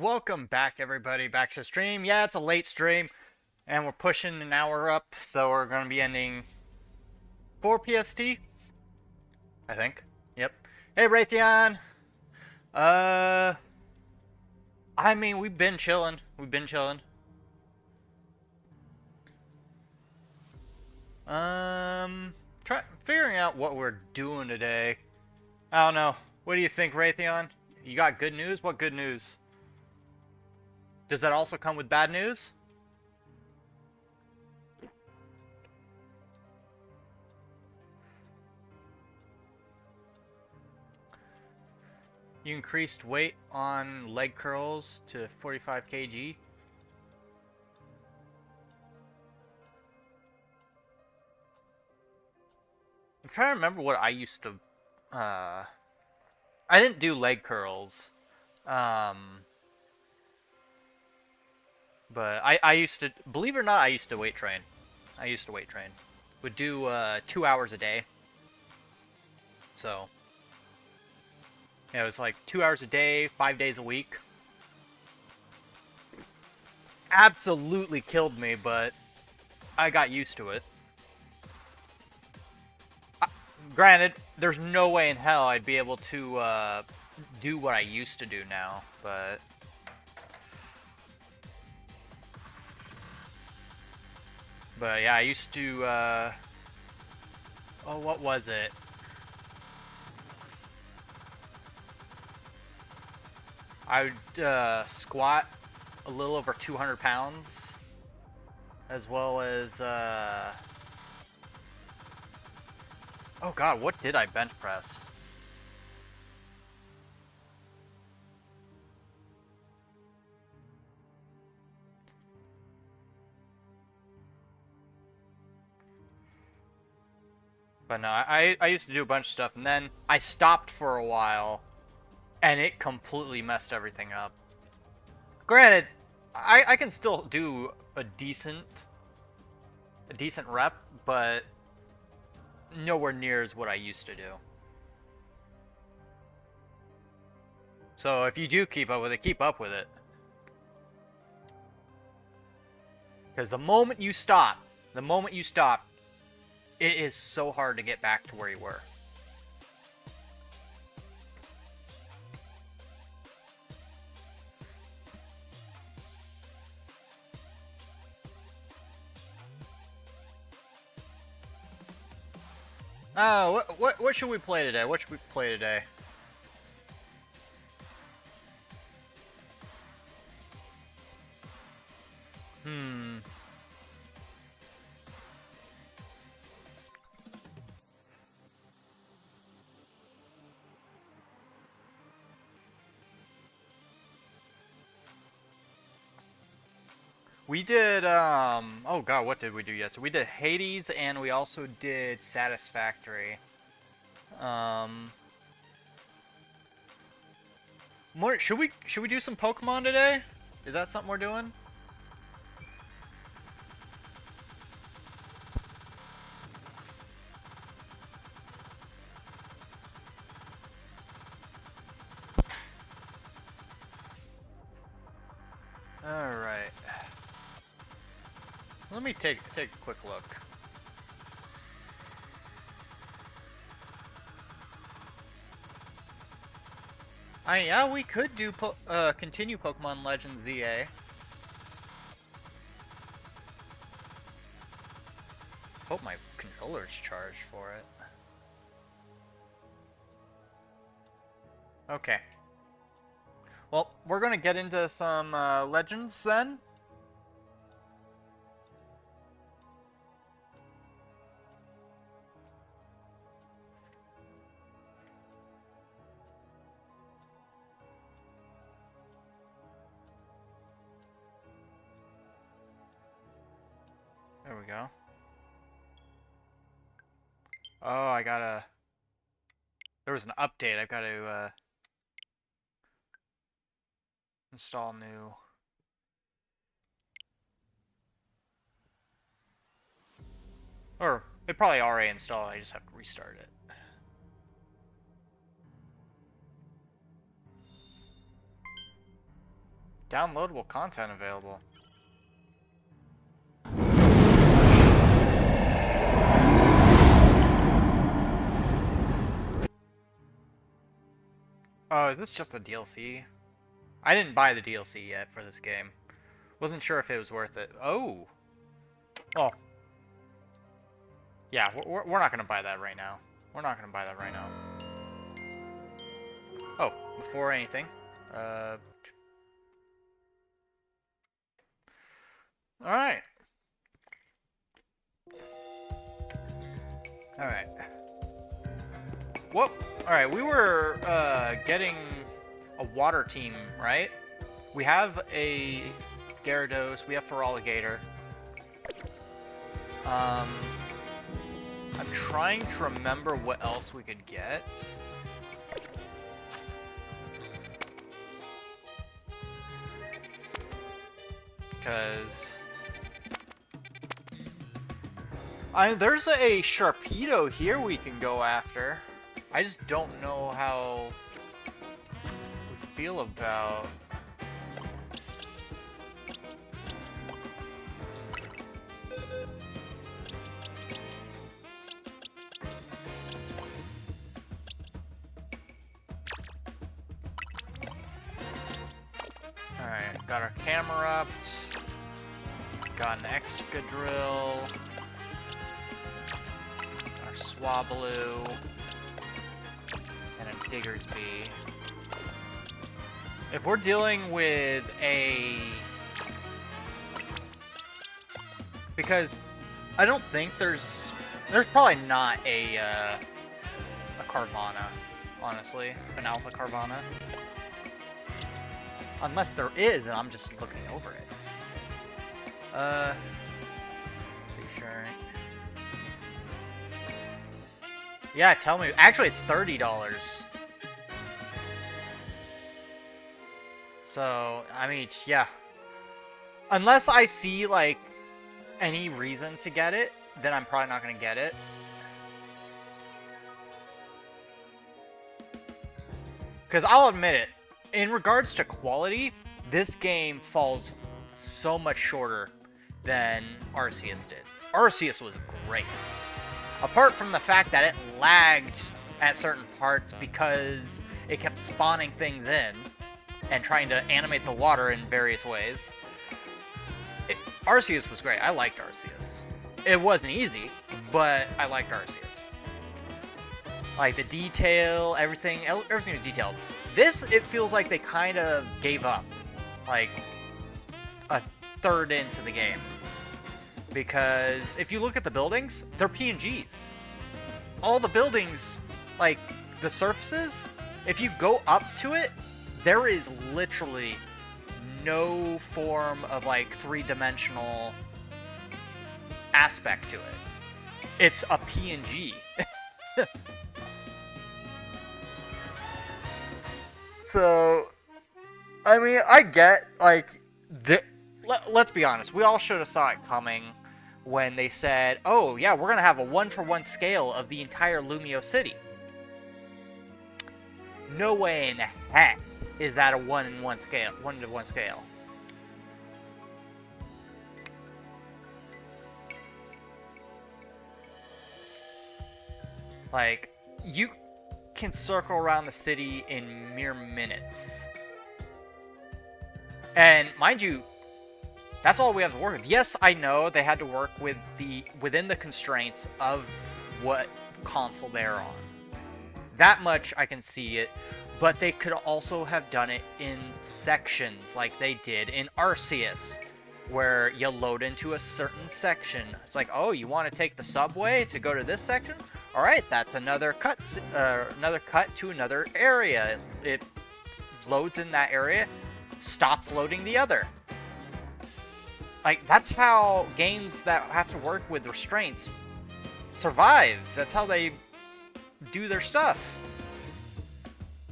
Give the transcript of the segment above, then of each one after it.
welcome back everybody back to the stream. Yeah, it's a late stream and we're pushing an hour up, so we're going to be ending 4 PST, I think. Yep. Hey Raytheon. Uh I mean, we've been chilling. Figuring out what we're doing today. I don't know. What do you think, Raytheon? You got good news? What good news? Does that also come with bad news? You increased weight on leg curls to 45 kg. I'm trying to remember what I used to. I didn't do leg curls, um, but I used to. Believe it or not, I used to weight train. Would do 2 hours a day. So yeah, it was like 2 hours a day, 5 days a week. Absolutely killed me, but I got used to it. Granted, there's no way in hell I'd be able to do what I used to do now, but yeah, I used to. Oh, what was it? I would squat a little over 200 pounds, as well as oh god, what did I bench press? But no, I used to do a bunch of stuff, and then I stopped for a while, and it completely messed everything up. Granted, I can still do a decent rep, but nowhere near as what I used to do. So if you do keep up with it, keep up with it. Because the moment you stop, it is so hard to get back to where you were. Oh, what should we play today? Hmm. We did, oh god, what did we do yesterday? We did Hades, and we also did Satisfactory. More, should we do some Pokemon today? Is that something we're doing? Alright. Let me take a quick look. Yeah, we could do continue Pokemon Legends ZA. Hope my controller's charged for it. Okay. Well, we're gonna get into some Legends then. There we go. Oh, I gotta... There was an update. I've got to install new... Or, it probably already installed. I just have to restart it. Downloadable content available. Oh, is this just a DLC? I didn't buy the DLC yet for this game. Wasn't sure if it was worth it. Oh! Oh. Yeah, we're not gonna buy that right now. We're not gonna buy that right now. Oh, before anything. Alright. Alright. Whoop! Alright, we were, getting a water team, right? We have a Gyarados, we have Feraligatr. I'm trying to remember what else we could get. Because there's a Sharpedo here we can go after. I just don't know how we feel about. Alright, got our Camerupt. Got an Excadrill. Our Swablu. And a Diggersby. If we're dealing with a... Because I don't think there's probably not a Carvana, honestly. An Alpha Carvana. Unless there is, and I'm just looking over it. Pretty sure. Yeah, tell me. Actually, it's $30. So, I mean, yeah. Unless I see, like, any reason to get it, then I'm probably not going to get it. Because I'll admit it, in regards to quality, this game falls so much shorter than Arceus did. Arceus was great. Apart from the fact that it lagged at certain parts because it kept spawning things in and trying to animate the water in various ways. Arceus was great. I liked Arceus. It wasn't easy, but I liked Arceus. Like the detail, everything was detailed. This, it feels like they kind of gave up, like, a third into the game. Because if you look at the buildings, they're PNGs. All the buildings, like, the surfaces, if you go up to it, there is literally no form of, like, three-dimensional aspect to it. It's a PNG. So, I mean, I get, like, let's be honest, we all should have saw it coming when they said, oh, yeah, we're going to have a one-for-one scale of the entire Lumio City. No way in heck is that a one-to-one scale. Like, you can circle around the city in mere minutes. And mind you, that's all we have to work with. Yes, I know they had to work with within the constraints of what console they're on. That much I can see it, but they could also have done it in sections like they did in Arceus, where you load into a certain section. It's like, oh, you want to take the subway to go to this section? All right, that's another cut to another area. It loads in that area, stops loading the other. Like, that's how games that have to work with restraints survive. That's how they do their stuff.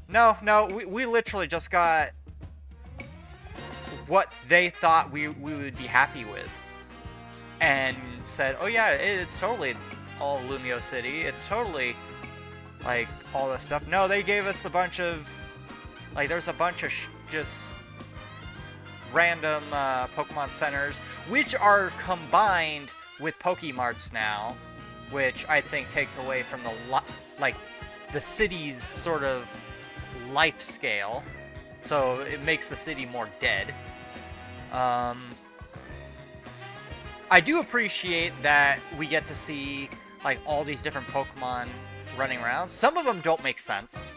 No, we literally just got what they thought we would be happy with. And said, oh yeah, it's totally all Lumio City. It's totally, like, all this stuff. No, they gave us a bunch of, like, there's a bunch of just random Pokemon centers, which are combined with Pokemarts now, which I think takes away from the city's sort of life scale, so it makes the city more dead. I do appreciate that we get to see like all these different Pokemon running around. Some of them don't make sense.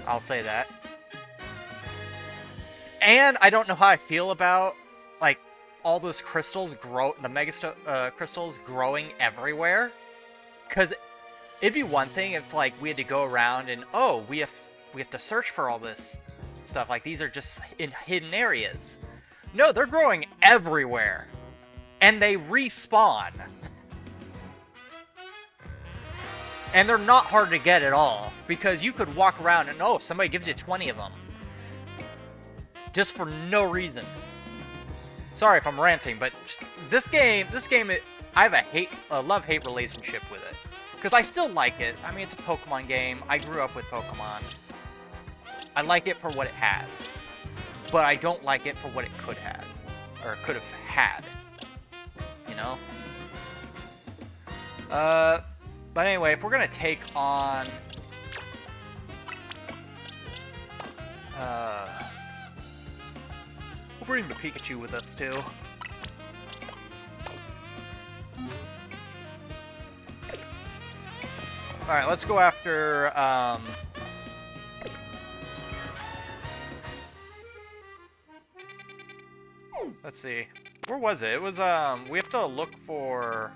I'll say that. And I don't know how I feel about like all those crystals the Mega crystals growing everywhere. Cause it'd be one thing if like we had to go around and we have to search for all this stuff. Like these are just in hidden areas. No, they're growing everywhere. And they respawn. And they're not hard to get at all, because you could walk around and somebody gives you 20 of them. Just for no reason. Sorry if I'm ranting, but this game, I have a love-hate relationship with it. Because I still like it. I mean, it's a Pokemon game. I grew up with Pokemon. I like it for what it has. But I don't like it for what it could have. Or could have had. You know? But anyway, if we're gonna take on... we'll bring the Pikachu with us, too. Alright, let's go after, let's see. Where was it? It was, we have to look for...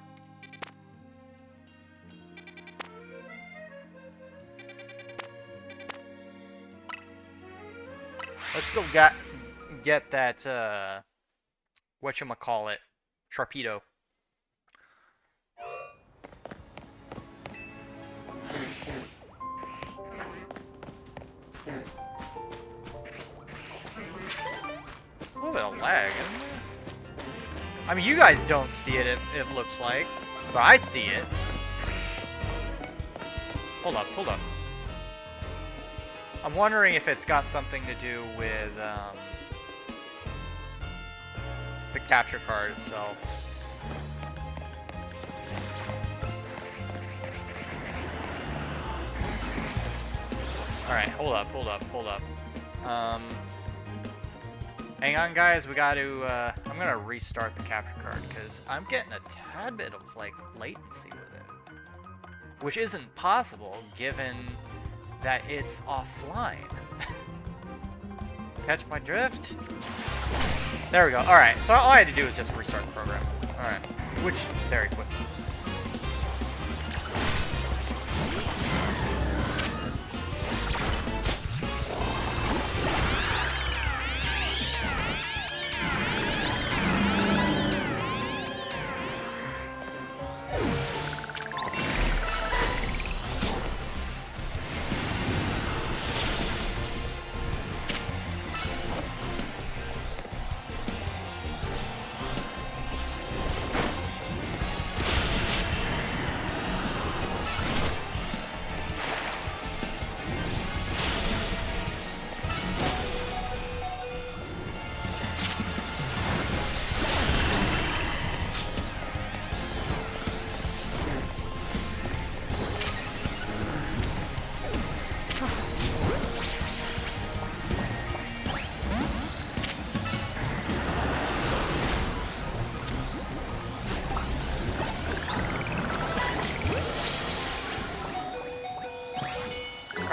Let's go get that, whatchamacallit, Sharpedo. A little bit of lag, isn't it? I mean, you guys don't see it, it looks like, but I see it. Hold up. I'm wondering if it's got something to do with the capture card itself. Alright, hold up. Hang on, guys, we gotta, I'm gonna restart the capture card, because I'm getting a tad bit of, like, latency with it. Which isn't possible, given that it's offline. Catch my drift? There we go. Alright, so all I had to do was just restart the program. Alright, which is very quick.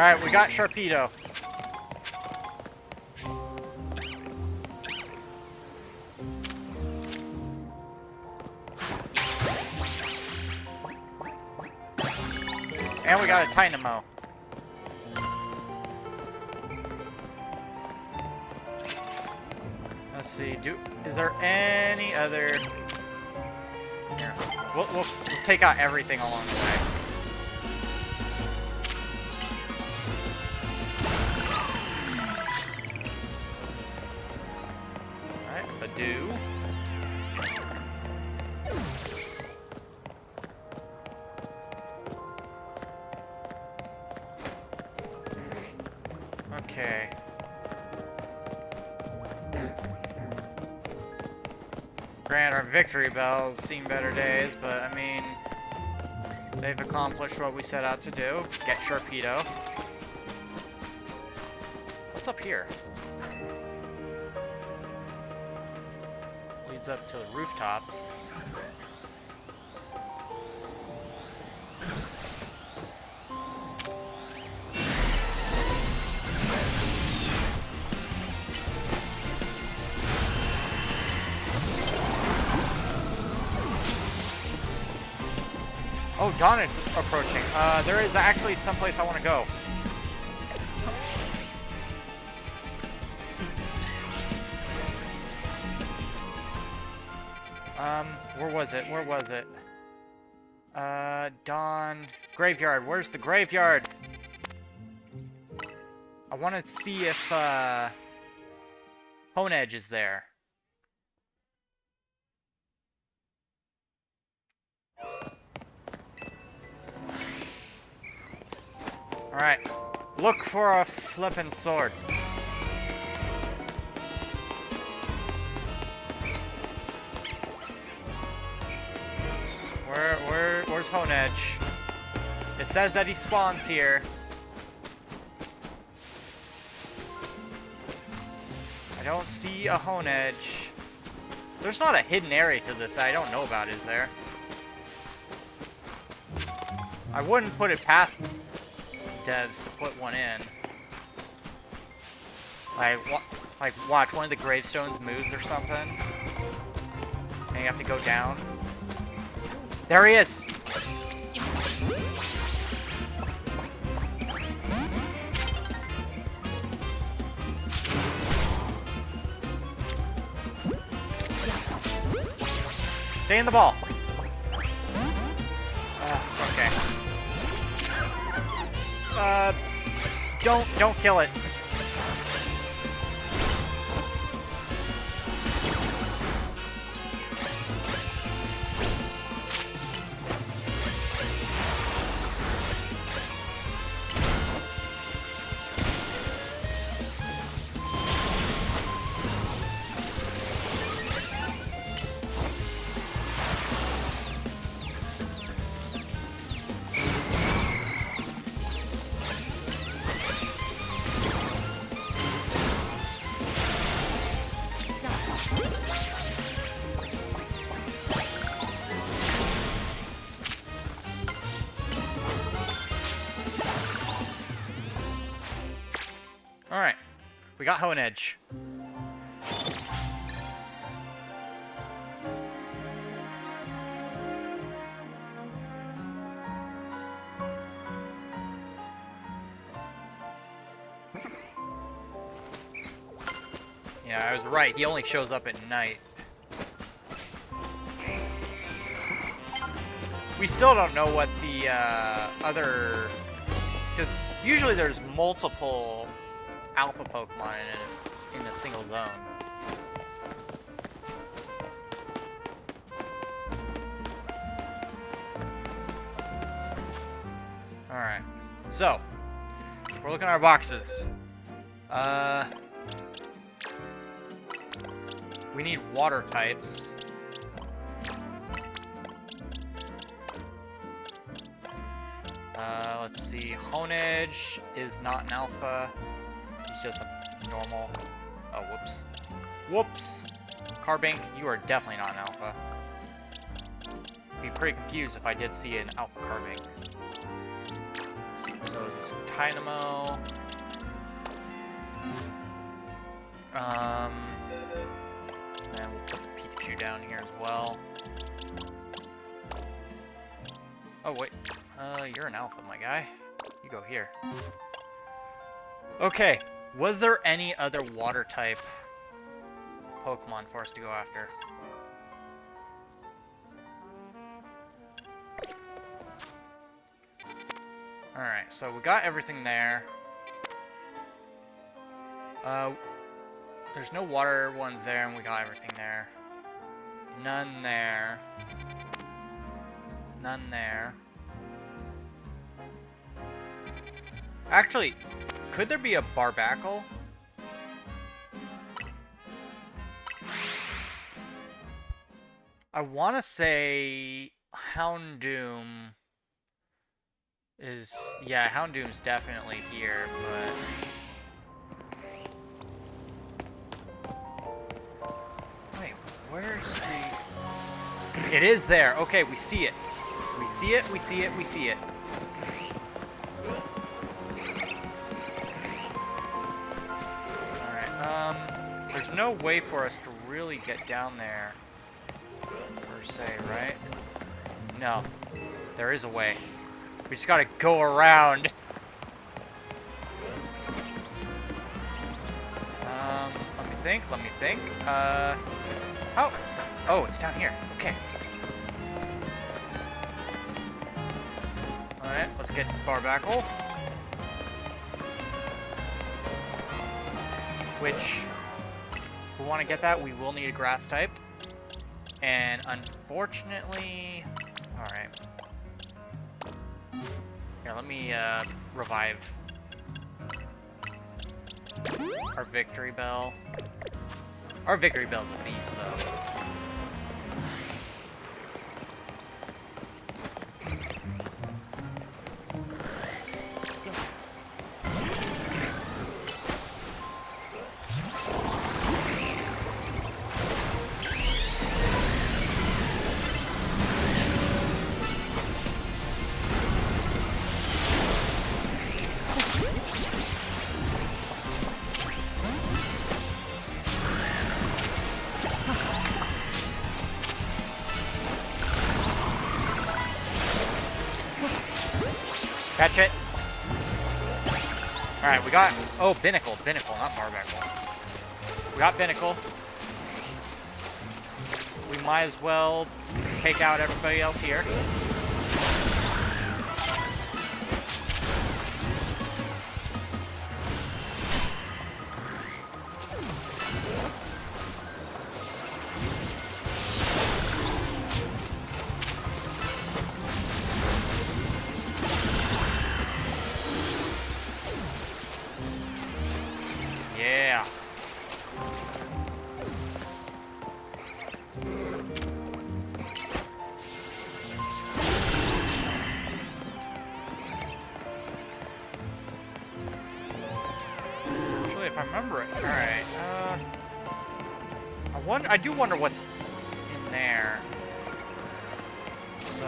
Alright, we got Sharpedo. And we got a Tynamo. Let's see, is there any other... Here, we'll take out everything along the way. Do. Okay. Grant, our victory bells seen better days, but I mean, they've accomplished what we set out to do. Get Sharpedo. What's up here? Leads up to the rooftops. Oh, dawn is approaching. There is actually someplace I want to go. Where was it? Where was it? Dawn... Graveyard. Where's the graveyard? I want to see if, Honedge is there. Alright. Look for a flippin' sword. Where's Honedge? It says that he spawns here. I don't see a Honedge. There's not a hidden area to this that I don't know about, is there? I wouldn't put it past devs to put one in. Like watch one of the gravestones moves or something. And you have to go down. There he is! Stay in the ball. Okay. Don't kill it. Alright. We got Honedge. Yeah, I was right. He only shows up at night. We still don't know what the other... Because usually there's multiple alpha Pokemon in a single zone. Alright. So, we're looking at our boxes. We need water types. Let's see. Honedge is not an alpha. He's just a normal. Oh, whoops. Whoops! Carbink, you are definitely not an alpha. I'd be pretty confused if I did see an alpha Carbink. So is this Tynamo? And we'll put the Pikachu down here as well. Oh, wait. You're an alpha, my guy. You go here. Okay. Was there any other water type Pokemon for us to go after? Alright, so we got everything there. There's no water ones there, and we got everything there. None there. None there. Actually, could there be a Barbacle? I want to say Houndoom is... Yeah, Houndoom's definitely here, but... Wait, where's the... It is there. Okay, we see it. We see it, we see it, we see it. Alright, there's no way for us to really get down there, per se, right? No. There is a way. We just gotta go around. Let me think. Oh! Oh, it's down here. Okay. Alright, let's get Barbackle. Which, if we want to get that, we will need a grass type. And unfortunately... Alright. Here, let me revive our Victory Bell. Our Victory Bell's a beast, though. Catch it. Alright, we got... Oh, Binnacle. Binnacle, not Barbackle. We got Binnacle. We might as well take out everybody else here. Yeah. Actually, if I remember it, all right. I do wonder what's in there. So.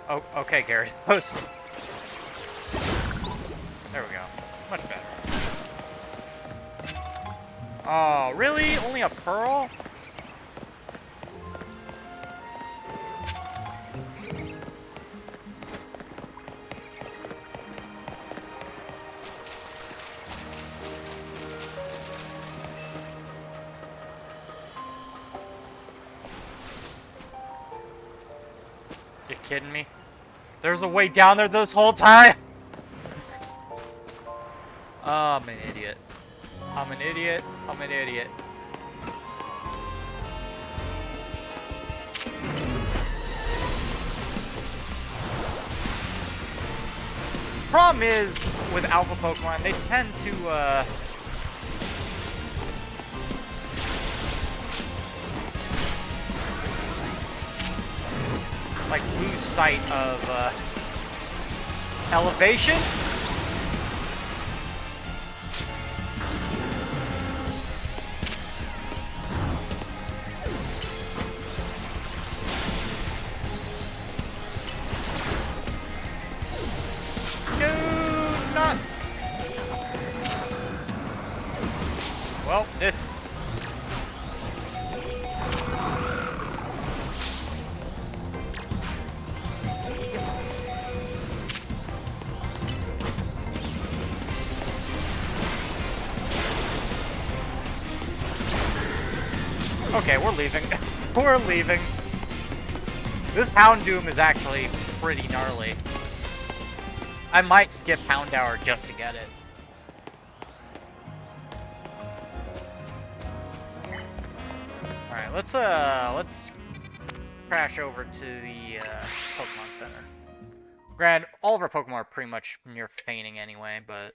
Oh, okay, Gyarados. There we go. Much better. Oh, really? Only a Pearl? You kidding me? There's a way down there this whole time? Oh, I'm an idiot. I'm an idiot. I'm an idiot. Problem is, with alpha Pokemon, they tend to, like, lose sight of, elevation. No, not. Well, this. Okay, we're leaving. We're leaving. This Houndoom is actually pretty gnarly. I might skip Houndour just to get it. Alright, let's crash over to the Pokemon Center. Granted, all of our Pokemon are pretty much near fainting anyway, but...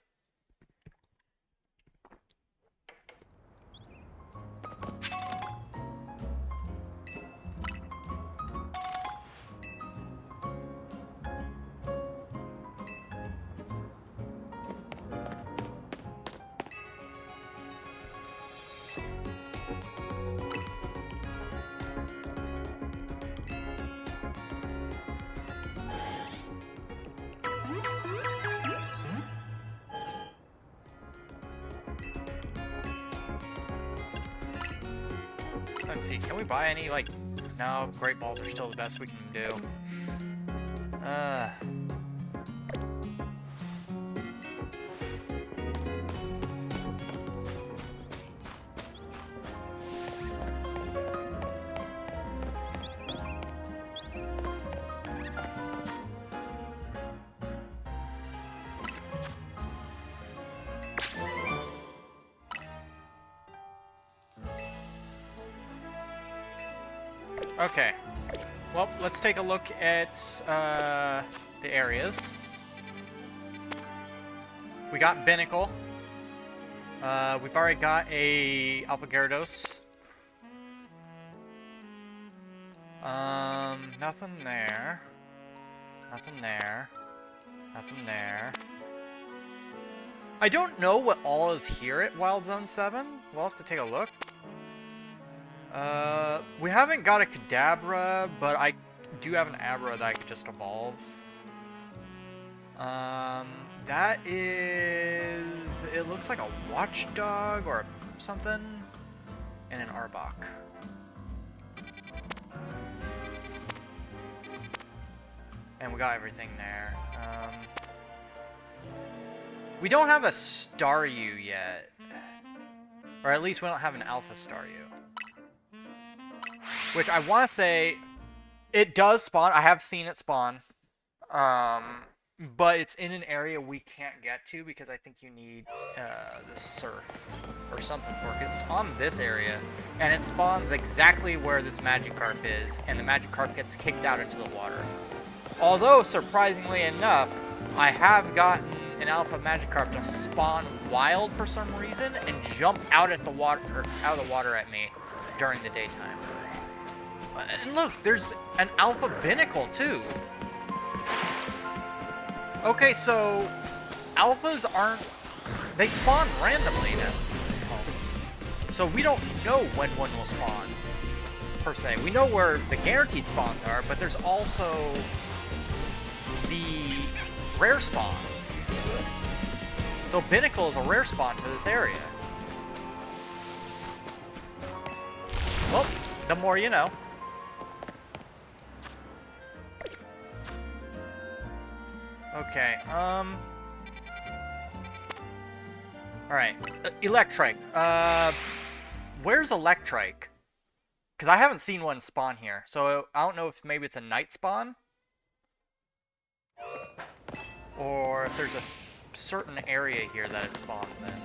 Let's see, can we buy any, like... No, Great Balls are still the best we can do. Okay. Well, let's take a look at the areas. We got Binnacle. We've already got a Alpha Gyarados. Nothing there. Nothing there. Nothing there. I don't know what all is here at Wild Zone 7. We'll have to take a look. We haven't got a Kadabra, but I do have an Abra that I could just evolve. That is... It looks like a Watchdog or something. And an Arbok. And we got everything there. We don't have a Staryu yet. Or at least we don't have an Alpha Staryu. Which I want to say, it does spawn. I have seen it spawn. But it's in an area we can't get to because I think you need the surf or something for it. 'Cause it's on this area, and it spawns exactly where this Magikarp is, and the Magikarp gets kicked out into the water. Although, surprisingly enough, I have gotten an Alpha Magikarp to spawn wild for some reason and jump out of the water at me during the daytime. And look, there's an Alpha Binnacle too. Okay, so alphas aren't... They spawn randomly now. So we don't know when one will spawn, per se. We know where the guaranteed spawns are, but there's also the rare spawns. So Binnacle is a rare spawn to this area. Well, the more you know. Okay, alright, Electrike. Where's Electrike? Because I haven't seen one spawn here, so I don't know if maybe it's a night spawn? Or if there's a certain area here that it spawns in.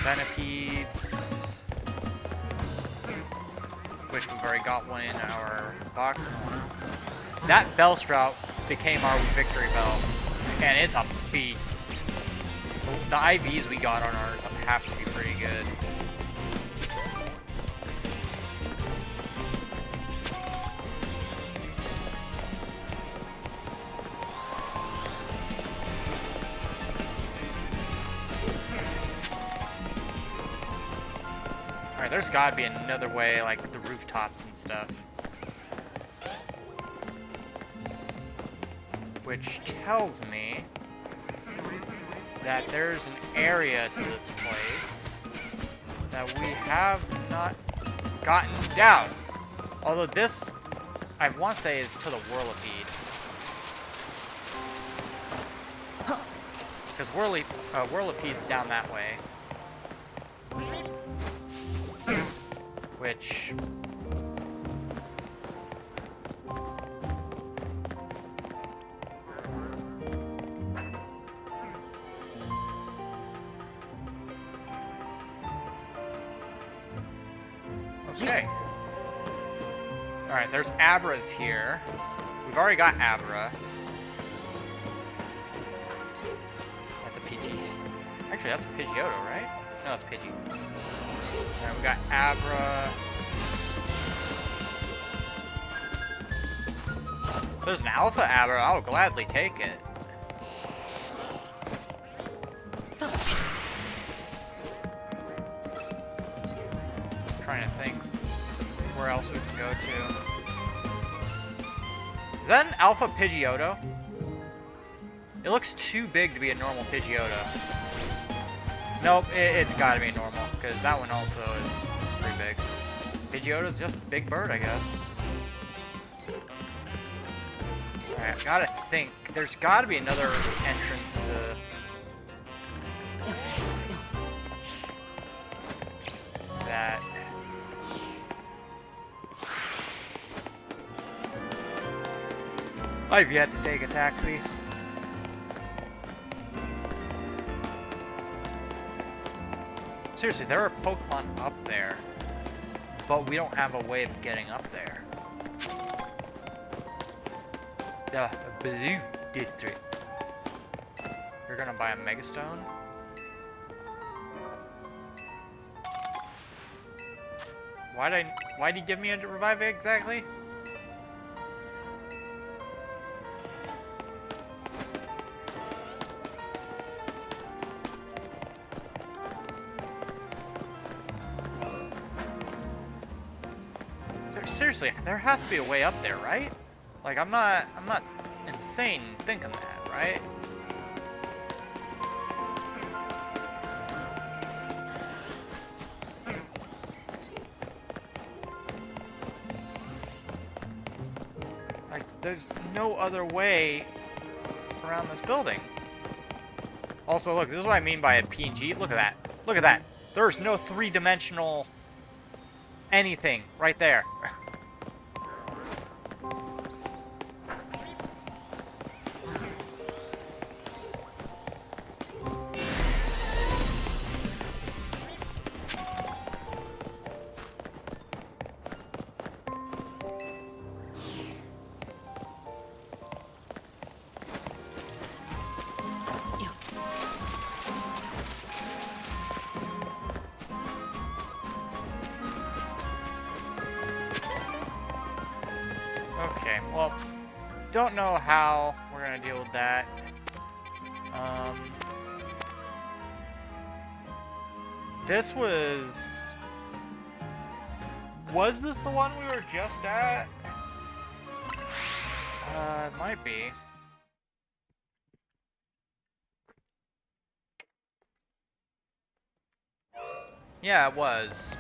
Centipedes. Which we've already got one in our box. That Bellsprout became our victory bell, and it's a beast. The IVs we got on ours have to be pretty good. Alright, there's gotta be another way, like the rooftops and stuff. Which tells me that there's an area to this place that we have not gotten down. Although this, I want to say, is to the Whirlipede. Because Whirlipede's down that way. Which... Okay. Alright, there's Abra's here. We've already got Abra. That's a Pidgey. Actually, that's a Pidgeotto, right? No, it's Pidgey. Alright, we got Abra. If there's an Alpha Abra, I'll gladly take it. I'm trying to think where else we can go to. Is that an Alpha Pidgeotto? It looks too big to be a normal Pidgeotto. Nope, it's gotta be normal, because that one also is pretty big. Pidgeotto's just a big bird, I guess. Alright, I gotta think. There's gotta be another entrance to... that. I've yet to take a taxi. Seriously, there are Pokemon up there, but we don't have a way of getting up there. The Blue District. You're gonna buy a Megastone? Why'd he give me a revive exactly? Seriously, there has to be a way up there, right? Like, I'm not insane thinking that, right? Like, there's no other way around this building. Also, look, this is what I mean by a PNG. Look at that. Look at that. There's no three-dimensional anything right there. Okay, well, don't know how we're gonna deal with that. This was this the one we were just at? It might be. Yeah, it was.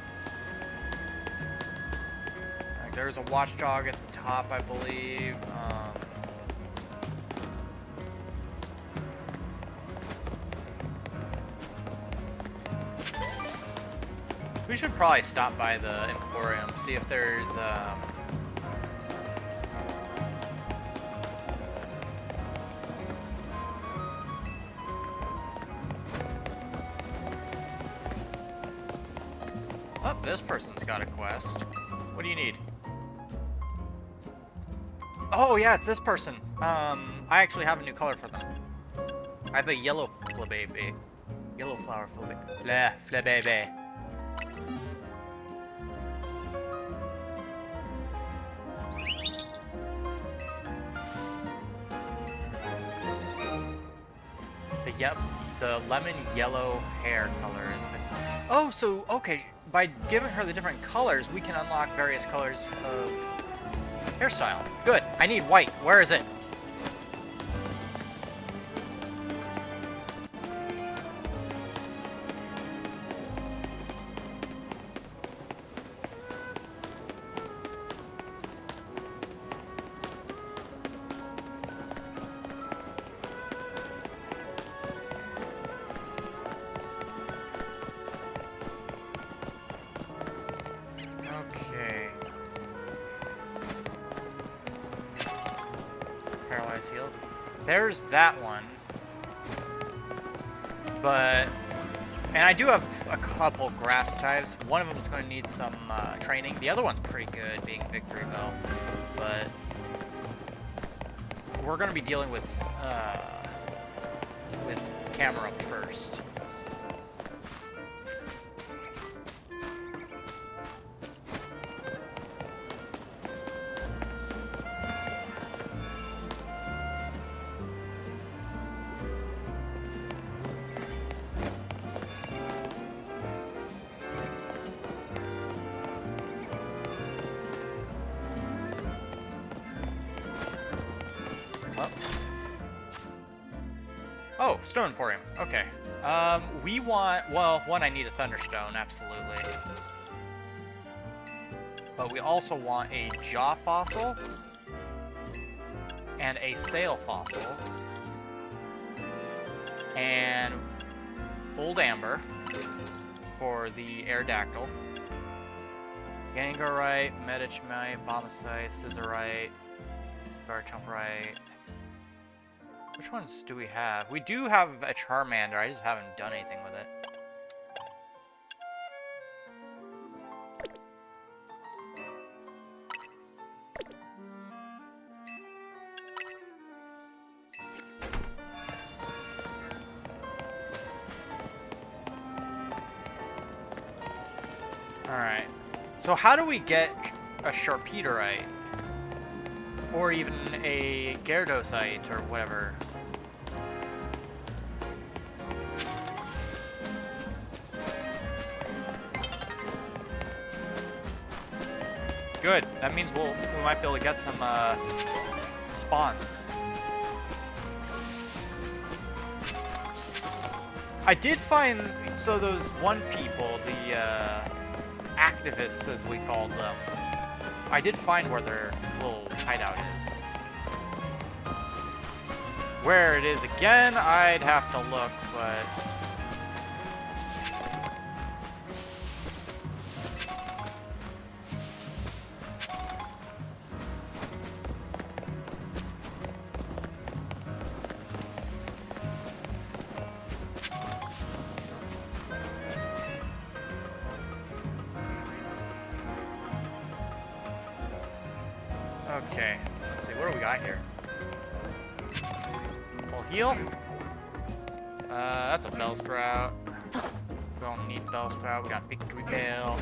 Like, there's a watchdog at the top, I believe. We should probably stop by the Emporium, see if there's oh, this person's got a quest. What do you need? Oh yeah, it's this person. I actually have a new color for them. I have a yellow Flabébé. Yellow flower Flabébé. The lemon yellow hair color is good. Oh, so, okay, by giving her the different colors, we can unlock various colors of hairstyle. Good. I need white. Where is it? Paralyzed healed. There's that one. But And I do have a couple grass types. One of them is going to need some training. The other one's pretty good, being Victoryville. But we're going to be dealing with Camerupt first. Oh, Stone Emporium. Okay. We want... Well, one, I need a Thunderstone, absolutely. But we also want a Jaw Fossil and a Sail Fossil and Old Amber for the Aerodactyl. Gengarite, Medichmite, Bombacite, Scissorite, Garchomperite. Which ones do we have? We do have a Charmander, I just haven't done anything with it. Alright. So how do we get a Sharpeterite? Or even a Gyarados or whatever. Good. That means we might be able to get some spawns. I did find those one people, the activists as we called them. I did find where their little hideout is. Where it is again, I'd have to look, but... Okay, let's see, what do we got here? Full heal? That's a Bellsprout. Don't need Bellsprout, we got Victreebel.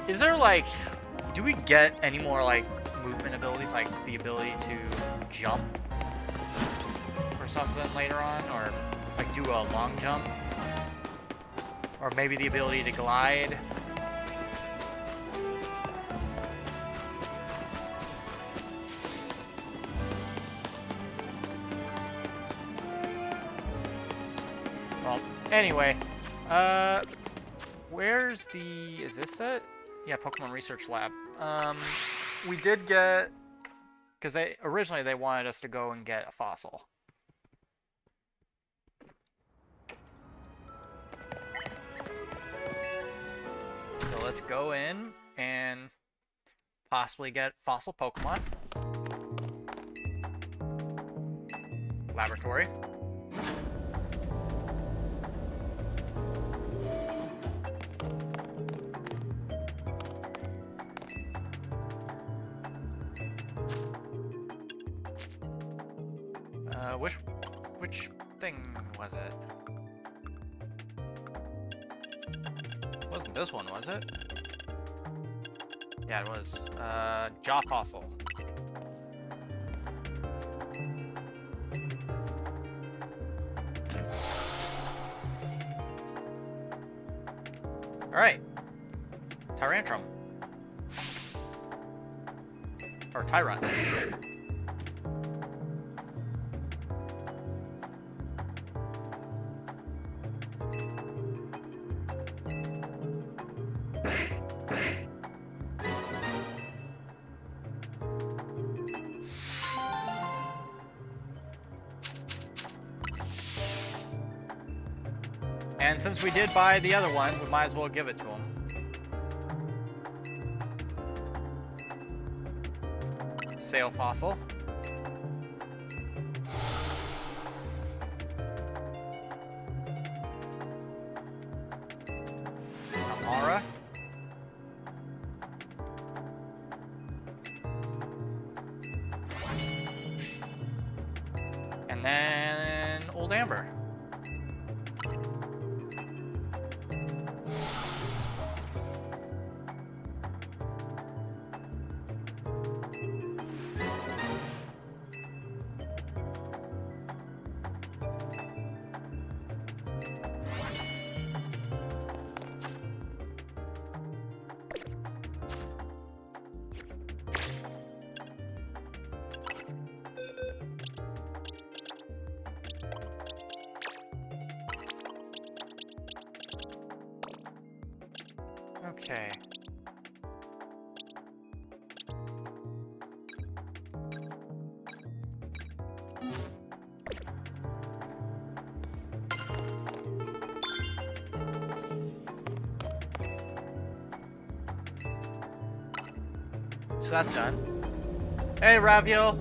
Is there like, do we get any more like movement abilities, like the ability to jump or something later on, or like do a long jump, or maybe the ability to glide? Well, anyway, where's the, is this it? Yeah, Pokemon Research Lab. We did get, because originally they wanted us to go and get a fossil. So let's go in and possibly get fossil Pokemon. Laboratory. Which thing was it? Wasn't this one, was it? Yeah, it was. Jaw Fossil. Alright. Tyrantrum. Or Tyrant. And since we did buy the other one, we might as well give it to him. Sail Fossil. Amara. And then Old Amber. Okay. So that's done. Hey, Raviel!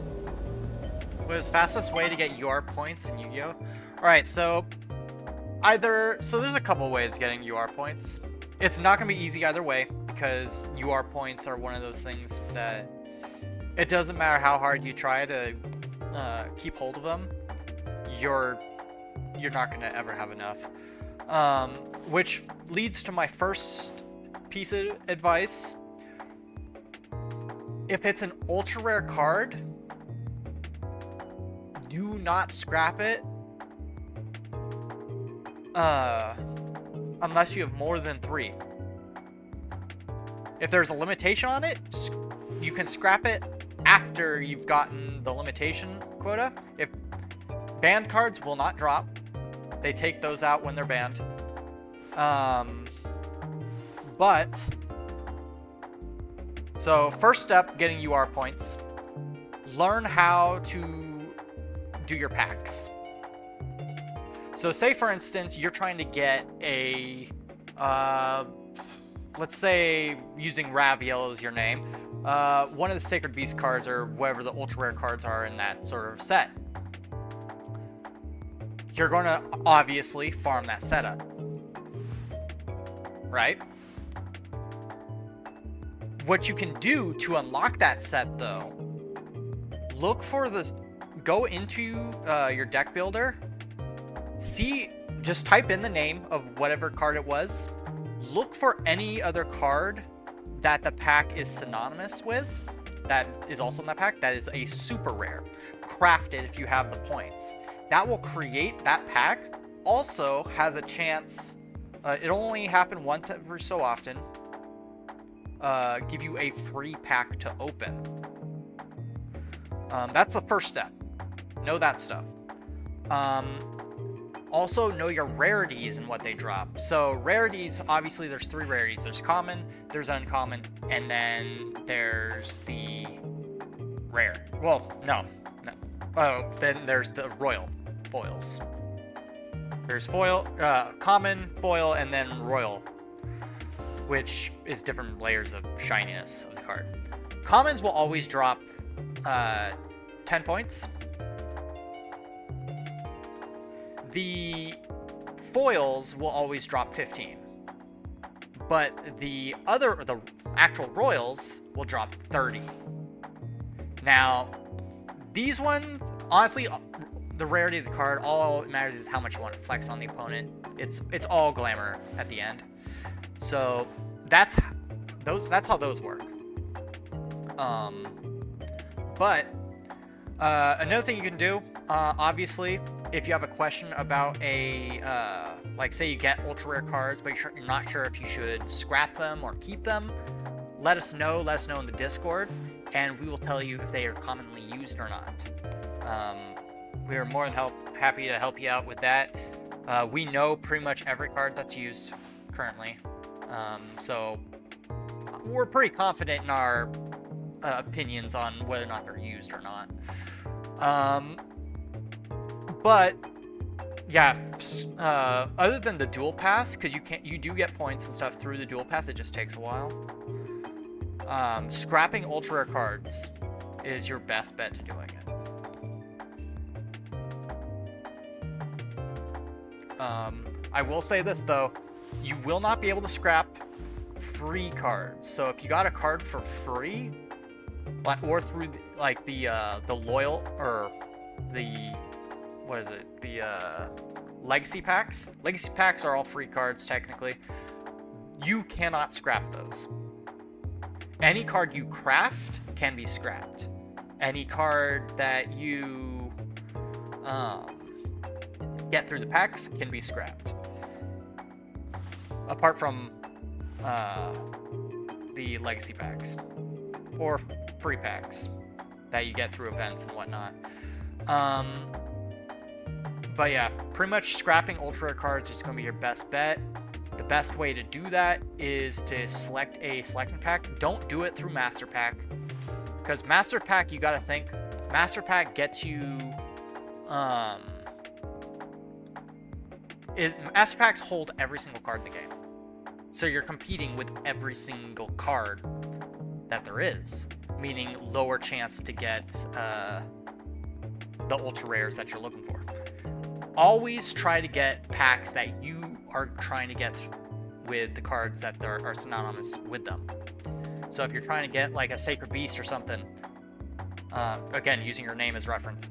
What is the fastest way to get UR points in Yu-Gi-Oh? Alright, so there's a couple ways of getting UR points. It's not going to be easy either way, because UR points are one of those things that it doesn't matter how hard you try to keep hold of them, you're not going to ever have enough. Which leads to my first piece of advice. If it's an ultra rare card, do not scrap it unless you have more than 3. If there's a limitation on it, you can scrap it after you've gotten the limitation quota. If banned cards will not drop, they take those out when they're banned. So first step, getting UR points. Learn how to do your packs. So say for instance, you're trying to get a, let's say using Raviel as your name, one of the Sacred Beast cards or whatever the ultra rare cards are in that sort of set. You're going to obviously farm that setup, right? What you can do to unlock that set though, look for this, go into your deck builder, just type in the name of whatever card it was, look for any other card that the pack is synonymous with, that is also in that pack, that is a super rare. Craft it if you have the points. That will create that pack. Also has a chance, it'll only happen once every so often, give you a free pack to open. That's the first step. Know that stuff. Also, know your rarities and what they drop. So rarities, obviously there's 3 rarities. There's common, there's uncommon, and then there's the rare. Well, no. Oh, then there's the royal foils. There's foil, common, foil, and then royal, which is different layers of shininess of the card. Commons will always drop 10 points. The foils will always drop 15. But the actual royals will drop 30. Now, these ones, honestly, the rarity of the card, all it matters is how much you want to flex on the opponent. It's all glamour at the end. So that's how those work. But another thing you can do, obviously, if you have a question about like say you get ultra rare cards, but you're not sure if you should scrap them or keep them, let us know in the Discord, and we will tell you if they are commonly used or not. We are more than happy to help you out with that. We know pretty much every card that's used currently. So we're pretty confident in our opinions on whether or not they're used or not. But yeah, other than the dual pass, because you do get points and stuff through the dual pass, it just takes a while. Scrapping ultra rare cards is your best bet to doing it. I will say this though, you will not be able to scrap free cards. So if you got a card for free, or through the loyal or the what is it? The legacy packs. Legacy packs are all free cards technically. You cannot scrap those. Any card you craft can be scrapped. Any card that you get through the packs can be scrapped. Apart from the legacy packs or free packs that you get through events and whatnot. But yeah, pretty much scrapping ultra rare cards is going to be your best bet. The best way to do that is to select a selecting pack. Don't do it through Master Pack, because Master Pack, you got to think, Master Pack gets you Master Packs hold every single card in the game. So you're competing with every single card that there is, meaning lower chance to get the ultra rares that you're looking for. Always try to get packs that you are trying to get with the cards that are synonymous with them. So if you're trying to get like a Sacred Beast or something, again using your name as reference,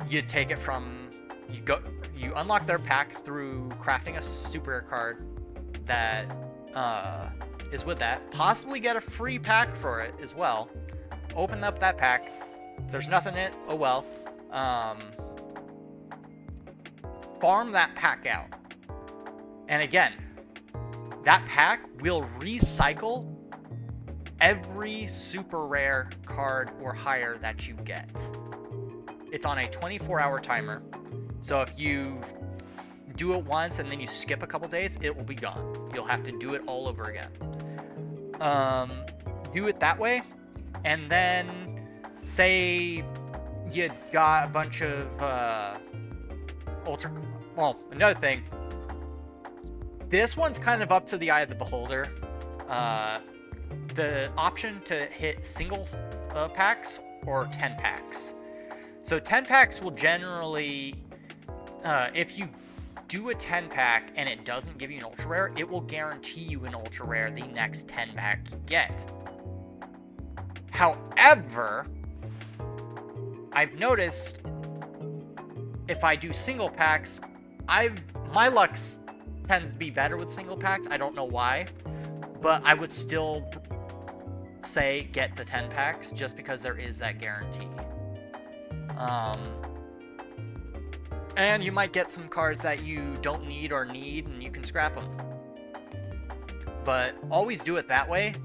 you take it from you unlock their pack through crafting a super rare card that is with that. Possibly get a free pack for it as well. Open up that pack. If there's nothing in it, oh well. Farm that pack out. And again, that pack will recycle every super rare card or higher that you get. It's on a 24-hour timer. So if you do it once and then you skip a couple days, it will be gone. You'll have to do it all over again. Do it that way, and then say you got a bunch of another thing. This one's kind of up to the eye of the beholder. The option to hit single packs or 10 packs. So 10 packs will generally, if you do a 10 pack and it doesn't give you an ultra rare, it will guarantee you an ultra rare the next 10 pack you get. However, I've noticed if I do single packs, my luck tends to be better with single packs. I don't know why, but I would still say get the 10 packs just because there is that guarantee. And you might get some cards that you don't need or need, and you can scrap them. But always do it that way.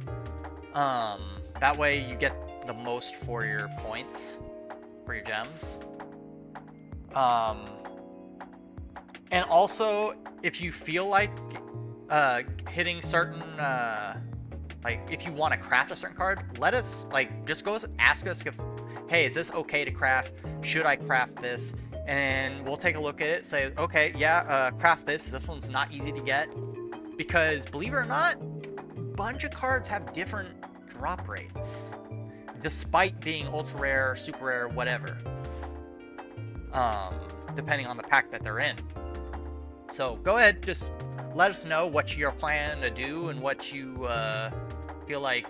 That way you get the most for your points, for your gems. And also, if you feel like hitting certain, like if you want to craft a certain card, let us, just go ask us if, hey, is this okay to craft? Should I craft this? And we'll take a look at it, say, okay, yeah, craft this. This one's not easy to get. Because, believe it or not, a bunch of cards have different drop rates. Despite being ultra rare, super rare, whatever. Depending on the pack that they're in. So, go ahead, just let us know what you're planning to do and what you feel like,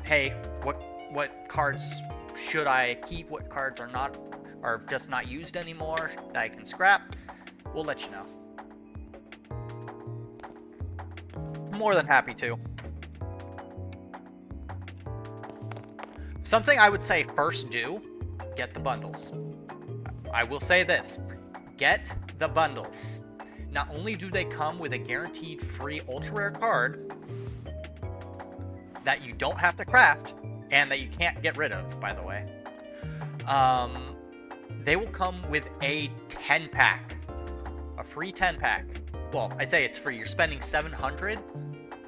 hey, what cards should I keep, what cards are just not used anymore that I can scrap. We'll let you know. More than happy to. Something I would say first do, get the bundles. I will say this, get the bundles. Not only do they come with a guaranteed free ultra rare card that you don't have to craft and that you can't get rid of, by the way. They will come with a 10 pack, a free 10 pack. Well, I say it's free. You're spending $700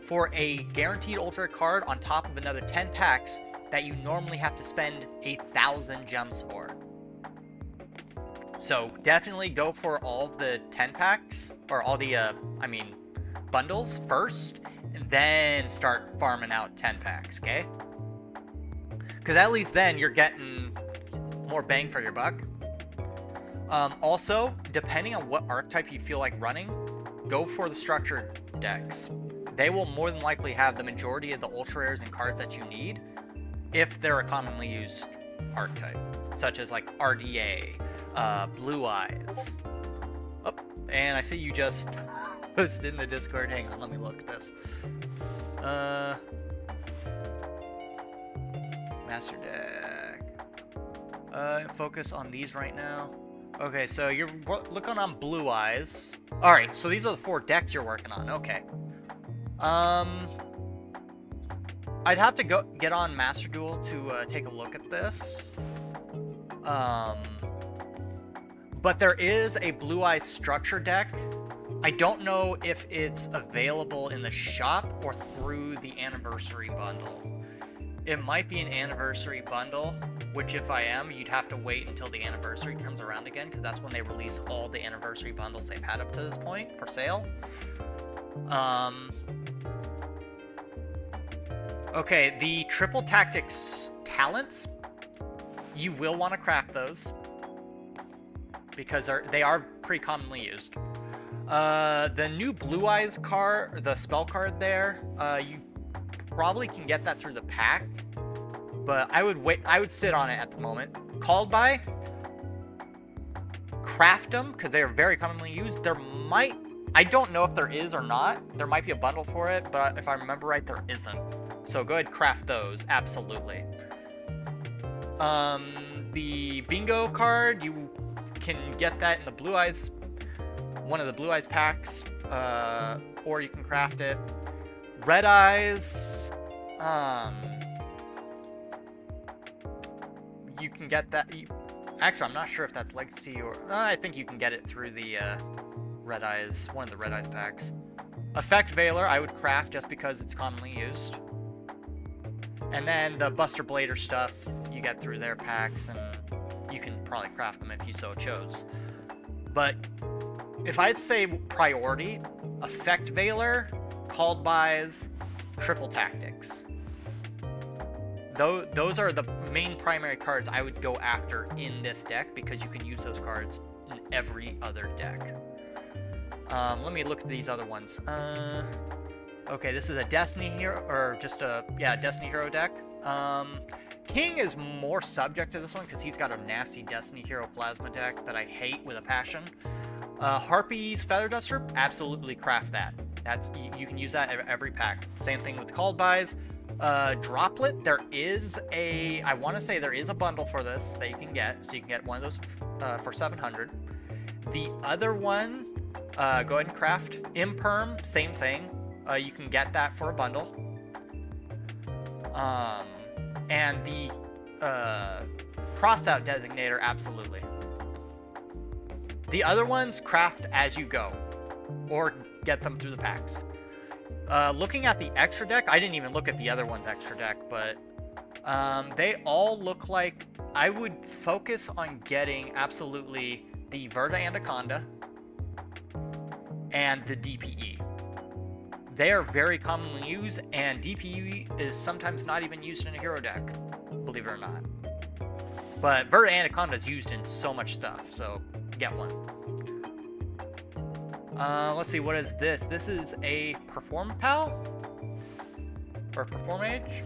for a guaranteed ultra card on top of another 10 packs that you normally have to spend 1,000 gems for. So definitely go for all the 10 packs, or all the, bundles first, and then start farming out 10 packs, okay? Because at least then you're getting more bang for your buck. Also, depending on what archetype you feel like running, go for the structured decks. They will more than likely have the majority of the ultra rares and cards that you need if they're a commonly used archetype, such as like RDA, Blue Eyes. Oh, and I see you just posted in the Discord. Hang on, let me look at this. Master deck. Focus on these right now. Okay, so you're looking on Blue Eyes. Alright, so these are the 4 decks you're working on. Okay. I'd have to get on Master Duel to take a look at this. But there is a Blue Eyes structure deck. I don't know if it's available in the shop or through the Anniversary Bundle. It might be an Anniversary Bundle, which if I am, you'd have to wait until the Anniversary comes around again, because that's when they release all the Anniversary Bundles they've had up to this point for sale. Okay, the Triple Tactics talents, you will want to craft those, because they are pretty commonly used. The new Blue Eyes card, the spell card there, you probably can get that through the pack, but I would sit on it at the moment. Called by, craft them, because they are very commonly used. I don't know if there is or not. There might be a bundle for it, but if I remember right, there isn't. So go ahead, craft those, absolutely. The Bingo card, you can get that in the Blue Eyes, one of the Blue Eyes packs, or you can craft it. Red Eyes, you can get that. Actually, I'm not sure if that's Legacy or I think you can get it through the Red Eyes, one of the Red Eyes packs. Effect Veiler, I would craft just because it's commonly used. And then the Buster Blader stuff you get through their packs, and you can probably craft them if you so chose. But if I'd say priority, Effect Veiler, Called Bys, Triple Tactics. Those are the main primary cards I would go after in this deck, because you can use those cards in every other deck. Let me look at these other ones. Okay, this is a Destiny Hero, or just Destiny Hero deck. King is more subject to this one because he's got a nasty Destiny Hero Plasma deck that I hate with a passion. Harpy's Feather Duster, absolutely craft that. You can use that at every pack. Same thing with Called Bys. Droplet, I want to say there is a bundle for this that you can get, so you can get one of those for 700. The other one, go ahead and craft. Imperm, same thing. You can get that for a bundle. And the Crossout Designator, absolutely. The other ones, craft as you go, or get them through the packs. Looking at the extra deck, I didn't even look at the other one's extra deck, but they all look like I would focus on getting absolutely the Verda Anaconda and the DPE. They are very commonly used, and DPE is sometimes not even used in a hero deck, believe it or not. But Verda Anaconda is used in so much stuff, so get one. Let's see, what is this? This is a Perform Pal? Or Perform Age?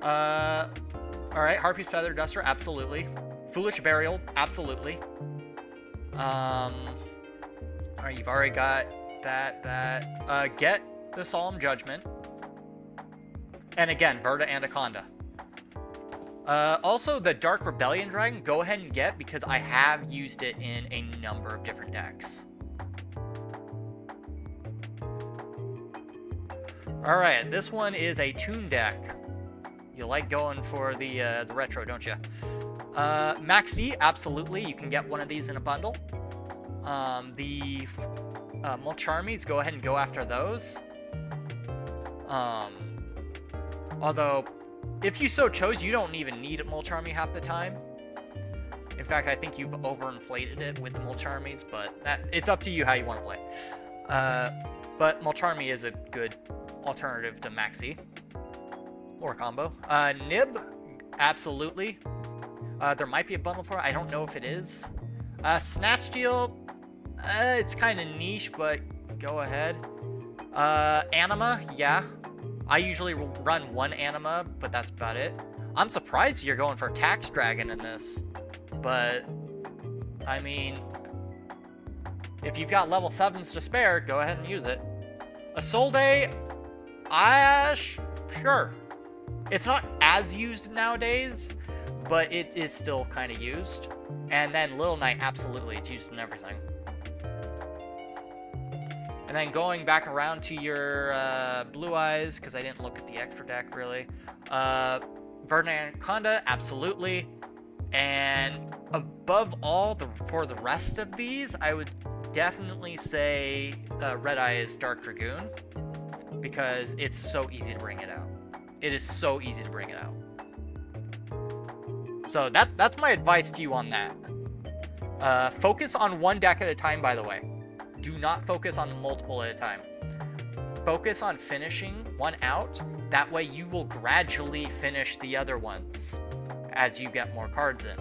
Alright, Harpy's Feather Duster, absolutely. Foolish Burial, absolutely. Alright, you've already got that. Get the Solemn Judgment. And again, Verda Anaconda. Also, the Dark Rebellion Dragon, go ahead and get, because I have used it in a number of different decks. Alright, this one is a Toon deck. You like going for the retro, don't you? Maxi, absolutely. You can get one of these in a bundle. The Mulcharmies, go ahead and go after those. Although, if you so chose, you don't even need Mulch Army half the time. In fact, I think you've overinflated it with the Mulch Armies, but it's up to you how you want to play. But Mulch Army is a good alternative to Maxi or combo. Nib, absolutely. There might be a bundle for it. I don't know if it is. Snatch Steal, it's kind of niche, but go ahead. Anima, yeah. I usually run one Anima, but that's about it. I'm surprised you're going for Tax Dragon in this. But, I mean, if you've got level 7s to spare, go ahead and use it. Isolde, sure. It's not as used nowadays, but it is still kind of used. And then Little Knight, absolutely, it's used in everything. And then going back around to your Blue Eyes, because I didn't look at the extra deck, really. Verdant Anaconda, absolutely. And above all, for the rest of these, I would definitely say Red Eyes Dark Dragoon, because it's so easy to bring it out. It is so easy to bring it out. So that's my advice to you on that. Focus on one deck at a time, by the way. Do not focus on multiple at a time. Focus on finishing one out. That way you will gradually finish the other ones as you get more cards in.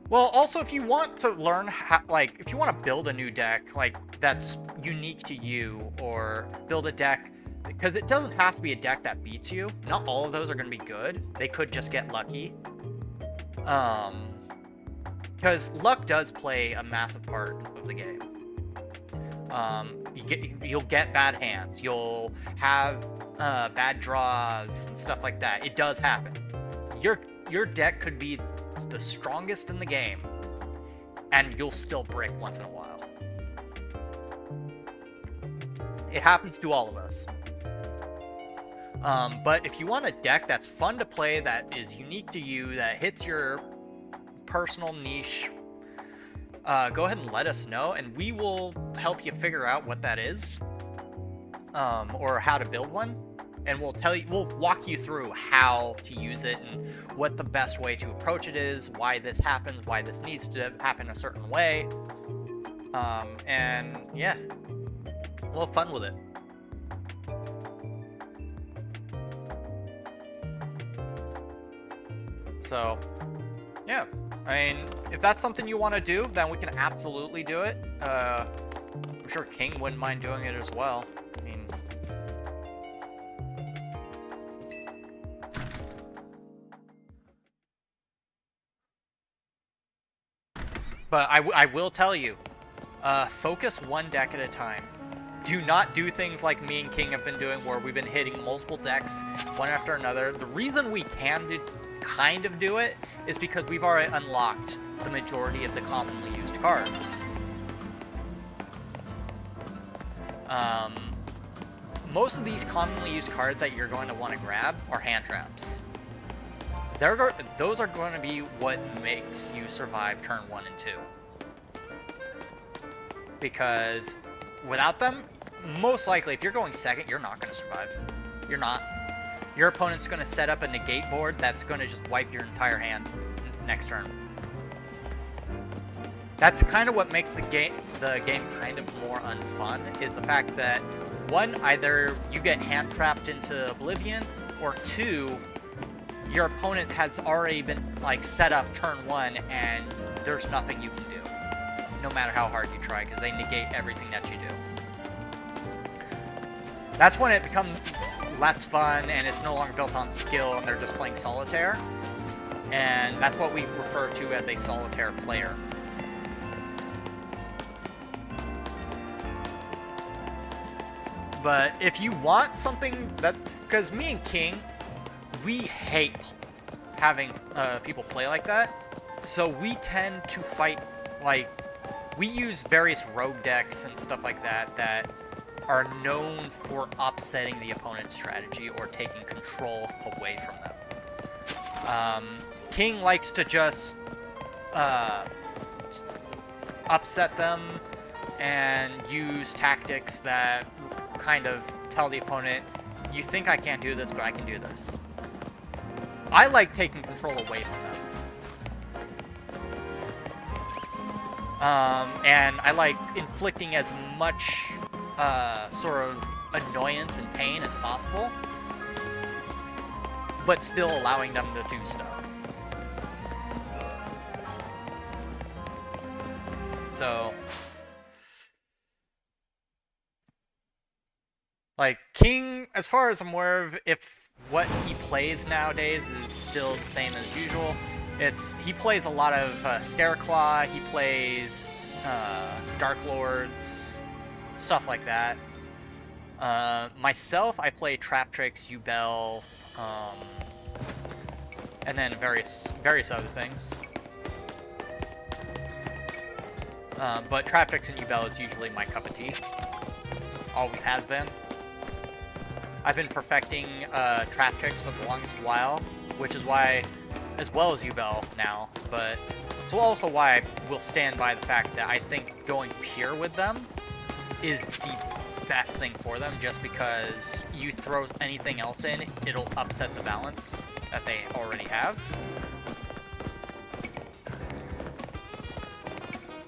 Well, also, if you want to learn how, like, if you want to build a new deck, like, that's unique to you, or build a deck, because it doesn't have to be a deck that beats you. Not all of those are going to be good. They could just get lucky. Because luck does play a massive part of the game. You'll get bad hands. You'll have bad draws and stuff like that. It does happen. Your deck could be the strongest in the game, and you'll still brick once in a while. It happens to all of us. But if you want a deck that's fun to play, that is unique to you, that hits your personal niche, go ahead and let us know, and we will help you figure out what that is, or how to build one. And we'll walk you through how to use it and what the best way to approach it is, why this happens, why this needs to happen a certain way. And yeah, we'll have fun with it. So, yeah. I mean, if that's something you want to do, then we can absolutely do it. I'm sure King wouldn't mind doing it as well. I mean, but I will tell you, focus one deck at a time. Do not do things like me and King have been doing, where we've been hitting multiple decks one after another. The reason we can kind of do it is because we've already unlocked the majority of the commonly used cards. Most of these commonly used cards that you're going to want to grab are hand traps. Those are going to be what makes you survive turn 1 and 2. Because without them, most likely, if you're going second, you're not going to survive. You're not. Your opponent's going to set up a negate board that's going to just wipe your entire hand next turn. That's kind of what makes the game kind of more unfun, is the fact that, one, either you get hand trapped into oblivion, or two, your opponent has already been set up turn 1 and there's nothing you can do, no matter how hard you try, because they negate everything that you do. That's when it becomes less fun and it's no longer built on skill and they're just playing solitaire. And that's what we refer to as a solitaire player. But if you want something that, because me and King, we hate having people play like that. So we tend to fight, we use various rogue decks and stuff like that that are known for upsetting the opponent's strategy or taking control away from them. King likes to just upset them and use tactics that kind of tell the opponent, you think I can't do this, but I can do this. I like taking control away from them. And I like inflicting as much sort of annoyance and pain as possible, but still allowing them to do stuff. So, like, King, as far as I'm aware of, if what he plays nowadays is still the same as usual, he plays a lot of Stareclaw, he plays Dark Lords, stuff like that. Myself, I play Traptrix, Yubel, and then various other things. But Traptrix and Yubel is usually my cup of tea. Always has been. I've been perfecting Traptrix for the longest while, which is why, as well as Yubel now, but it's also why I will stand by the fact that I think going pure with them is the best thing for them, just because you throw anything else in, it'll upset the balance that they already have.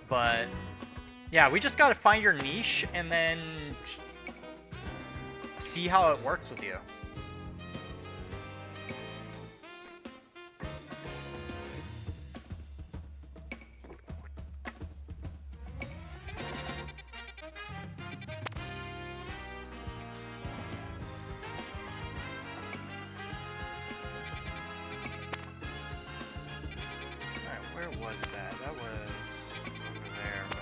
But yeah, we just gotta find your niche and then see how it works with you. Alright, where was that? That was over there, but...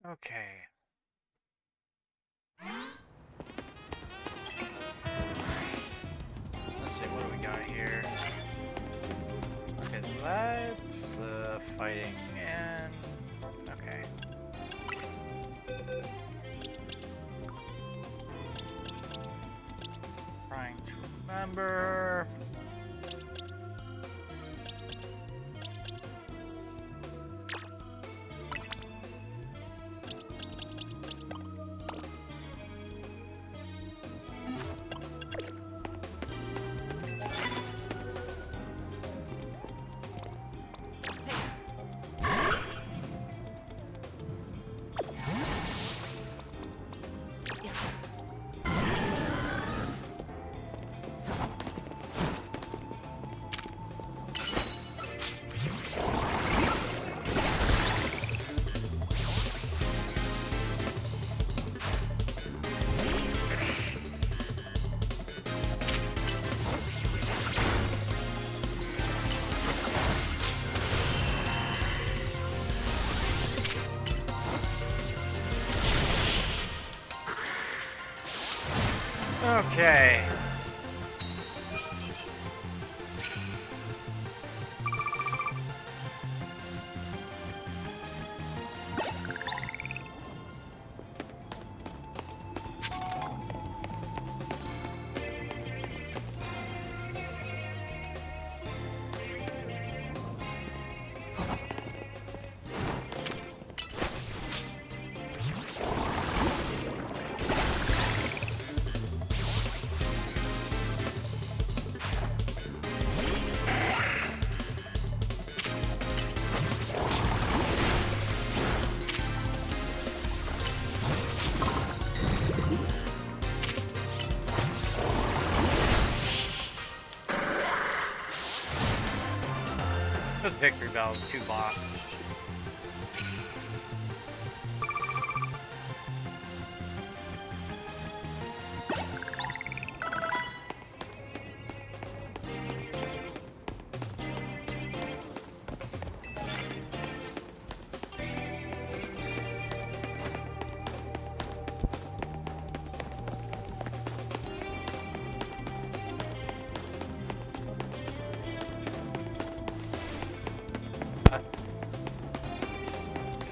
Okay. Let's see, what do we got here? Okay, so that's fighting and... okay. Trying to remember... Okay. With victory bells, 2 boss.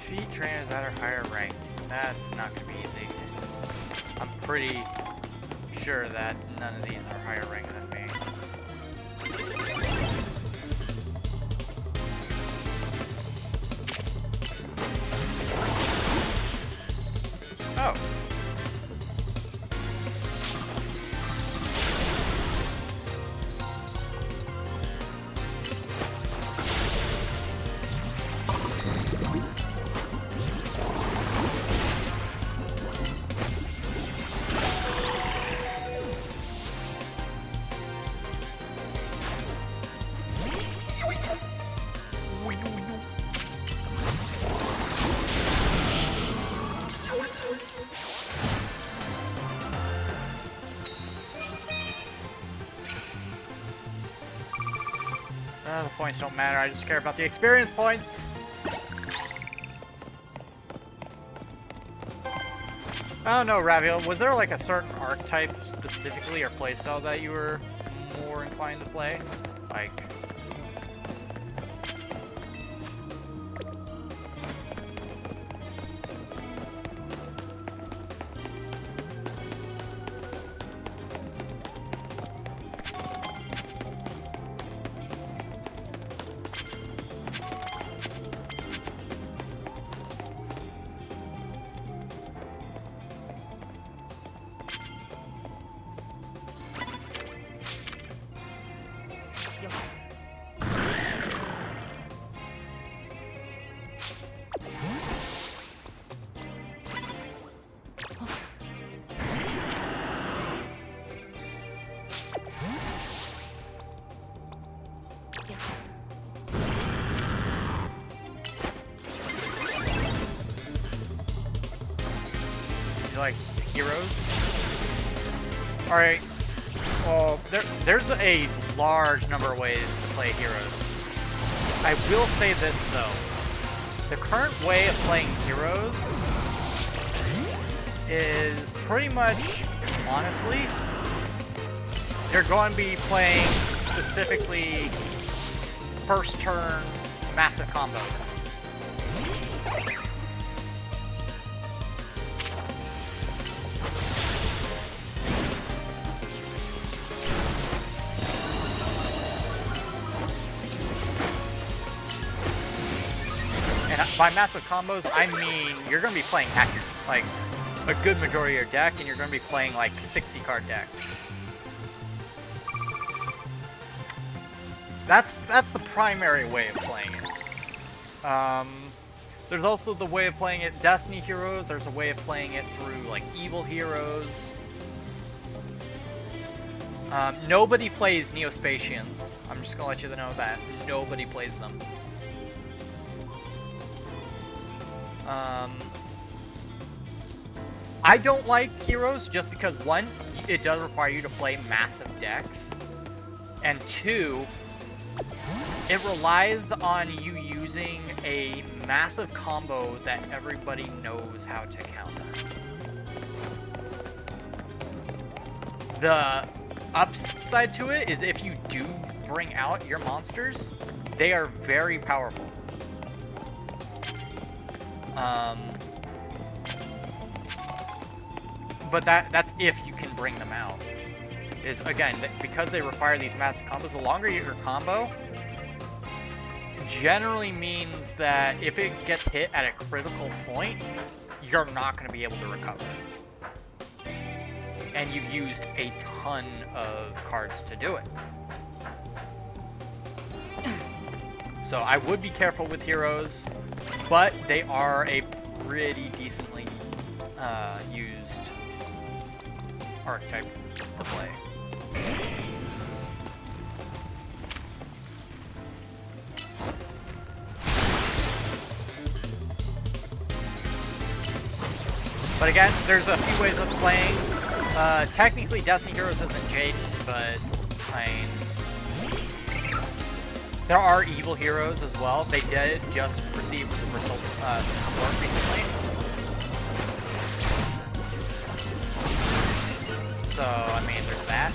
Defeat trainers that are higher ranked. That's not gonna be easy. I'm pretty sure that none of these are higher ranked than me. Oh. The points don't matter, I just care about the experience points! I don't know, Raviel, was there like a certain archetype specifically or playstyle that you were more inclined to play? Like... You like heroes? Alright. Well, there's a large number of ways to play heroes. I will say this, though. The current way of playing heroes is pretty much, honestly, you're going to be playing specifically first turn massive combos. And by massive combos, I mean you're going to be playing accurate, like a good majority of your deck, and you're going to be playing like 60 card decks. That's the primary way of playing it. There's also the way of playing it Destiny Heroes. There's a way of playing it through like Evil Heroes. Nobody plays Neospatians. I'm just gonna let you know that nobody plays them. I don't like heroes just because, one, it does require you to play massive decks, and two, it relies on you using a massive combo that everybody knows how to counter. The upside to it is if you do bring out your monsters, they are very powerful. But that's if you can bring them out. Is again, because they require these massive combos, the longer your combo generally means that if it gets hit at a critical point, you're not going to be able to recover. And you've used a ton of cards to do it. So I would be careful with heroes, but they are a pretty decently used archetype to play. But again, there's a few ways of playing. Technically, Destiny Heroes isn't Jaden, but I mean, there are evil heroes as well. They did just receive some support recently. So, I mean, there's that.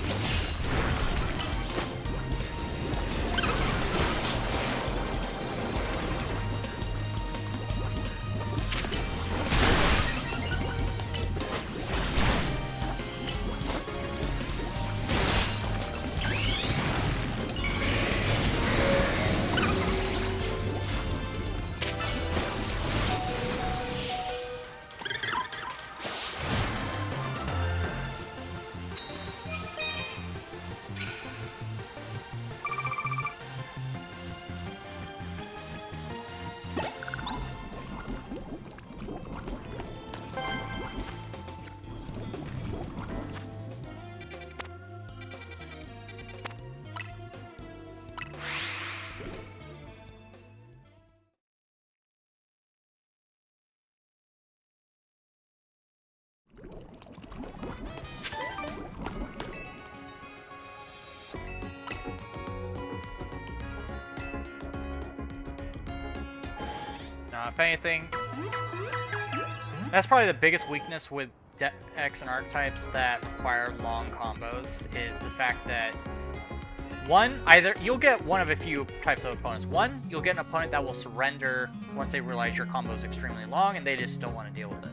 If anything, that's probably the biggest weakness with decks and archetypes that require long combos, is the fact that one, either you'll get one of a few types of opponents. One, you'll get an opponent that will surrender once they realize your combo is extremely long and they just don't want to deal with it.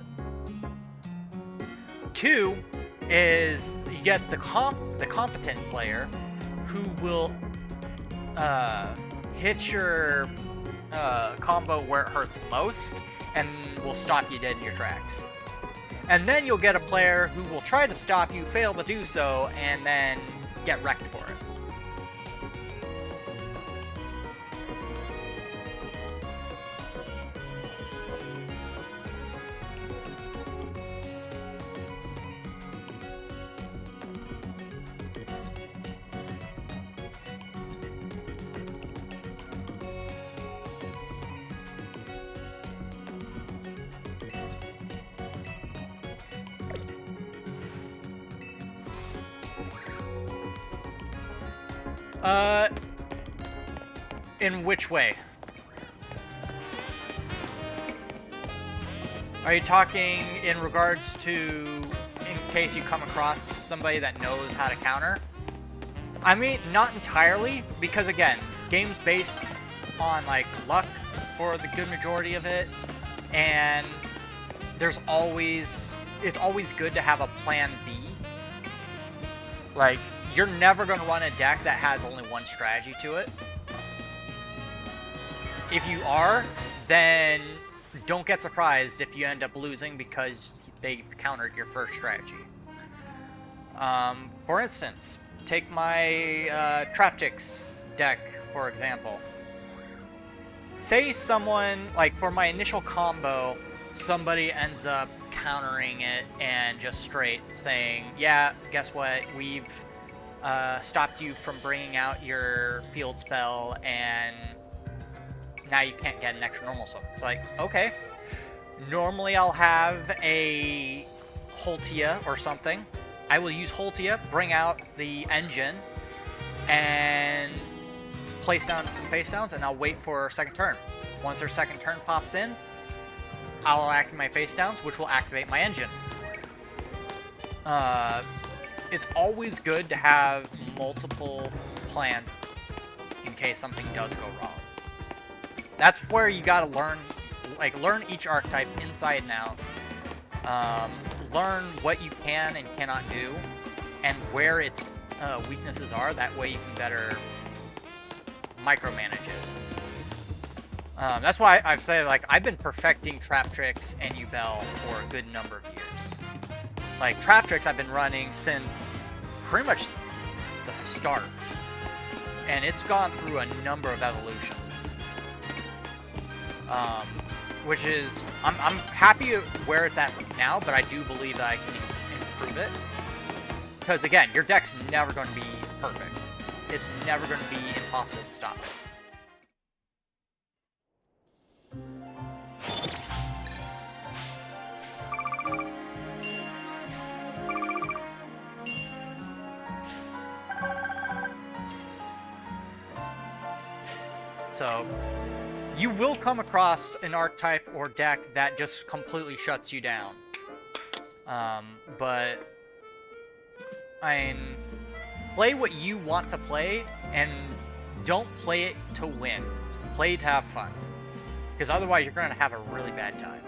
Two is you get the competent player who will hit your combo where it hurts the most and will stop you dead in your tracks. And then you'll get a player who will try to stop you, fail to do so, and then get wrecked for it. In which way? Are you talking in regards to in case you come across somebody that knows how to counter? I mean, not entirely, because again, game's based on like luck for the good majority of it, and it's always good to have a plan B. Like, you're never going to run a deck that has only one strategy to it. If you are, then don't get surprised if you end up losing because they've countered your first strategy. For instance, take my Traptrix deck, for example. Say someone, like for my initial combo, somebody ends up countering it and just straight saying, yeah, guess what, we've stopped you from bringing out your field spell, and now you can't get an extra normal soul. It's like, okay. Normally I'll have a Holtia or something. I will use Holtia, bring out the engine, and place down some face downs, and I'll wait for second turn. Once their second turn pops in, I'll activate my face downs, which will activate my engine. It's always good to have multiple plans in case something does go wrong. That's where you gotta learn each archetype inside and out. Learn what you can and cannot do, and where its weaknesses are. That way you can better micromanage it. That's why I've said, like, I've been perfecting Traptrix and Yubel for a good number of years. Like, Traptrix I've been running since pretty much the start, and it's gone through a number of evolutions. Which is, I'm happy where it's at now, but I do believe that I can improve it. Because again, your deck's never going to be perfect. It's never going to be impossible to stop it. So you will come across an archetype or deck that just completely shuts you down. But I mean, play what you want to play and don't play it to win. Play to have fun. Because otherwise you're going to have a really bad time.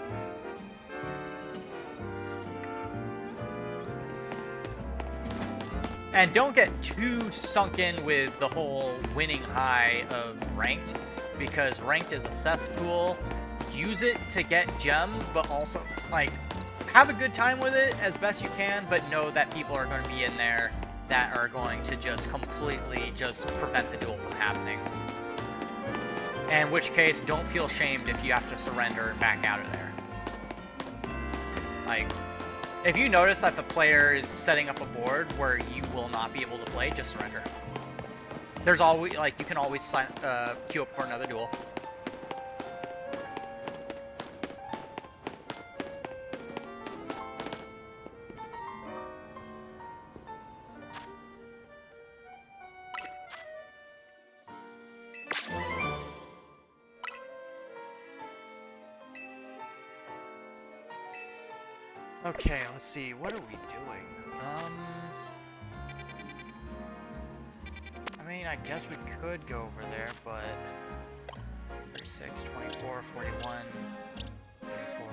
And don't get too sunk in with the whole winning high of ranked, because ranked is a cesspool. Use it to get gems, but also, like, have a good time with it as best you can, but know that people are going to be in there that are going to just completely just prevent the duel from happening. In which case, don't feel shamed if you have to surrender and back out of there. Like, if you notice that the player is setting up a board where you will not be able to play, just surrender. There's always, like, you can always queue up for another duel. Okay, let's see. What are we doing? I mean, I guess we could go over there, but 36, 24, 41, 24.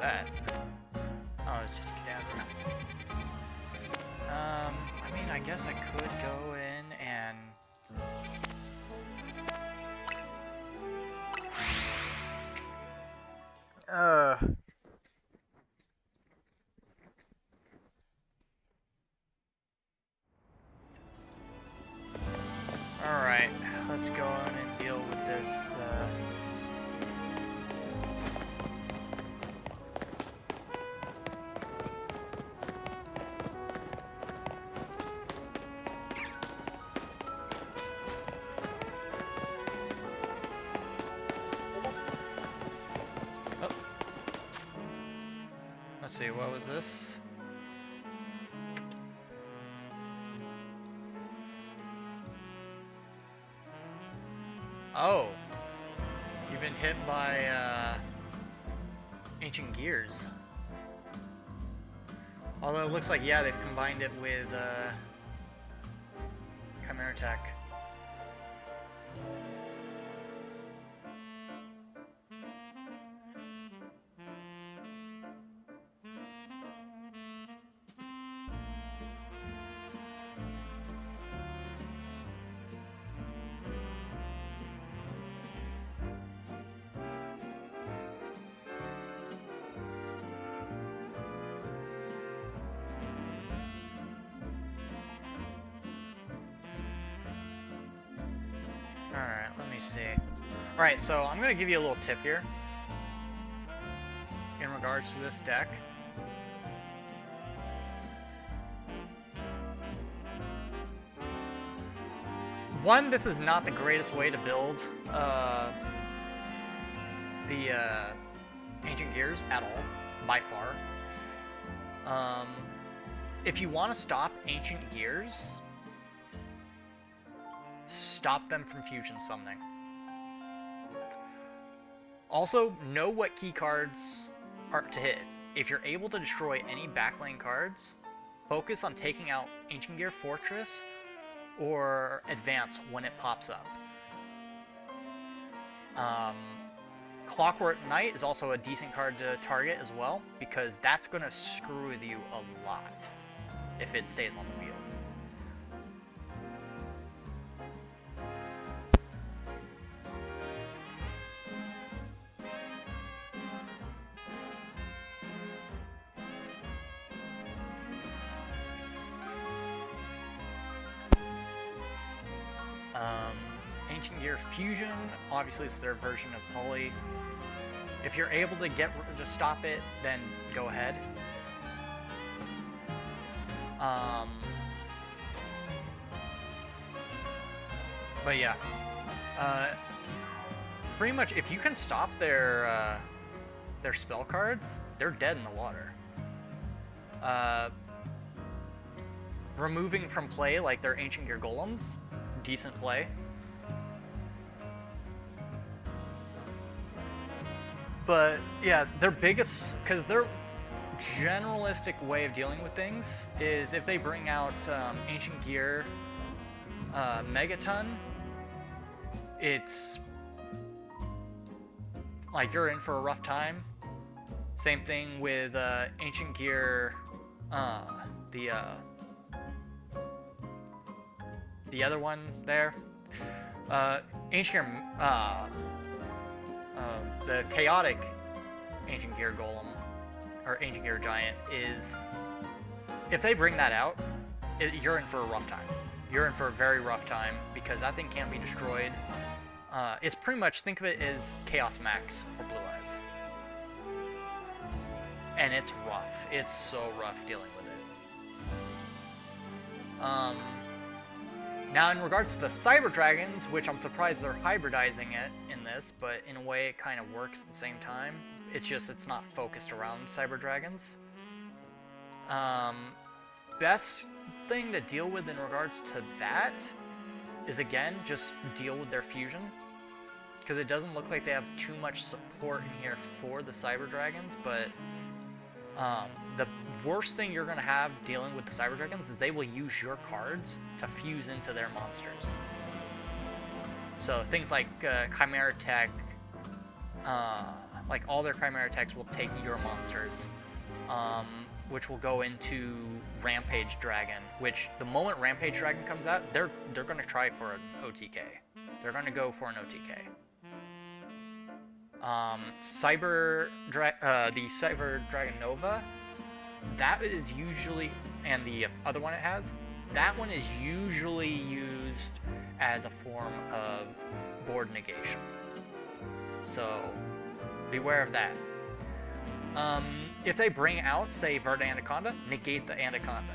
That? Oh, it's just a cadaver. I mean, I guess I could go in and... Alright, let's go on and deal with this, Let's see, what was this? Oh! You've been hit by, Ancient Gears. Although it looks like, yeah, they've combined it with, Chimera Tech. Alright, let me see. Alright, so I'm going to give you a little tip here in regards to this deck. One, this is not the greatest way to build the Ancient Gears at all, by far. If you want to stop Ancient Gears, stop them from fusion summoning. Also, know what key cards are to hit. If you're able to destroy any backlane cards, focus on taking out Ancient Gear Fortress or Advance when it pops up. Clockwork Knight is also a decent card to target as well, because that's going to screw with you a lot if it stays on the field. Ancient Gear Fusion, obviously it's their version of Poly. If you're able to stop it, then go ahead. But yeah, pretty much if you can stop their spell cards, they're dead in the water. Removing from play like their Ancient Gear Golems, decent play. But yeah, their biggest, because their generalistic way of dealing with things is if they bring out Ancient Gear Megaton, it's like you're in for a rough time. Same thing with Ancient Gear, the other one there, Ancient Gear, the chaotic Ancient Gear Golem, or Ancient Gear Giant, is, if they bring that out, you're in for a rough time. You're in for a very rough time, because that thing can't be destroyed. It's pretty much, think of it as Chaos Max for Blue Eyes. And it's rough. It's so rough dealing with it. Now, in regards to the Cyber Dragons, which I'm surprised they're hybridizing it in this, but in a way it kind of works at the same time. It's just it's not focused around Cyber Dragons. Best thing to deal with in regards to that is, again, just deal with their fusion. Because it doesn't look like they have too much support in here for the Cyber Dragons, but the worst thing you're going to have dealing with the Cyber Dragons is they will use your cards to fuse into their monsters. So things like Chimera Tech, like all their Chimera Techs will take your monsters, which will go into Rampage Dragon, which the moment Rampage Dragon comes out, they're going to try for an OTK. They're going to go for an OTK. The Cyber Dragon Nova, that is usually, and the other one it has, that one is usually used as a form of board negation. So beware of that. If they bring out, say, Verde Anaconda, negate the Anaconda,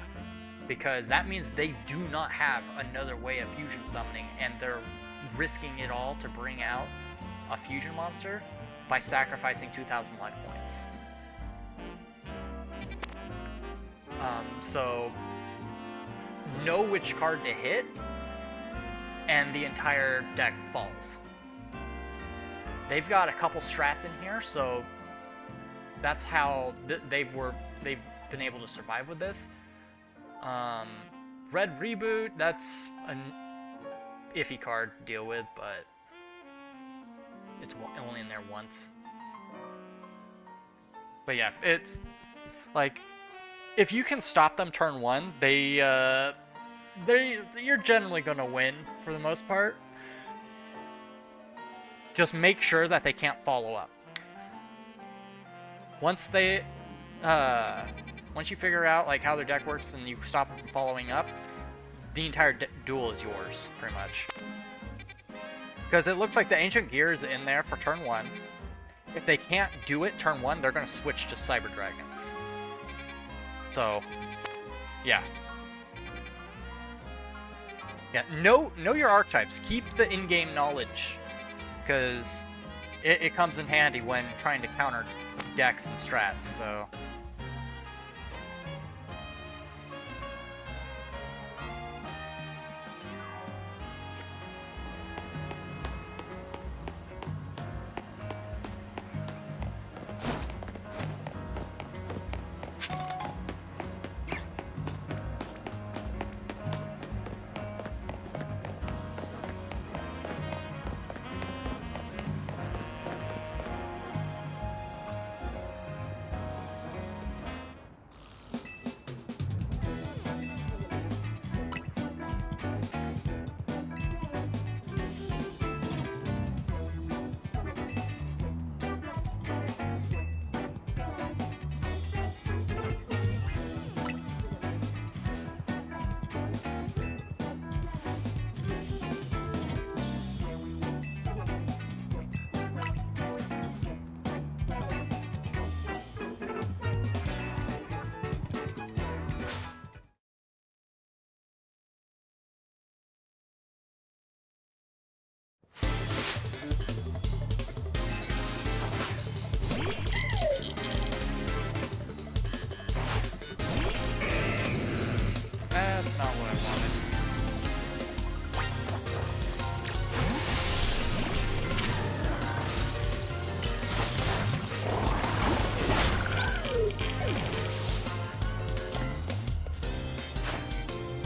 because that means they do not have another way of fusion summoning, and they're risking it all to bring out a fusion monster by sacrificing 2,000 life points. So know which card to hit, and the entire deck falls. They've got a couple strats in here, so that's how they've been able to survive with this. Red Reboot, that's an iffy card to deal with, but it's only in there once. But yeah, it's like, if you can stop them turn one, you're generally gonna win for the most part. Just make sure that they can't follow up. Once you figure out like how their deck works and you stop them from following up, the entire duel is yours, pretty much. Because it looks like the Ancient Gear is in there for turn one. If they can't do it turn one, they're gonna switch to Cyber Dragons. So, yeah. Yeah, know your archetypes. Keep the in-game knowledge, because it comes in handy when trying to counter decks and strats, so. that's not what I wanted.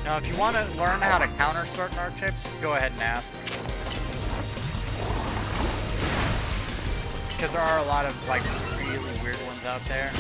Now, if you want to learn how to counter certain archetypes, just go ahead and ask. Because there are a lot of, like, really weird ones out there.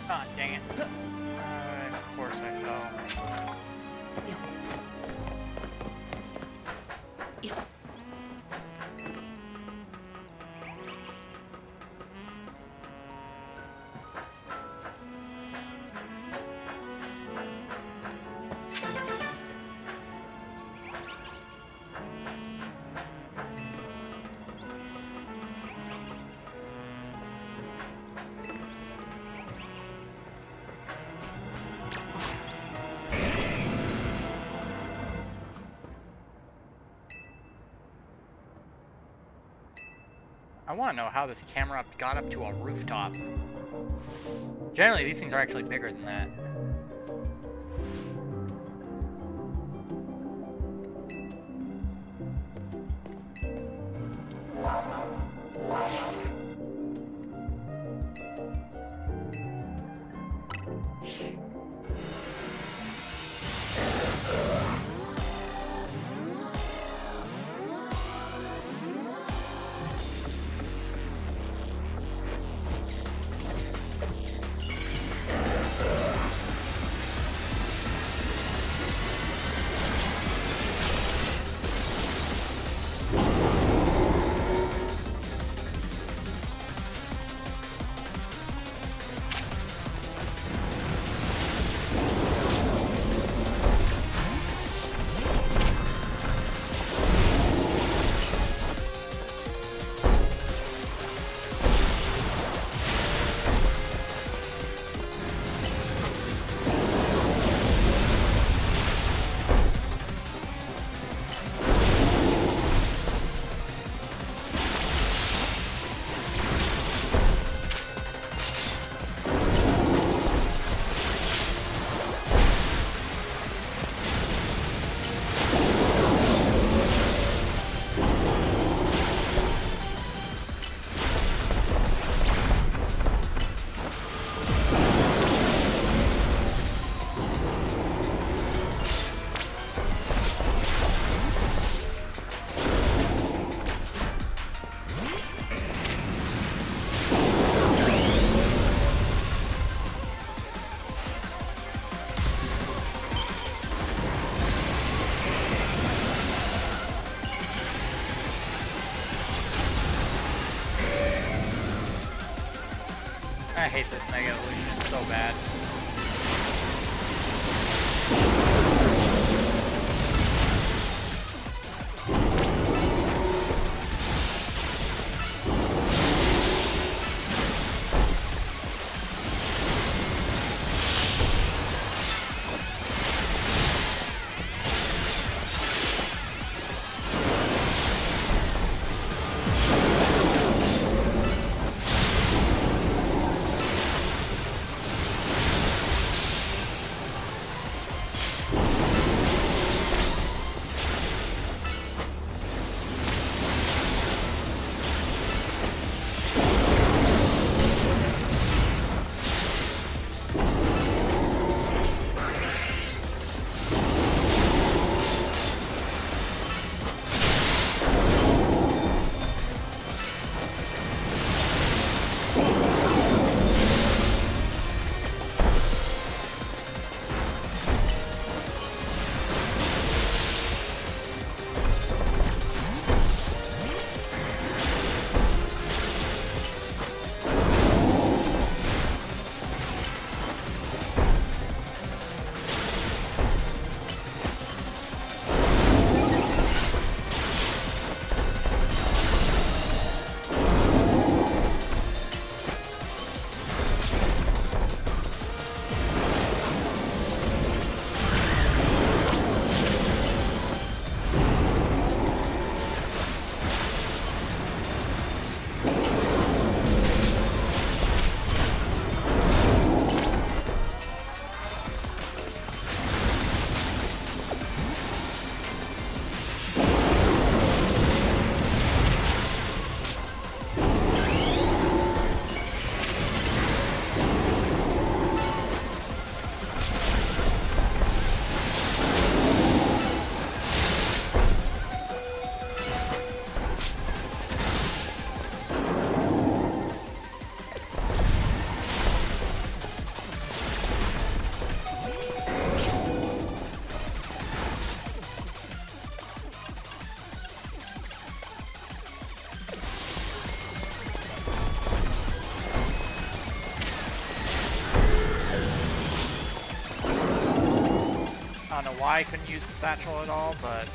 Ah, dang it. Of course I fell. I want to know how this camera got up to a rooftop. Generally, these things are actually bigger than that. I hate this Mega Evolution so bad. know why I couldn't use the satchel at all, but...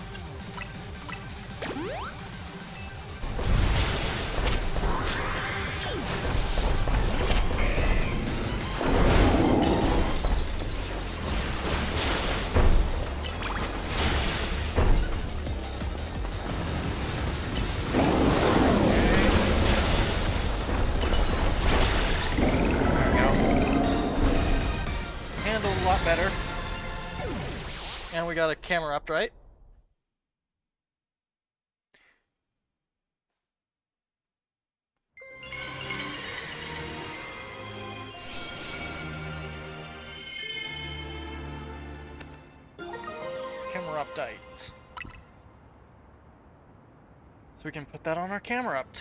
better. And we got a camera up, right? Camera update. So we can put that on our camera up.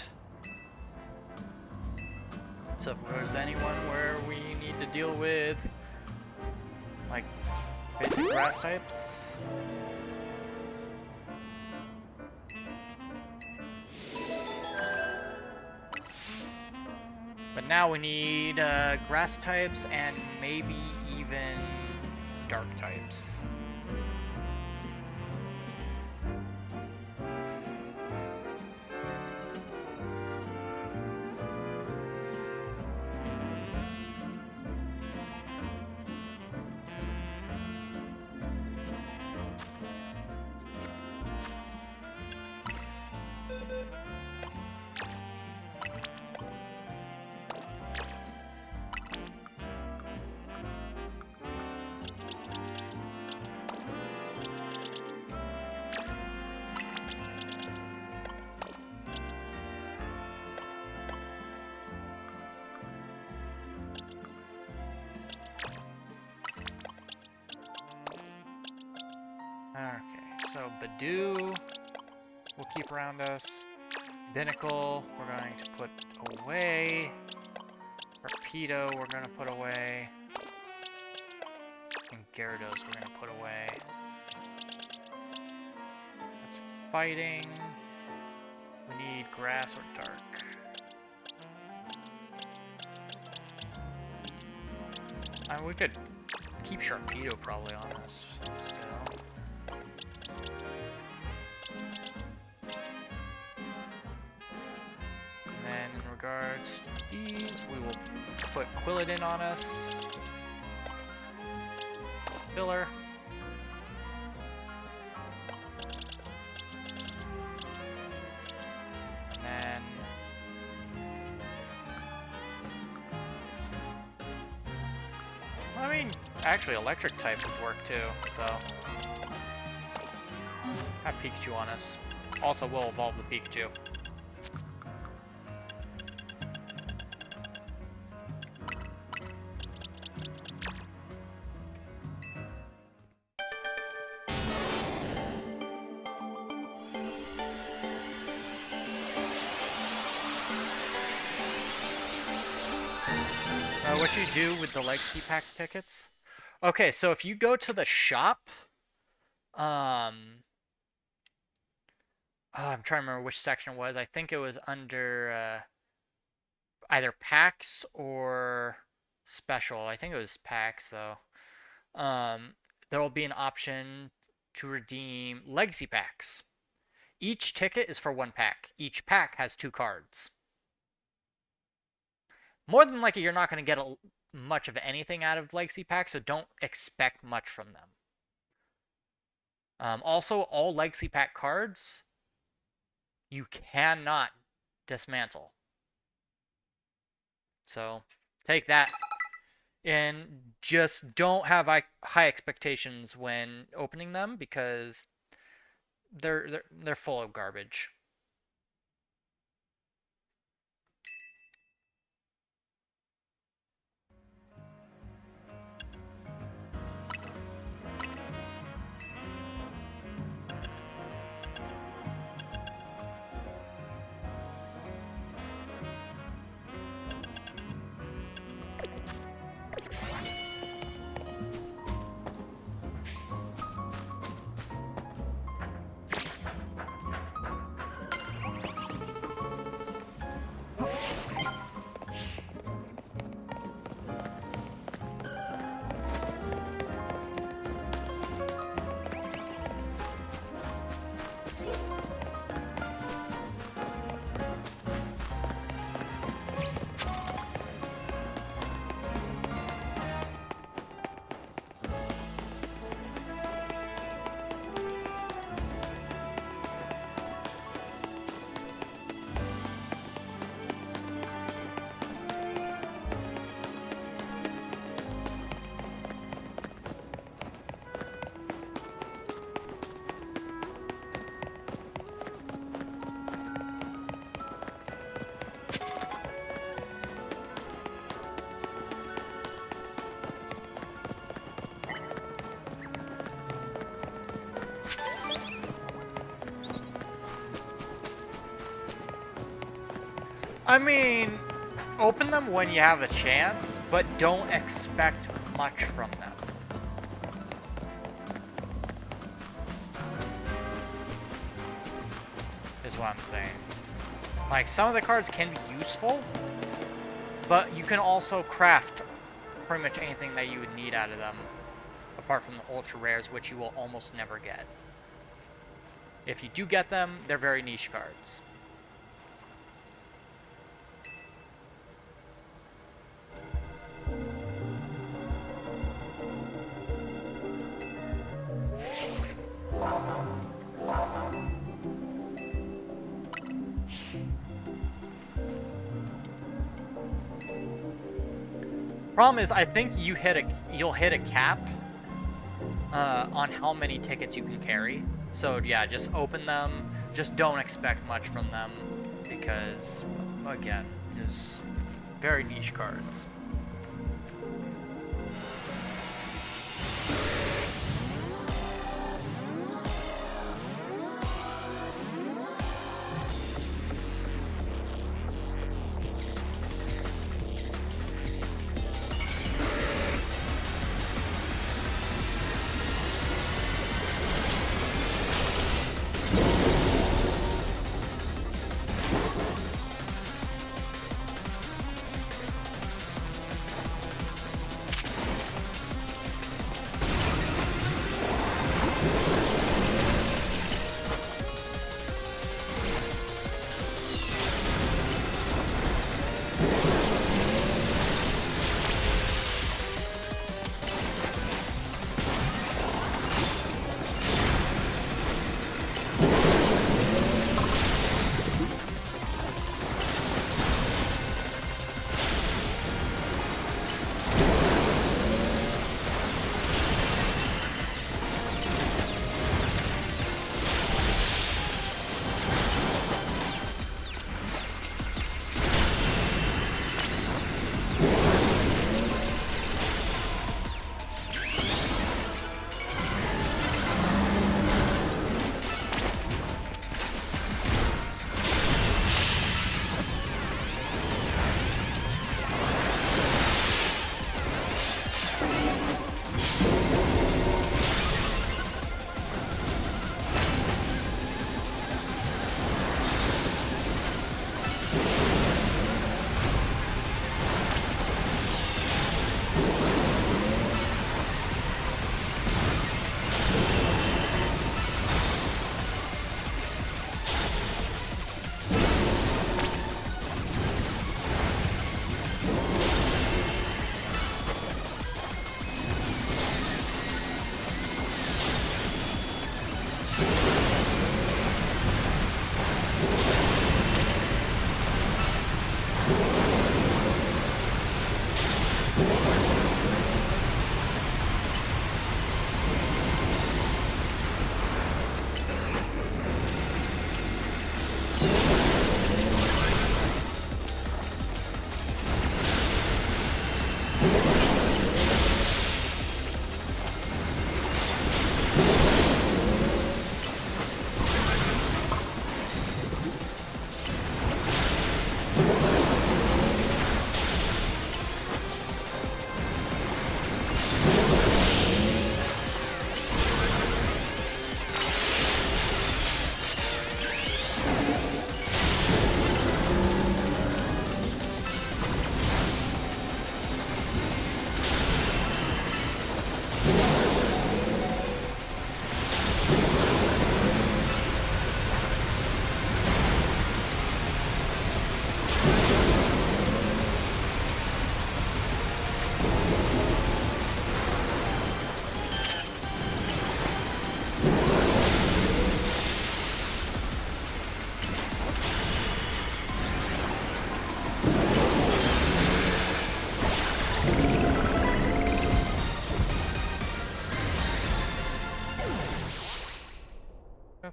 So if there's anyone where we need to deal with like basic grass types. But now we need grass types and maybe even dark types. Okay, so Badoo we'll keep around us. Binnacle we're going to put away. Rapido we're going to put away. And Gyarados we're going to put away. That's fighting. We need grass or dark. I mean, we could keep Sharpedo probably on us still. And then in regards to these, we will put Quilladin on us. Filler. And I mean, actually electric type would work too, so have Pikachu on us. Also we'll evolve the Pikachu. What you do with the Legacy Pack tickets? Okay, so if you go to the shop, I'm trying to remember which section it was. I think it was under either packs or special. I think it was packs though. There will be an option to redeem Legacy Packs. Each ticket is for one pack. Each pack has 2 cards. More than likely, you're not going to get much of anything out of Legacy Packs, so don't expect much from them. Also, all Legacy Pack cards, you cannot dismantle. So, take that. And just don't have high expectations when opening them, because they're full of garbage. I mean, open them when you have a chance, but don't expect much from them. Is what I'm saying. Like, some of the cards can be useful, but you can also craft pretty much anything that you would need out of them, apart from the ultra rares, which you will almost never get. If you do get them, they're very niche cards. Problem is, I think you'll hit a cap on how many tickets you can carry. So yeah, just open them. Just don't expect much from them because, again, it's very niche cards.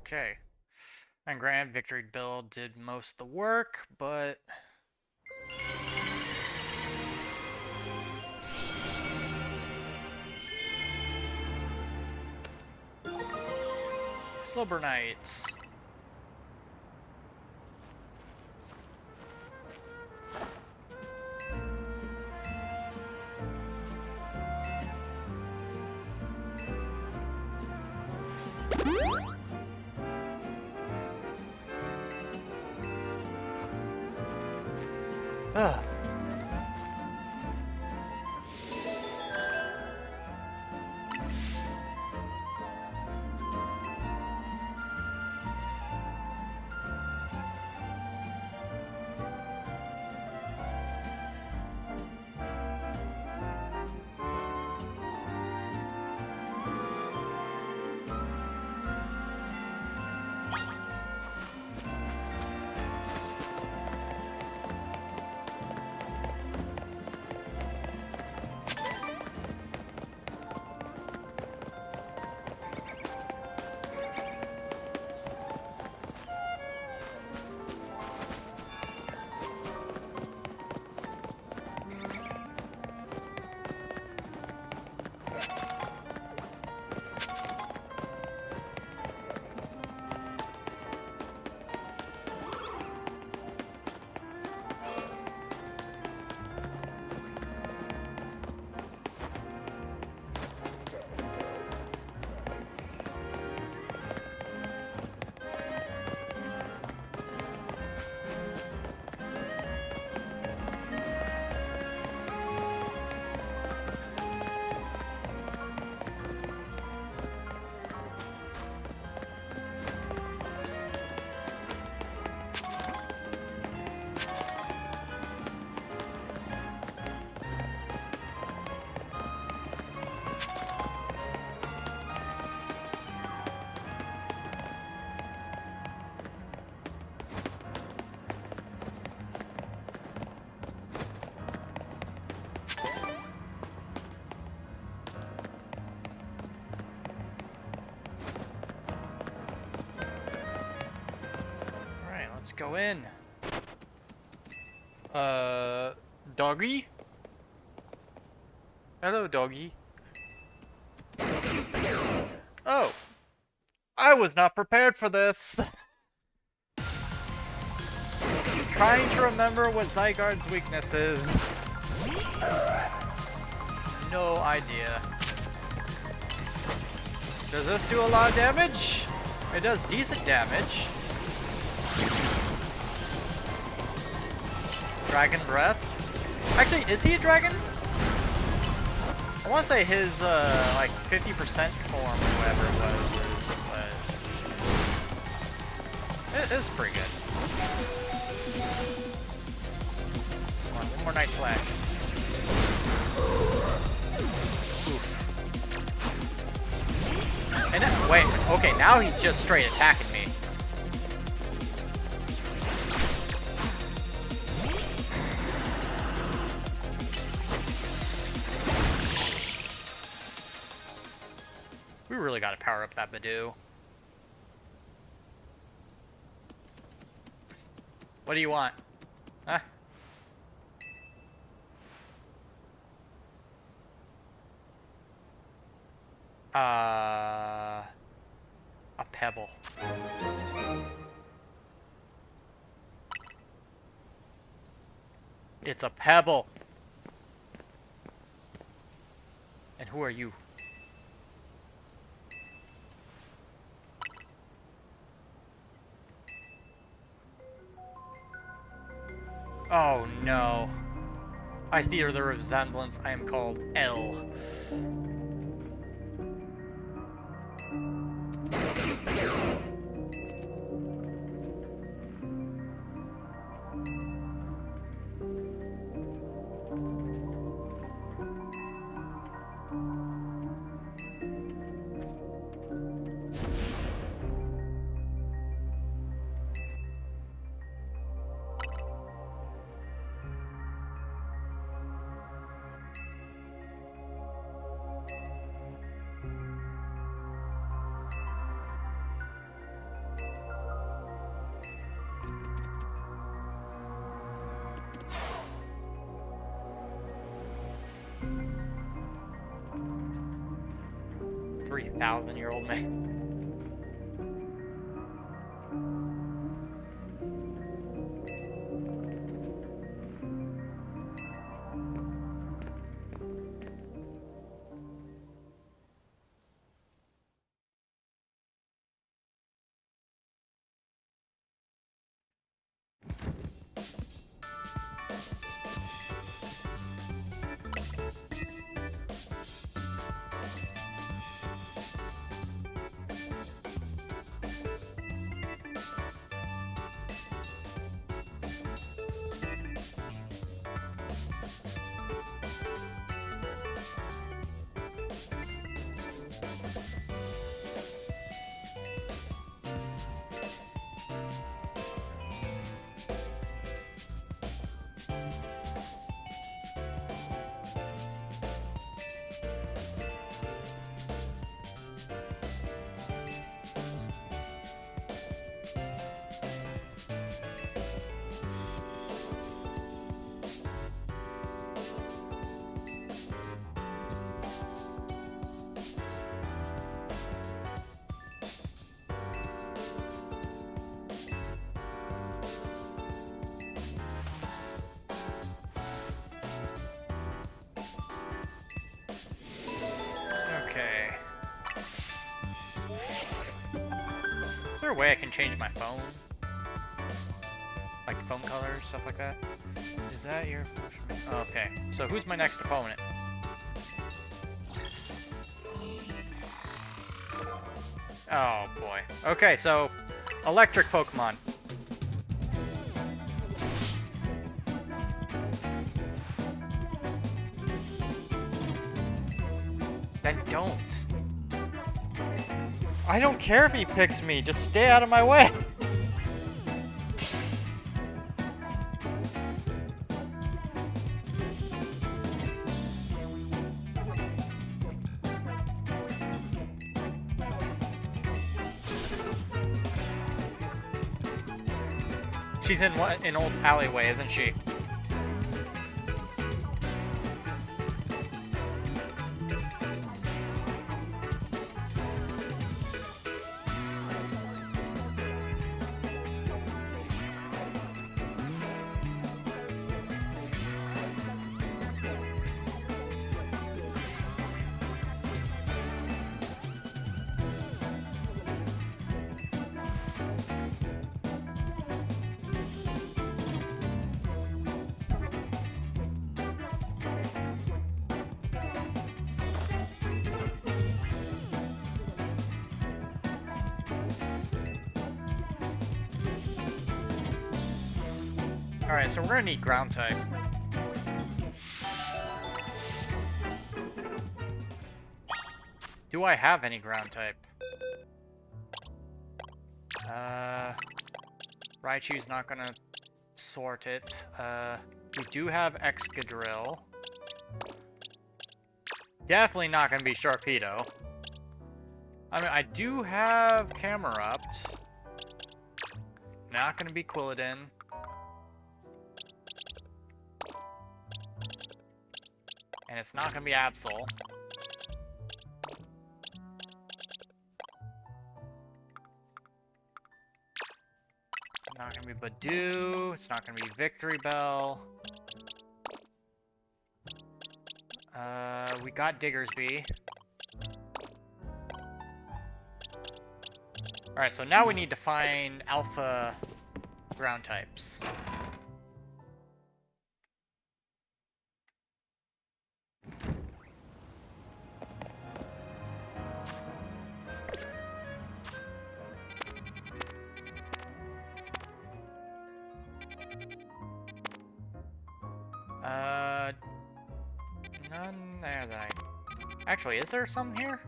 Okay. And Grand Victory build did most of the work, but Slumber Knights. Ugh. Let's go in. Doggy? Hello, doggy. Oh. I was not prepared for this. Trying to remember what Zygarde's weakness is. No idea. Does this do a lot of damage? It does decent damage. Dragon Breath? Actually, is he a dragon? I want to say his, like, 50% form or whatever it was, but... It is pretty good. Come on, one more Night Slash. Oof. And then, wait, okay, now he's just straight attacking me. We really gotta power up that Badoo. What do you want? Huh? A pebble. It's a pebble. And who are you? Oh no. I see the resemblance. I am called L. $3,000-year-old man. a way I can change my phone? Like phone color, stuff like that? Is that your... Okay, so who's my next opponent? Oh boy. Okay, so electric Pokemon. Then don't. I don't care if he picks me, just stay out of my way. She's in an old alleyway, isn't she? Alright, so we're gonna need ground type. Do I have any ground type? Raichu's not gonna sort it. We do have Excadrill. Definitely not gonna be Sharpedo. I mean, I do have Camerupt. Not gonna be Quilladin. And it's not gonna be Absol. Not gonna be Badoo. It's not gonna be Victory Bell. We got Diggersby. Alright, so now we need to find alpha ground types. None there that I... Actually, is there some here?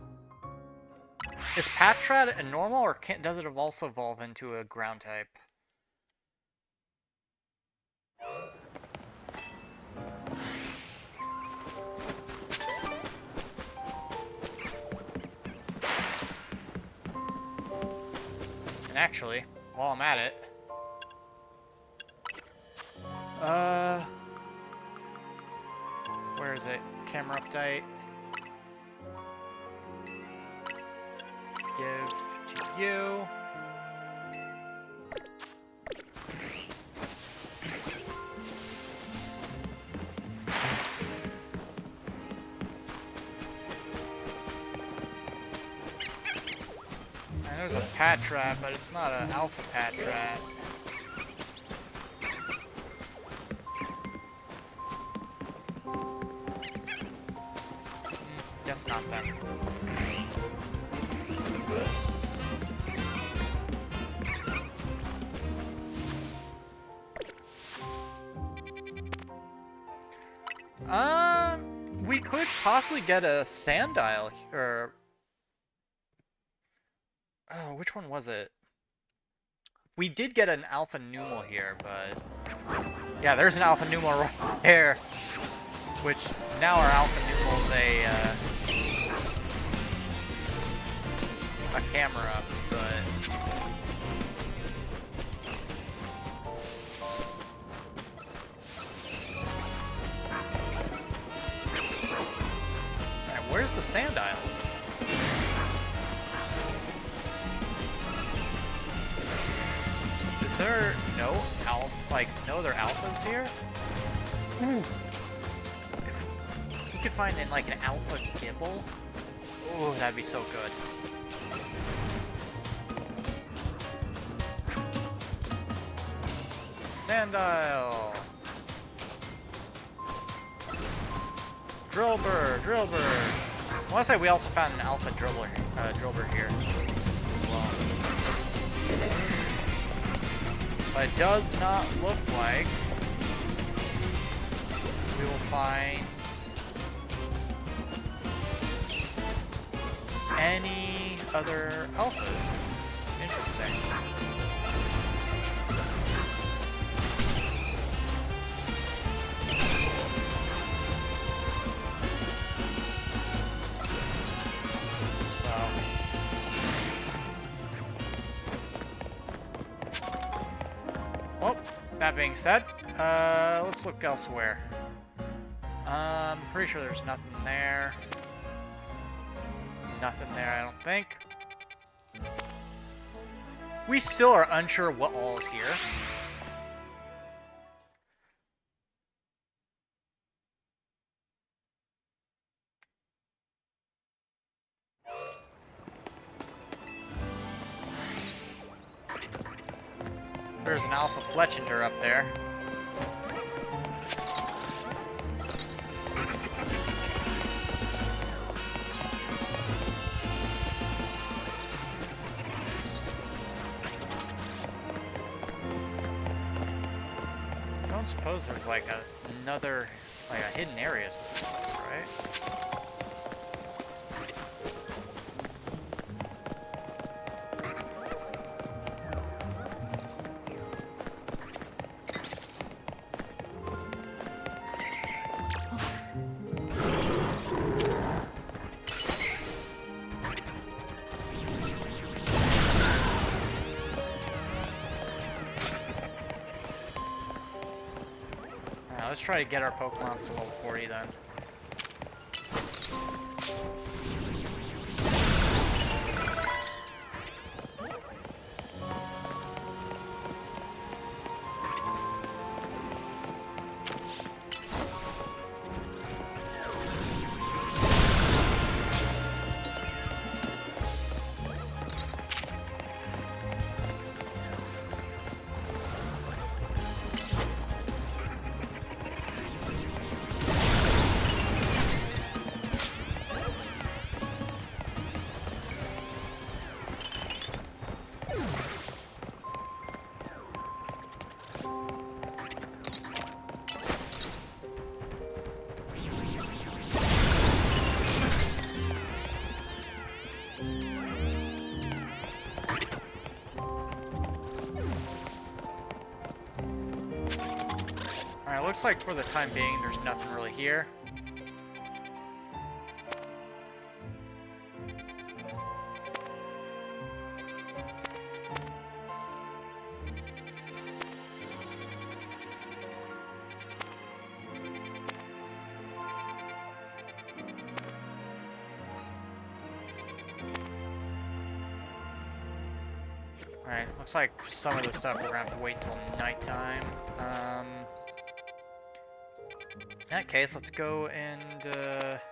Is Patrat a normal, or does it also evolve into a ground type? And actually, while I'm at it... Where is it? Camera update. Give to you. And there's a Patrat, but it's not an alpha Patrat. Guess not them. We could possibly get a Sandile, or... Oh, which one was it? We did get an Alpha Numal here, but... Yeah, there's an Alpha Numal right there. Which, now our Alpha Numal's a camera, but... Where's the Sandiles? Is there no no other alphas here? If we could find like an alpha Gible, oh, that'd be so good. Sandile. Drillbur, Drillbur. I want to say we also found an alpha Drillbur here as well. But it does not look like we will find any other alphas. Interesting. Well, that being said, let's look elsewhere. Pretty sure there's nothing there. Nothing there, I don't think. We still are unsure what all is here. There's an Alpha Fletchinder up there. I don't suppose there's like another, like a hidden area to this place, right? Let's try to get our Pokemon up to level 40 then. Alright, looks like for the time being there's nothing really here. Alright, looks like some of the stuff we're gonna have to wait till nighttime. In that case, let's go and, let's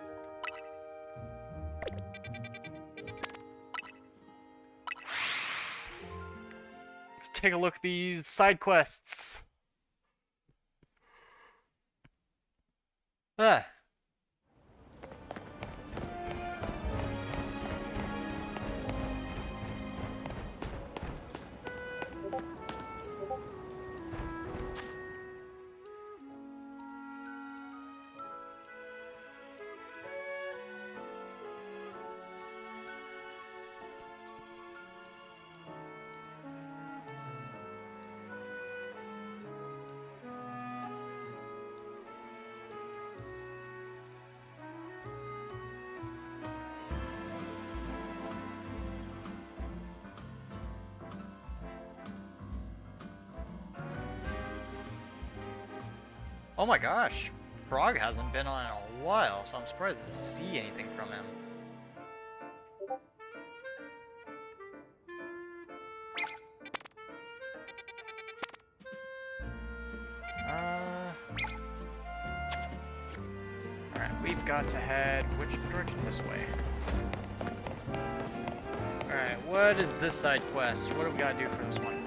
take a look at these side quests. Ah. Oh my gosh, Frog hasn't been on in a while, so I'm surprised to see anything from him. Alright, we've got to head which direction? This way. Alright, what is this side quest? What do we gotta do for this one?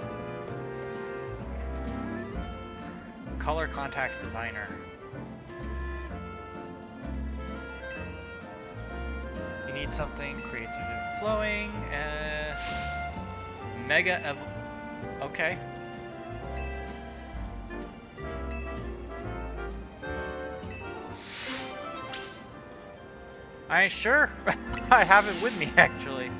color contacts designer. You need something creative and flowing. Okay. I ain't sure. I have it with me actually.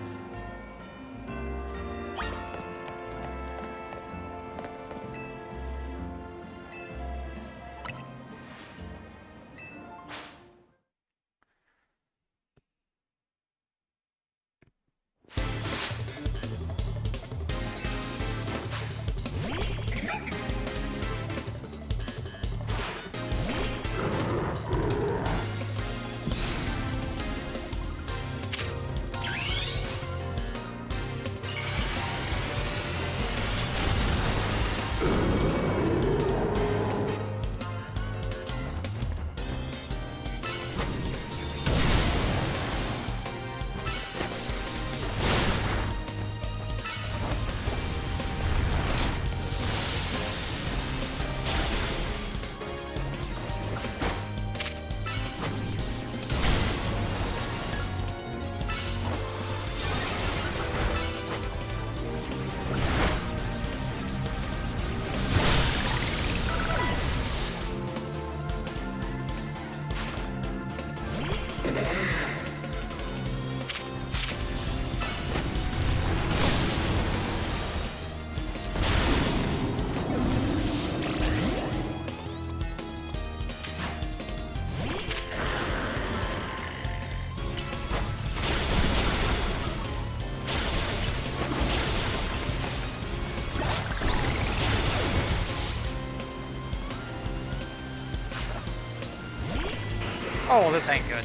Oh, this ain't good.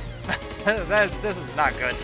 This is not good.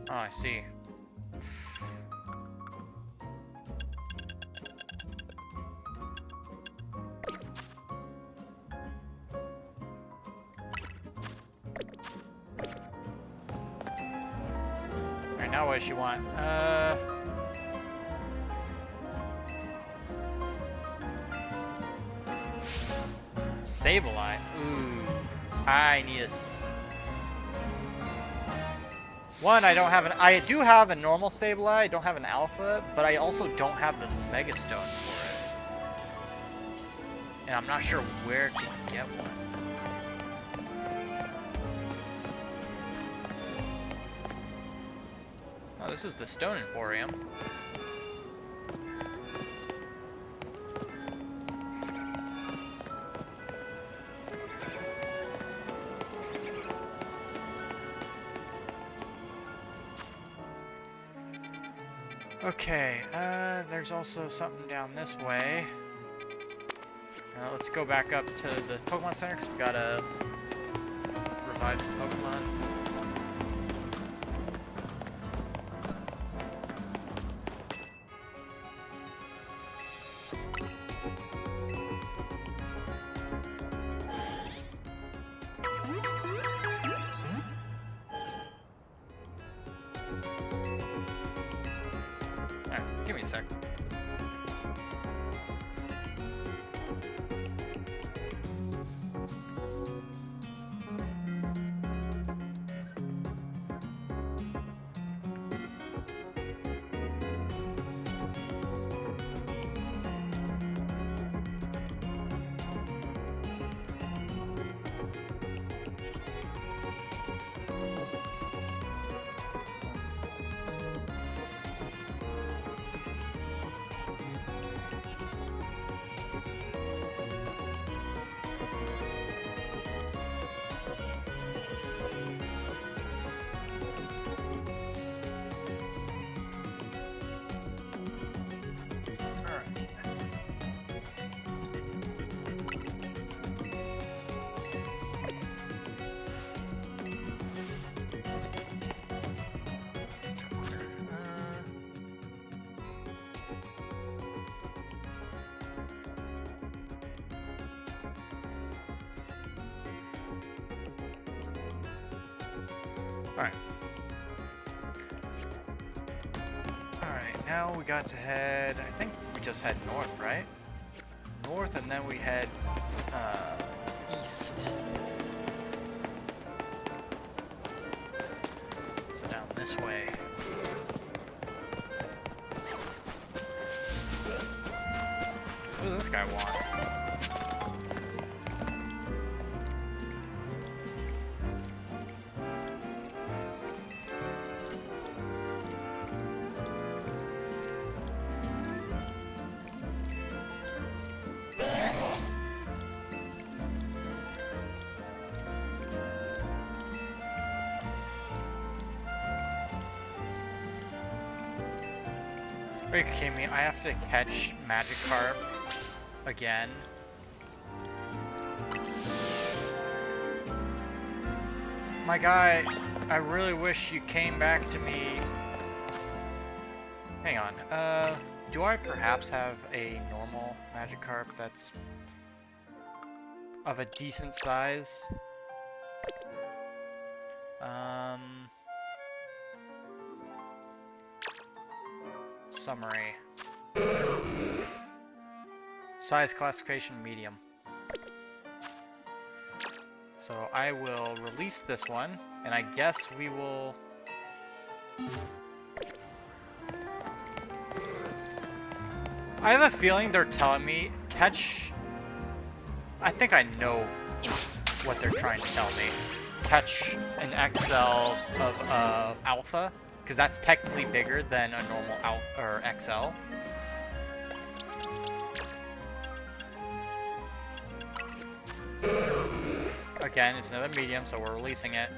Oh, I see. Alright, now what does she want? Sableye. Ooh. I need a... One, I don't have an... I do have a normal Sableye, I don't have an Alpha, but I also don't have the Mega Stone for it. And I'm not sure where to get one. this is the Stone Emporium. Okay, there's also something down this way. Let's go back up to the Pokemon Center, because we gotta revive some Pokemon. Alright, give me a sec. Alright. Alright, now we got to head, I think we just head north, right? North, and then we head, east. So down this way. What does this guy want? Are you kidding me? I have to catch Magikarp again. My guy, I really wish you came back to me. Hang on. Do I perhaps have a normal Magikarp that's of a decent size? Summary. Size classification medium. So I will release this one, and I guess we will... I have a feeling they're telling me, catch... I think I know what they're trying to tell me. Catch an XL of Alpha, because that's technically bigger than a normal or XL. Again, it's another medium, so we're releasing it.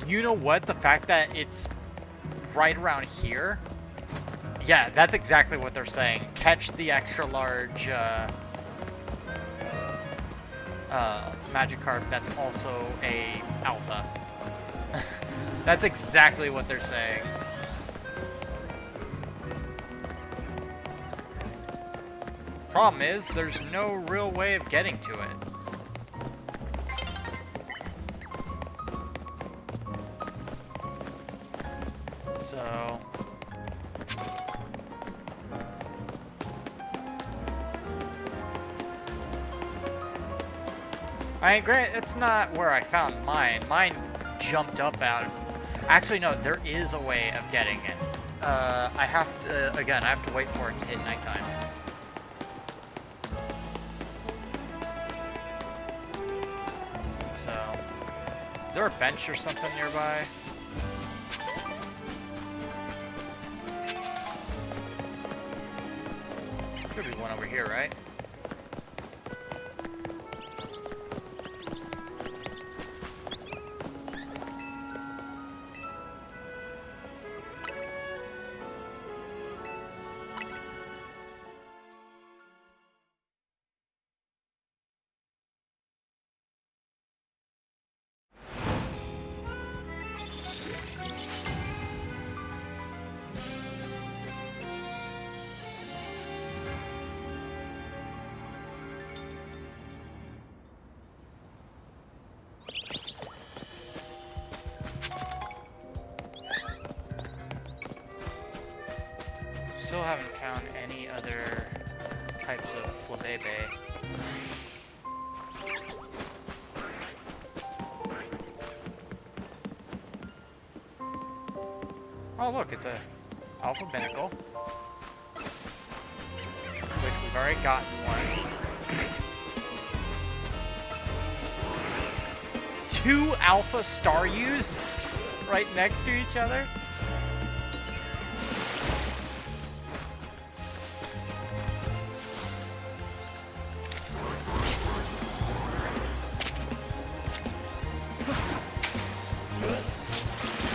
You know what? The fact that it's right around here. Yeah, that's exactly what they're saying. Catch the extra large Magikarp that's also a Alpha. That's exactly what they're saying. Problem is, there's no real way of getting to it. So... I mean, granted, it's not where I found mine. Mine jumped up out. Actually, no, there is a way of getting it. I have to, again, I have to wait for it to hit nighttime. So, is there a bench or something nearby? Could be one over here, right? Still haven't found any other types of flabebe. Oh look, it's a alpha binnacle, which we've already gotten one. 2 alpha Staryus right next to each other.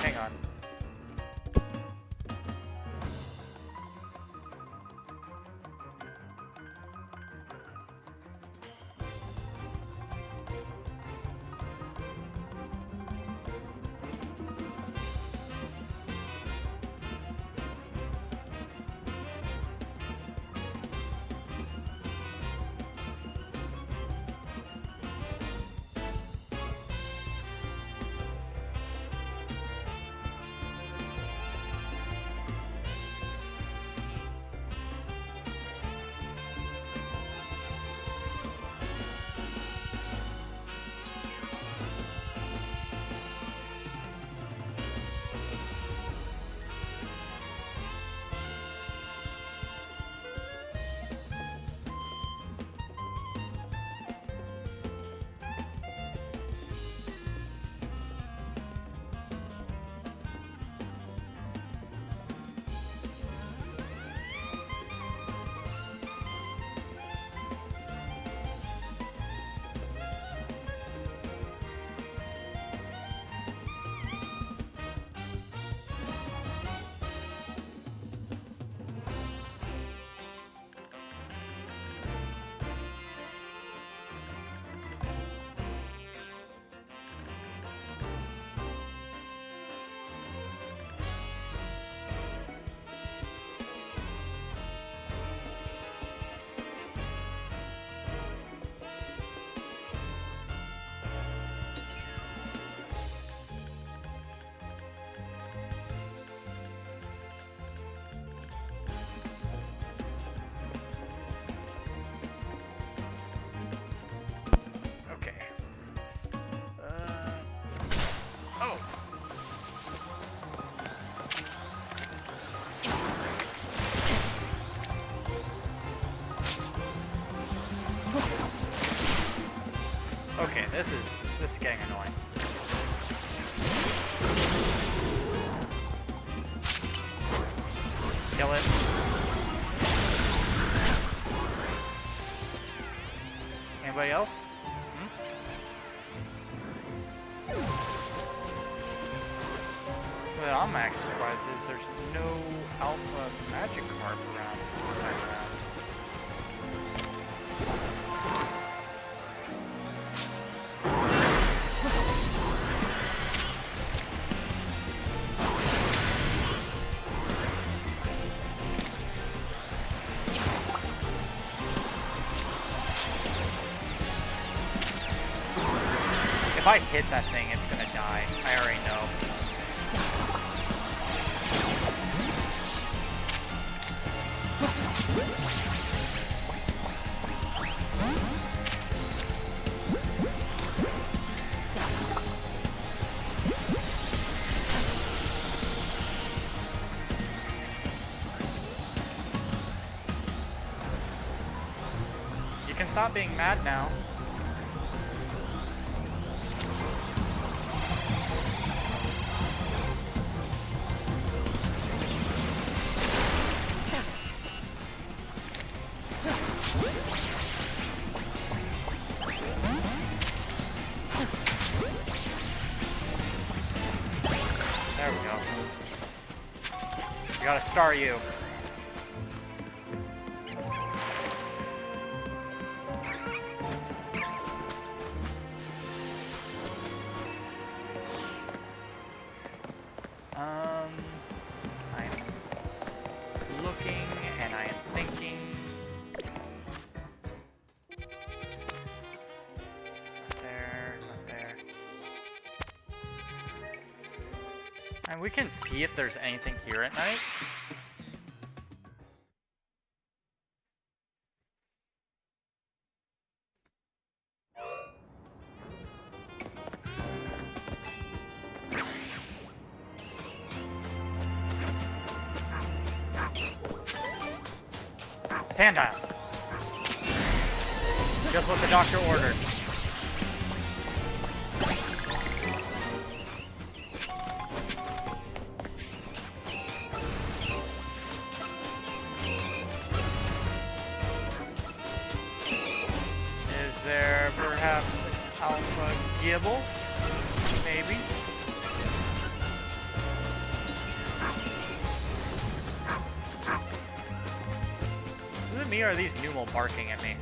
Hang on. Okay, this is getting annoying. Kill it. Anybody else? What I'm actually surprised is there's no alpha magic carp around this time around. If I hit that thing, it's gonna die. I already know. stop being mad now. There we go. We gotta star you. I'm looking and I am thinking. Not there, not there. And we can see if there's anything here at night. Sandile. Just what the doctor ordered. Is there perhaps an Alpha Gibble? Maybe. Is it me or are these Numel barking at me?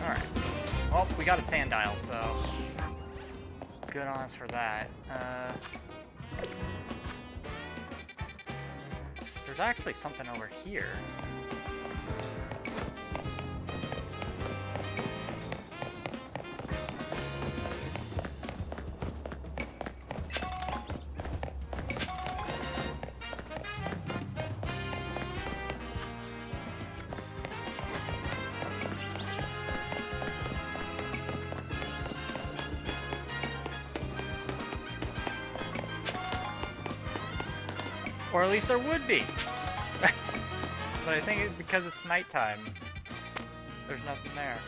Alright. Well, we got a Sandile, so good on us for that. There's actually something over here. Or at least there would be. But I think it's because it's nighttime. There's nothing there.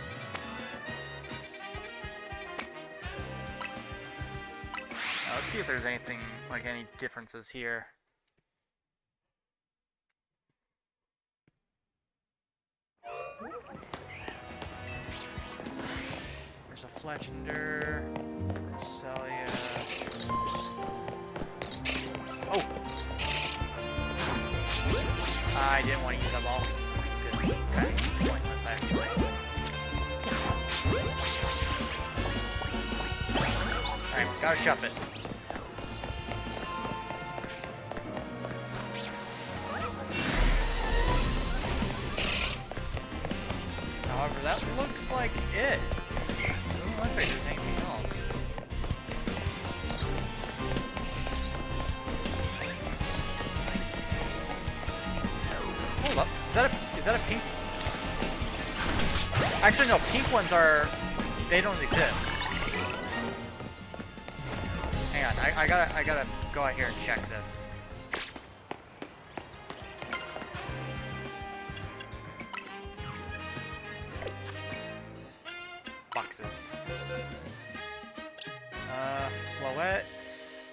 Let's see if there's anything, like any differences here. There's a Fletchender, Roselia. Oh! I didn't want to use them all. Good. Kind of pointless, actually. Alright, gotta shove it. However, that looks like it. Doesn't look like there's anything else. Hold up. Is that a pink? Actually, no. Pink ones are. They don't exist. Hang on. I gotta go out here and check this. Boxes. Floettes.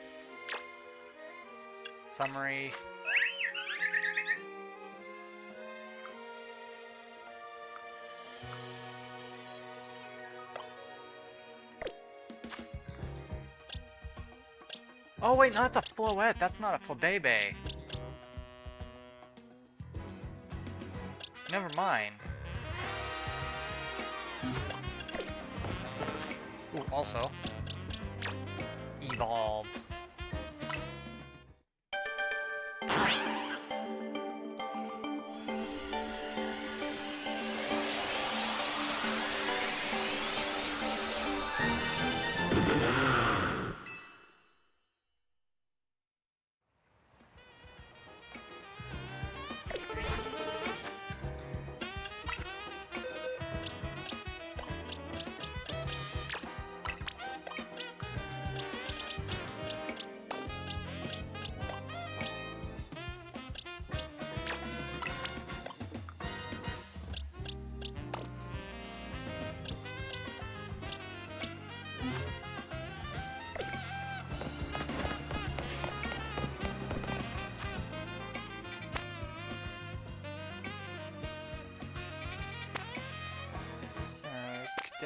Summary. Oh wait, no, that's a Floette. That's not a Flabebe. Never mind. Ooh, also. Evolve.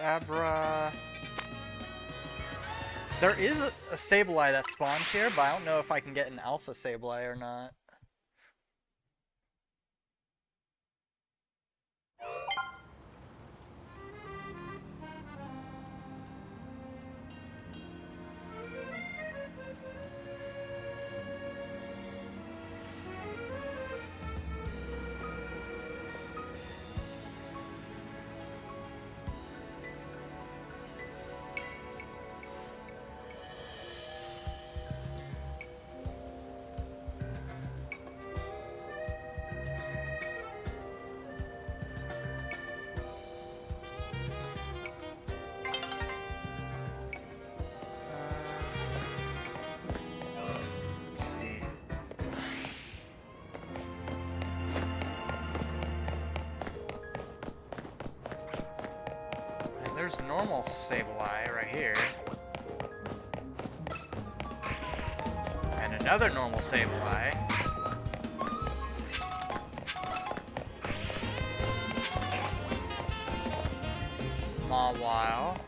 Kadabra. There is a Sableye that spawns here, but I don't know if I can get an Alpha Sableye or not. There's normal Sableye right here. And another normal Sableye. Mawile.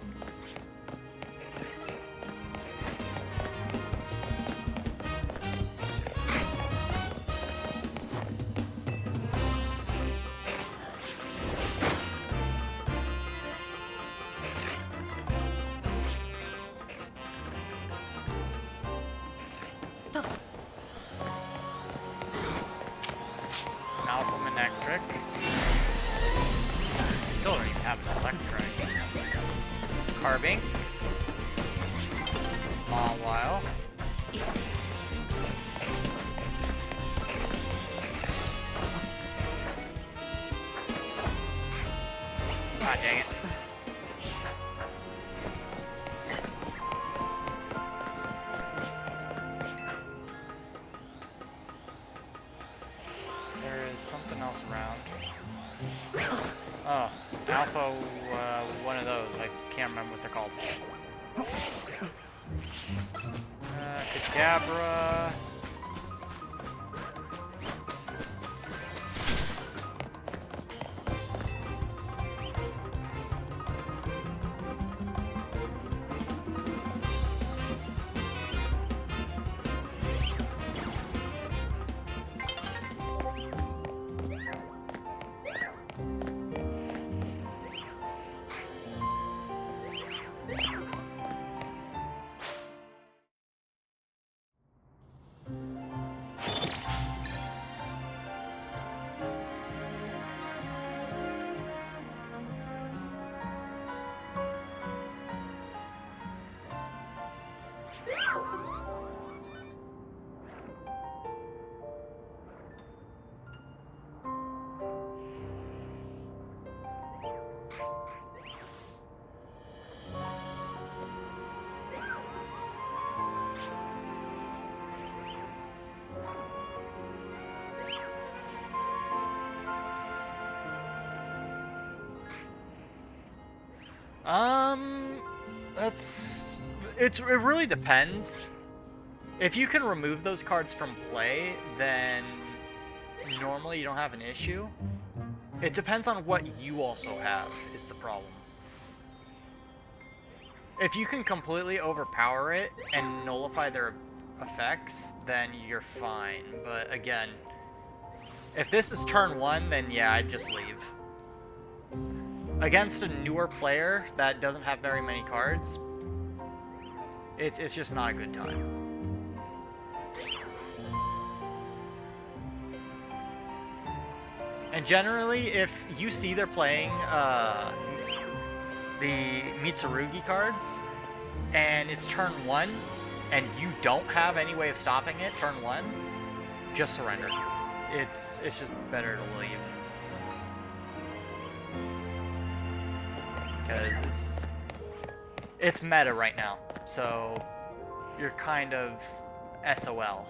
Electric. I still don't even have an Electric. Carbinks. Mawile. Ah, dang it. Something else around. Oh, Alpha, one of those. I can't remember what they're called. Kadabra. It really depends. If you can remove those cards from play, then normally you don't have an issue. It depends on what you also have, is the problem. If you can completely overpower it and nullify their effects, then you're fine. But again, if this is turn 1, then yeah, I'd just leave. Against a newer player that doesn't have very many cards, it's just not a good time. And generally, if you see they're playing the Mitsurugi cards, and it's turn 1, and you don't have any way of stopping it, turn 1, just surrender. It's just better to leave. Because it's meta right now, so you're kind of SOL.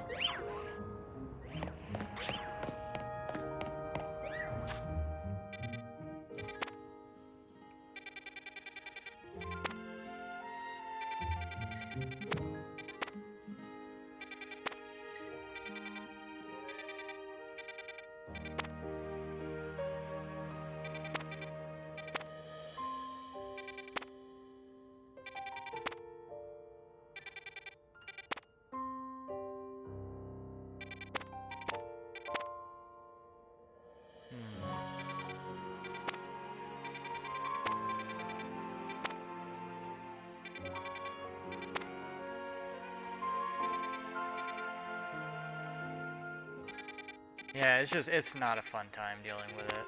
Yeah, it's not a fun time dealing with it.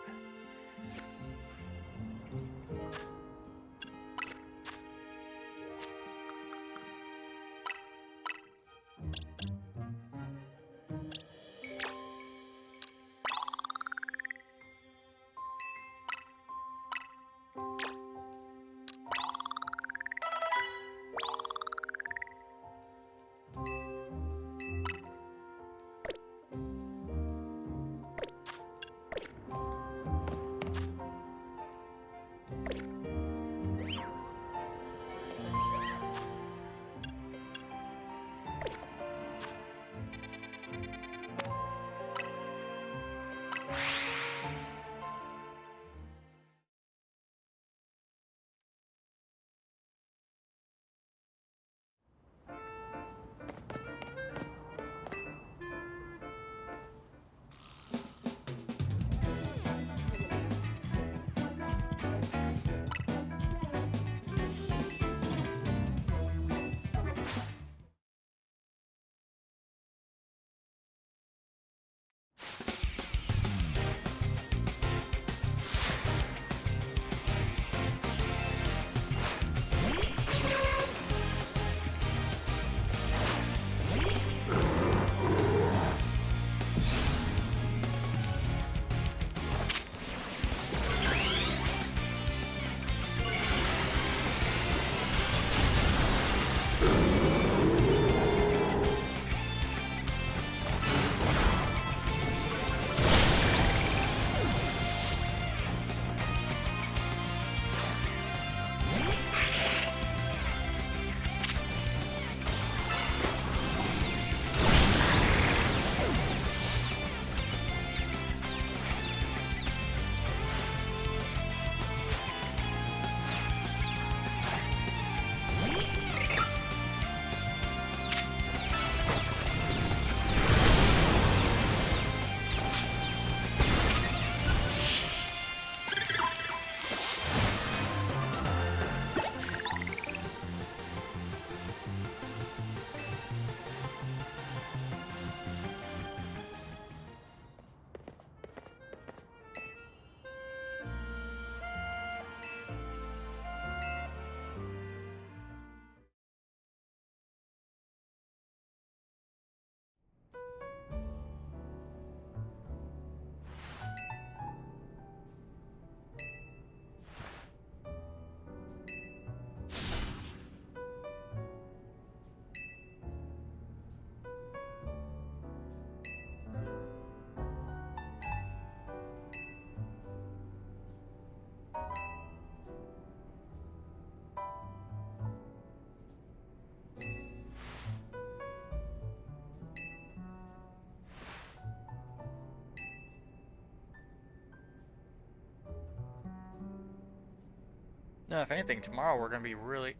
No, if anything, tomorrow we're gonna be really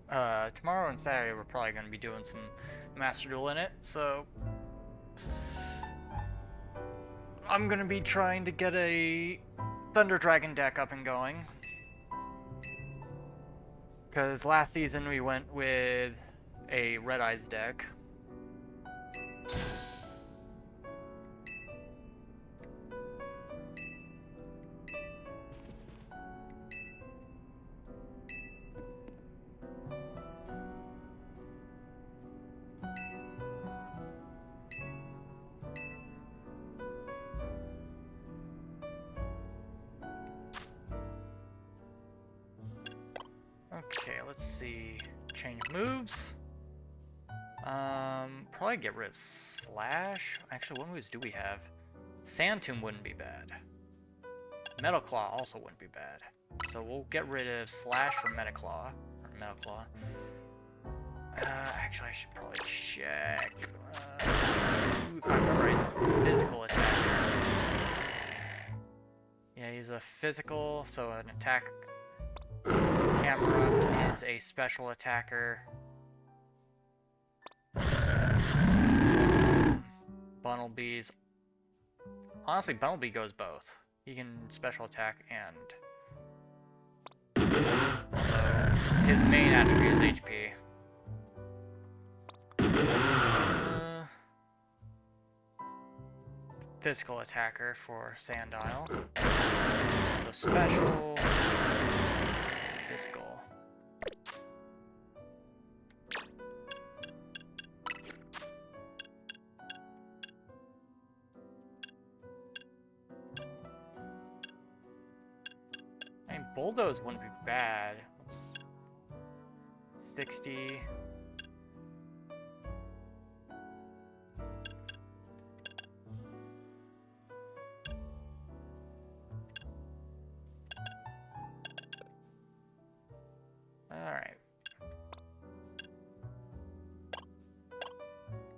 tomorrow and Saturday we're probably gonna be doing some Master Duel in it, so I'm gonna be trying to get a Thunder Dragon deck up and going. Because last season we went with a Red Eyes deck. Okay, let's see. Change moves. Probably get rid of Slash. Actually, what moves do we have? Sand Tomb wouldn't be bad. Metal Claw also wouldn't be bad. So we'll get rid of Slash for Metal Claw. Or Metal Claw. Actually, I should probably check. If I remember, he's a physical attacker. Yeah, he's a physical, so an attack. Camerupt is a special attacker. Bunnelbee's... Honestly, Bunnelbee goes both. He can special attack and... his main attribute is HP. physical attacker for Sandile. So special, physical. I mean, Bulldoze wouldn't be bad. Let's 60.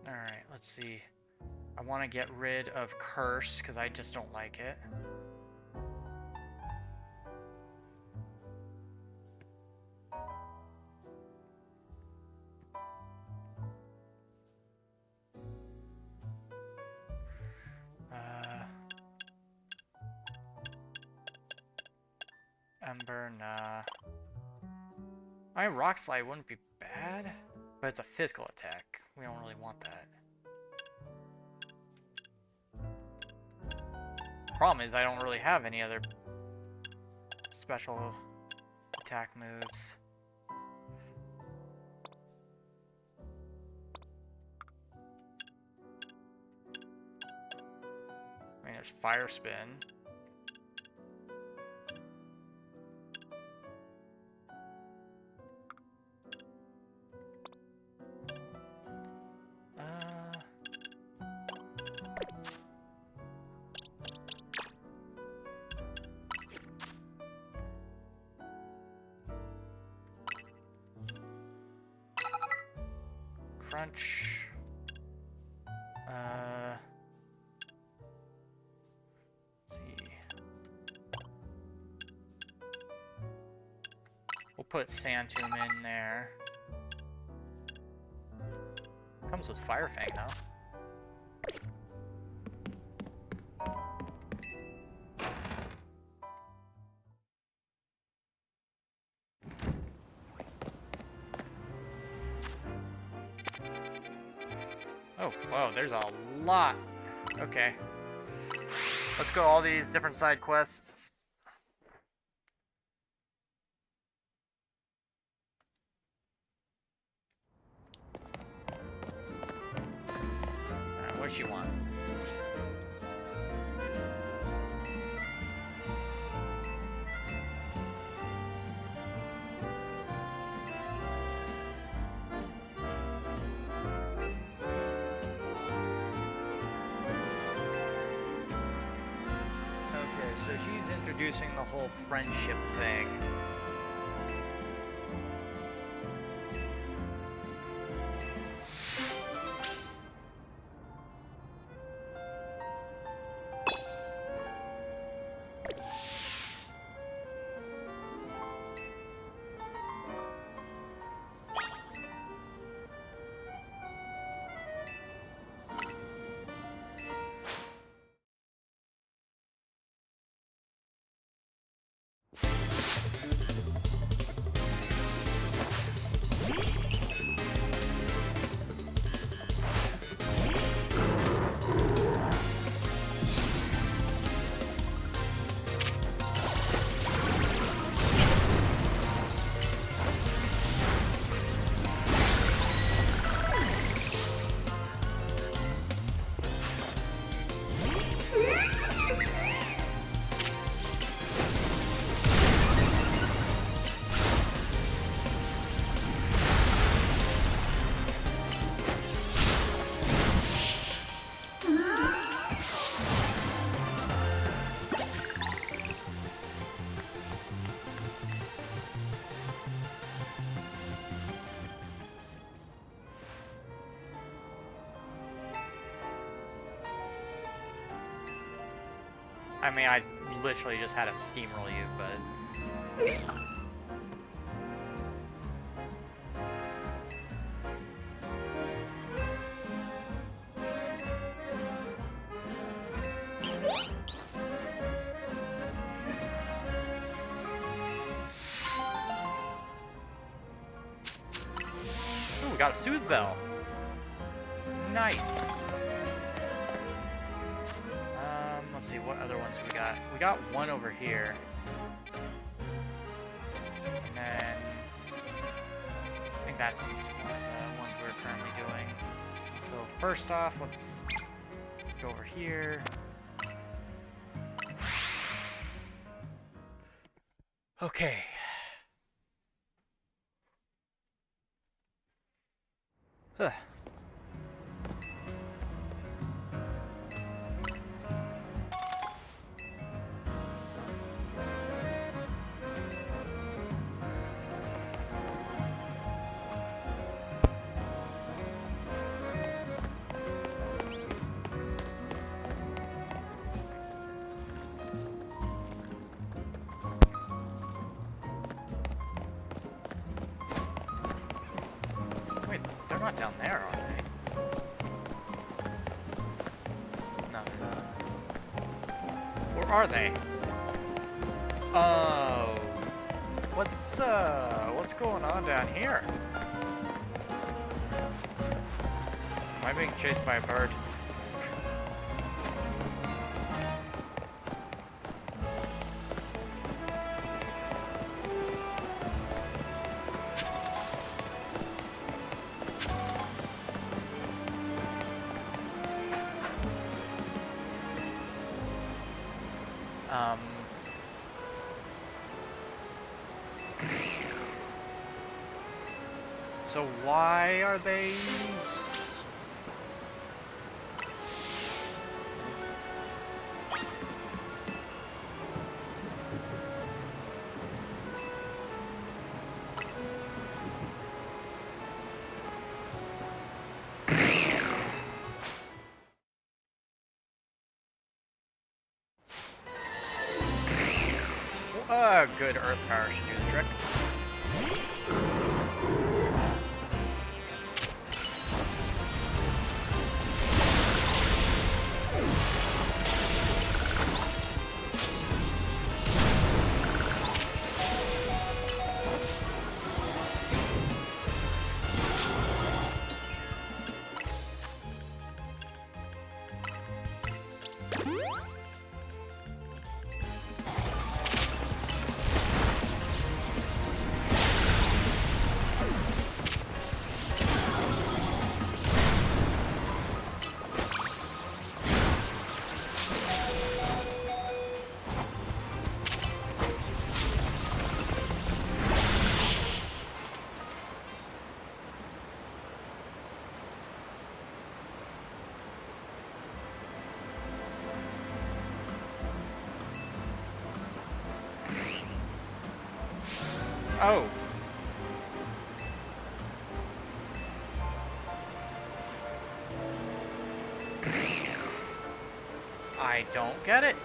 Alright, let's see. I want to get rid of Curse, because I just don't like it. Ember, nah. I mean, Rock Slide wouldn't be bad, but it's a physical attack. We don't really want that. Problem is, I don't really have any other special attack moves. I mean, there's Fire Spin. Crunch. Let's see. We'll put Sand Tomb in there. Comes with Fire Fang though. Oh, whoa, there's a lot. Okay. Let's go all these different side quests. Alright, what does she want? So she's introducing the whole friendship thing. I mean, I literally just had him steamroll you, but... Ooh, we got a Soothe Bell. Nice. let's see, what other ones we got? We got one over here. And then I think that's one of the ones we're currently doing. So first off, let's go over here. Okay. Huh. Wait, they're not down there, are they? No, they're not. Where are they? Oh. What's going on down here? Am I being chased by a bird? So why are they... Good earth power should do the trick. Oh. I don't get it.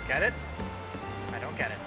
Get it? I don't get it.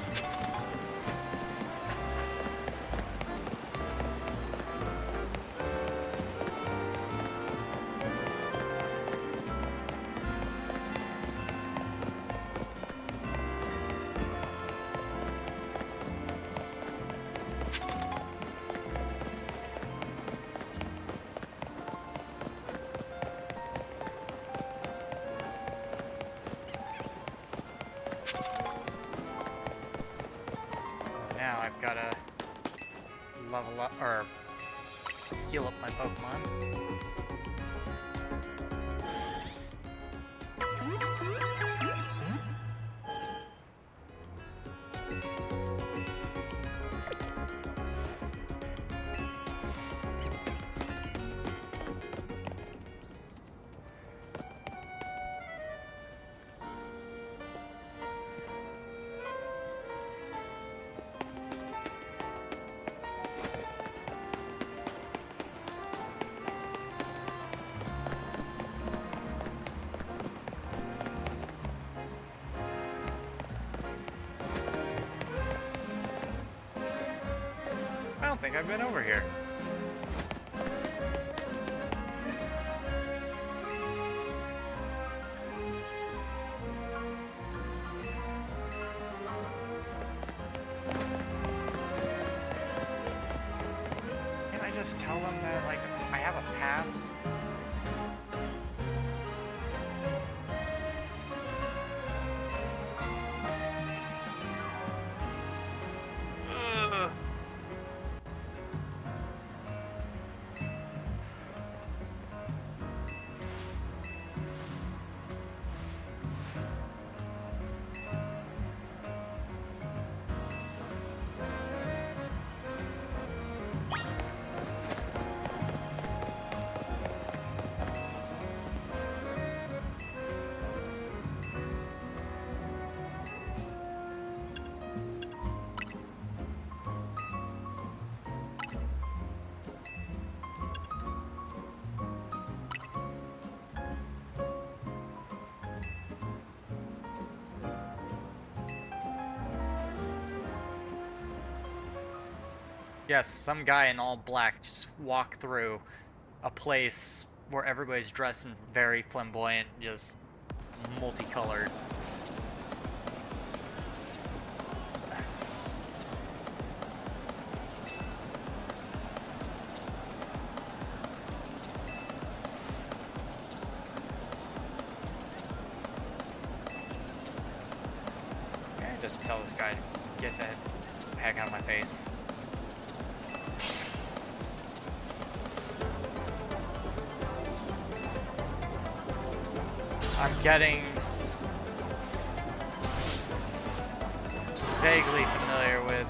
Now I've gotta level up, or heal up my Pokemon. think I've been over here. Can't I just tell them that, like, I have a pass? Yes, some guy in all black just walked through a place where everybody's dressed in very flamboyant, just multicolored. Okay, just tell this guy to get the heck out of my face. I'm getting vaguely familiar with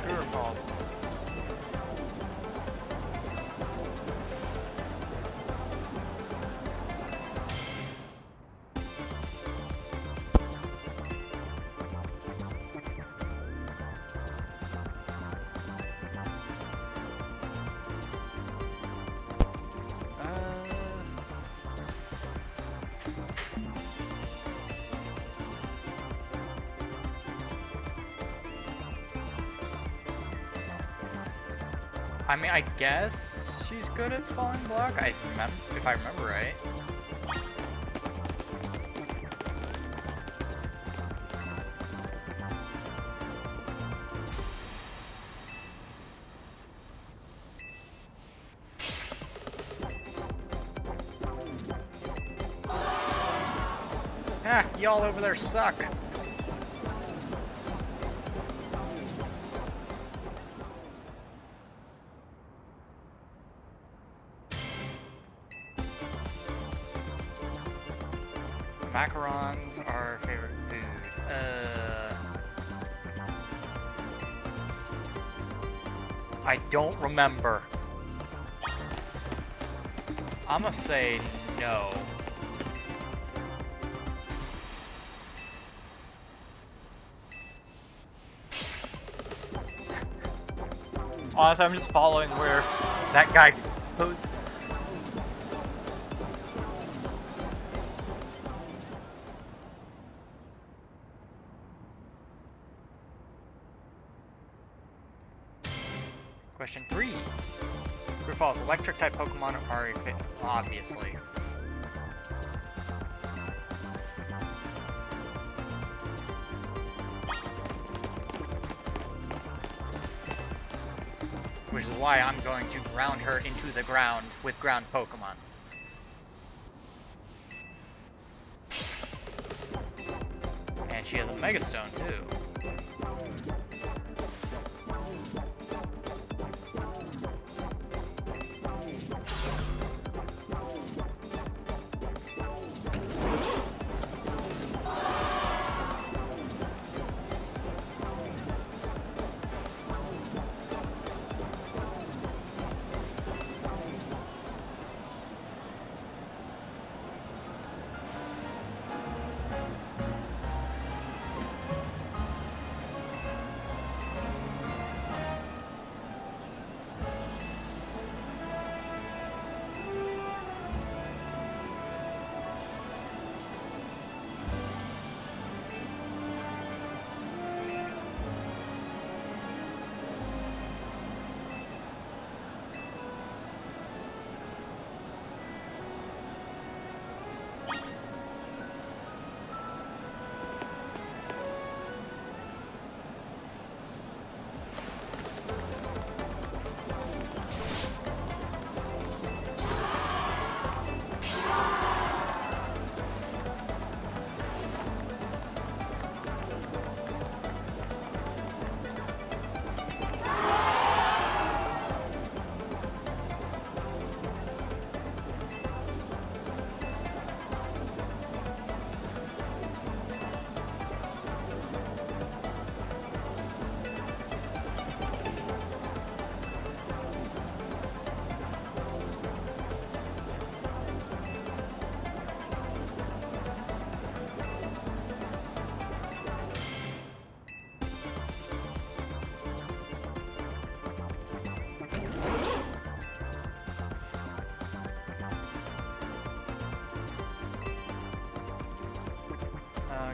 true or false. I mean, I guess she's good at falling block. If I remember right. Ah, y'all over there suck. Macarons are our favorite food. I don't remember. I'm gonna say no. Honestly, I'm just following where that guy goes. Question 3. True or false? Electric type Pokemon are obviously. Which is why I'm going to ground her into the ground with ground Pokemon. And she has a Mega Stone too.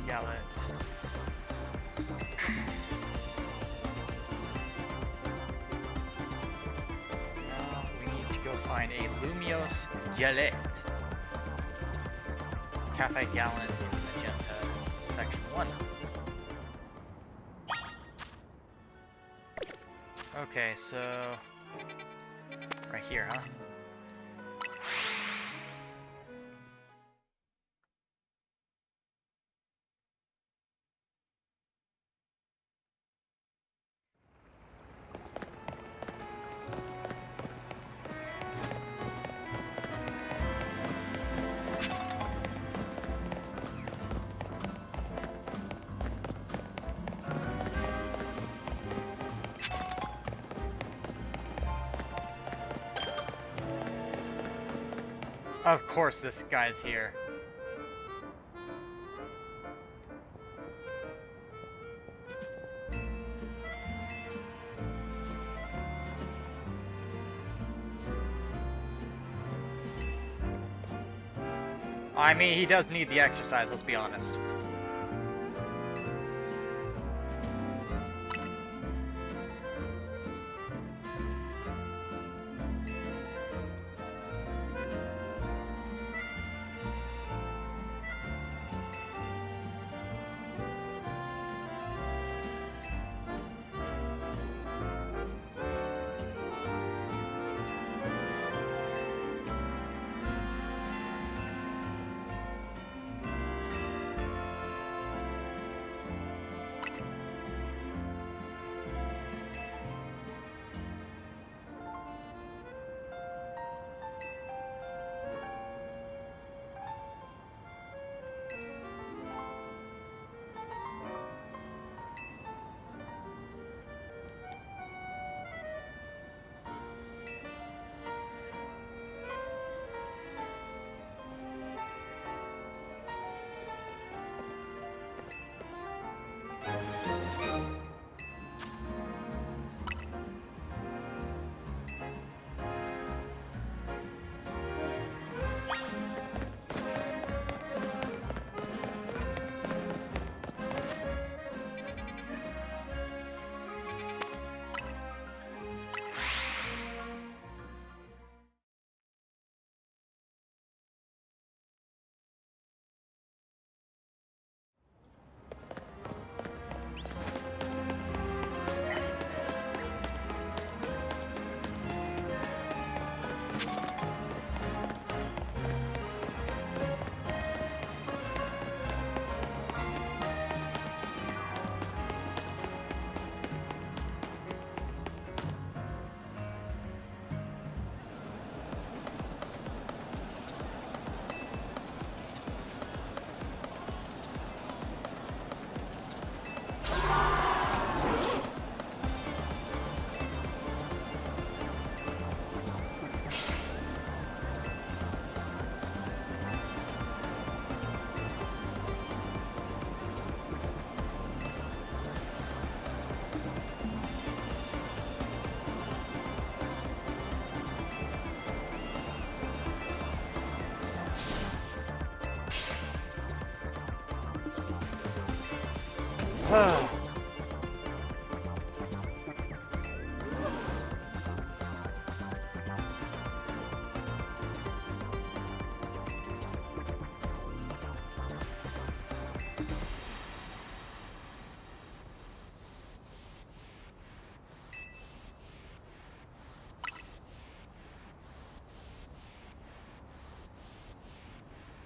Gallant. Now we need to go find a Lumiose Galette. Cafe Gallant in Magenta, Section 1. Okay, so... right here, huh? Of course this guy's here. I mean, he does need the exercise, let's be honest.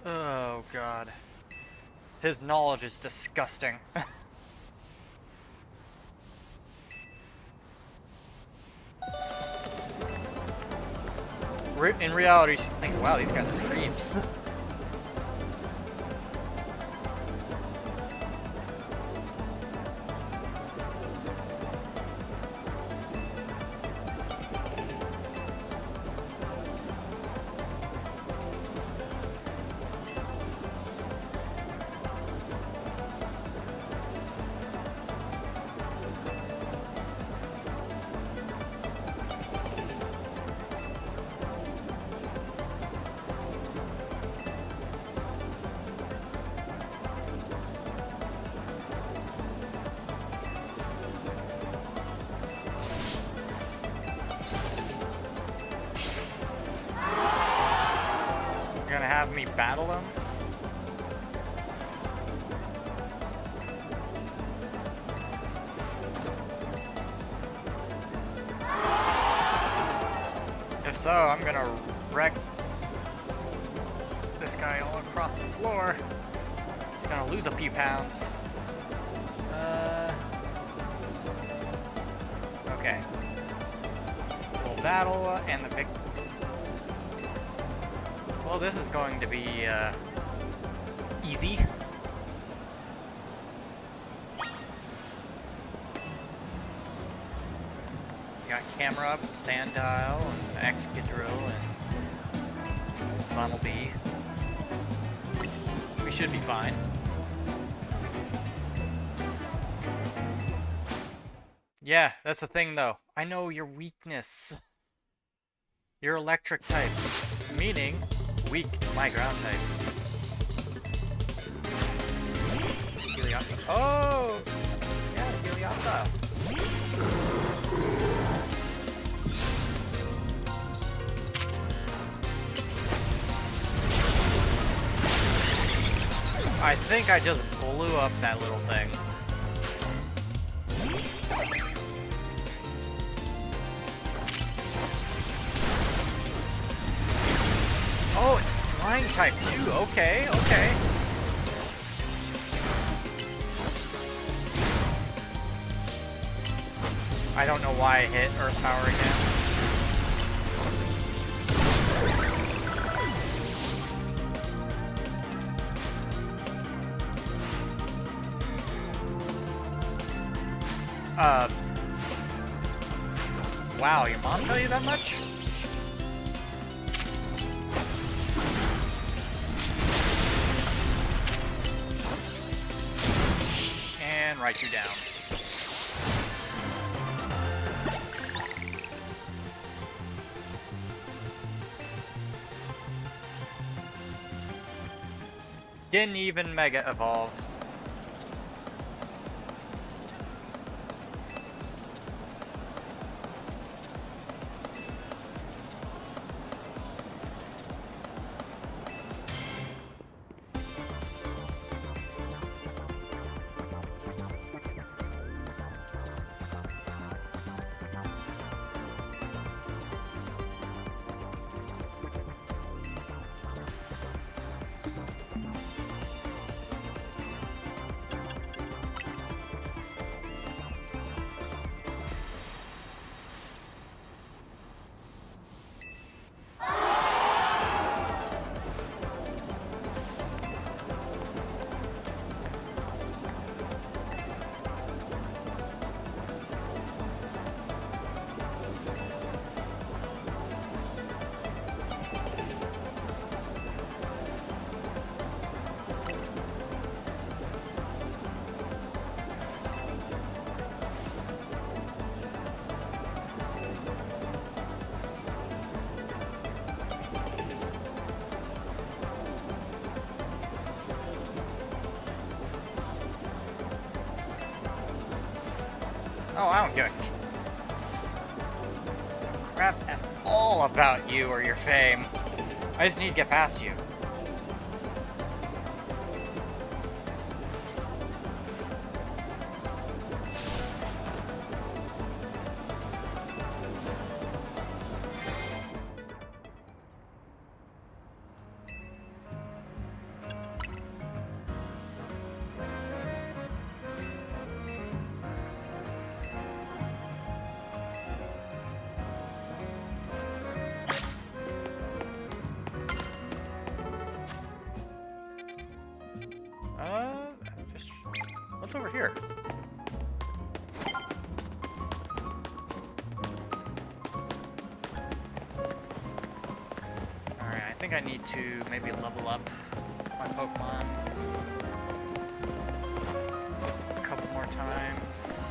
Oh god. His knowledge is disgusting. In reality, she's thinking, wow, these guys are creeps. have me battle him? If so, I'm gonna wreck this guy all across the floor. He's gonna lose a few pounds. Okay. We'll battle and the victim. Well, this is going to be easy. Got camera up, Sandile, and Excadrill, and Bumblebee. We should be fine. Yeah, that's the thing though. I know your weakness. You're electric type, meaning weak to my ground type. Helioptile. Oh! Yeah, Helioptile. I think I just blew up that little thing. Oh, it's flying type too. Okay, okay. I don't know why I hit Earth Power again. Wow, your mom tell you that much? And write you down. Didn't even Mega Evolve. Oh, I don't give a crap at all about you or your fame. I just need to get past you. Just what's over here? Alright, I think I need to maybe level up my Pokemon a couple more times.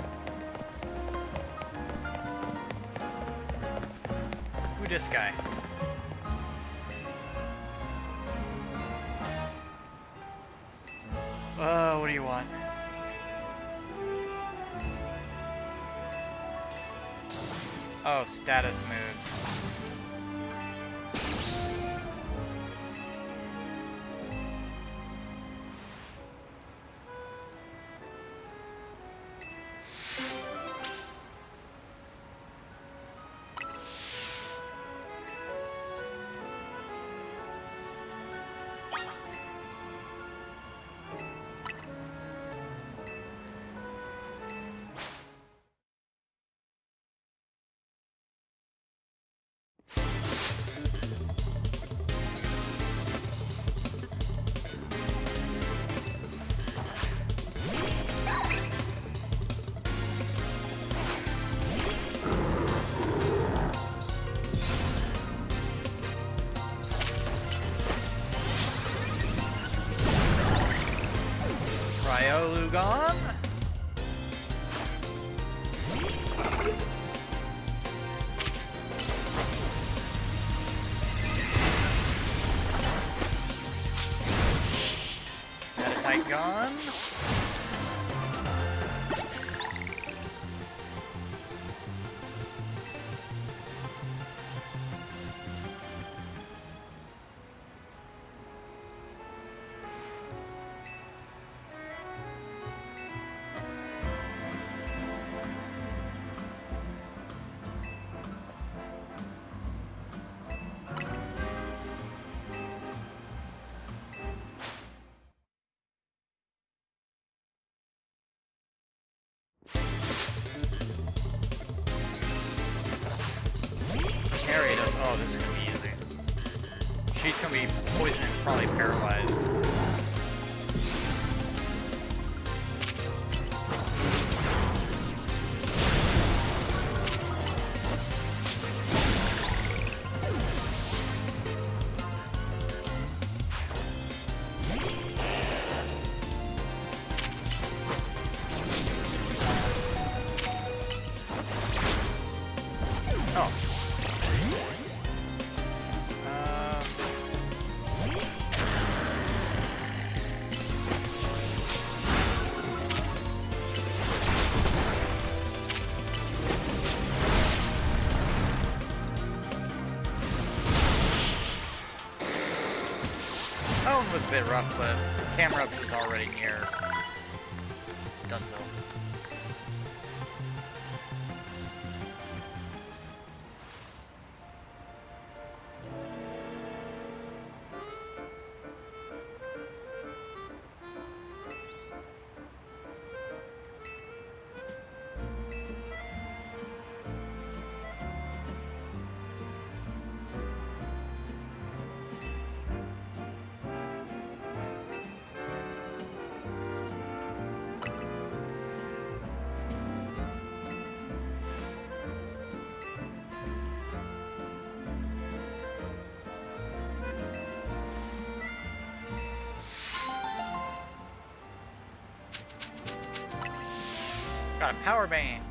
Who this guy? What do you want? Oh, status moves. Ryolugon. Metatigon. Ariados. Oh, this is gonna be easy. She's gonna be poisoned and probably paralyzed. Oh. That one was a bit rough, but Camerupt is already near Dunzo. Got a power bane.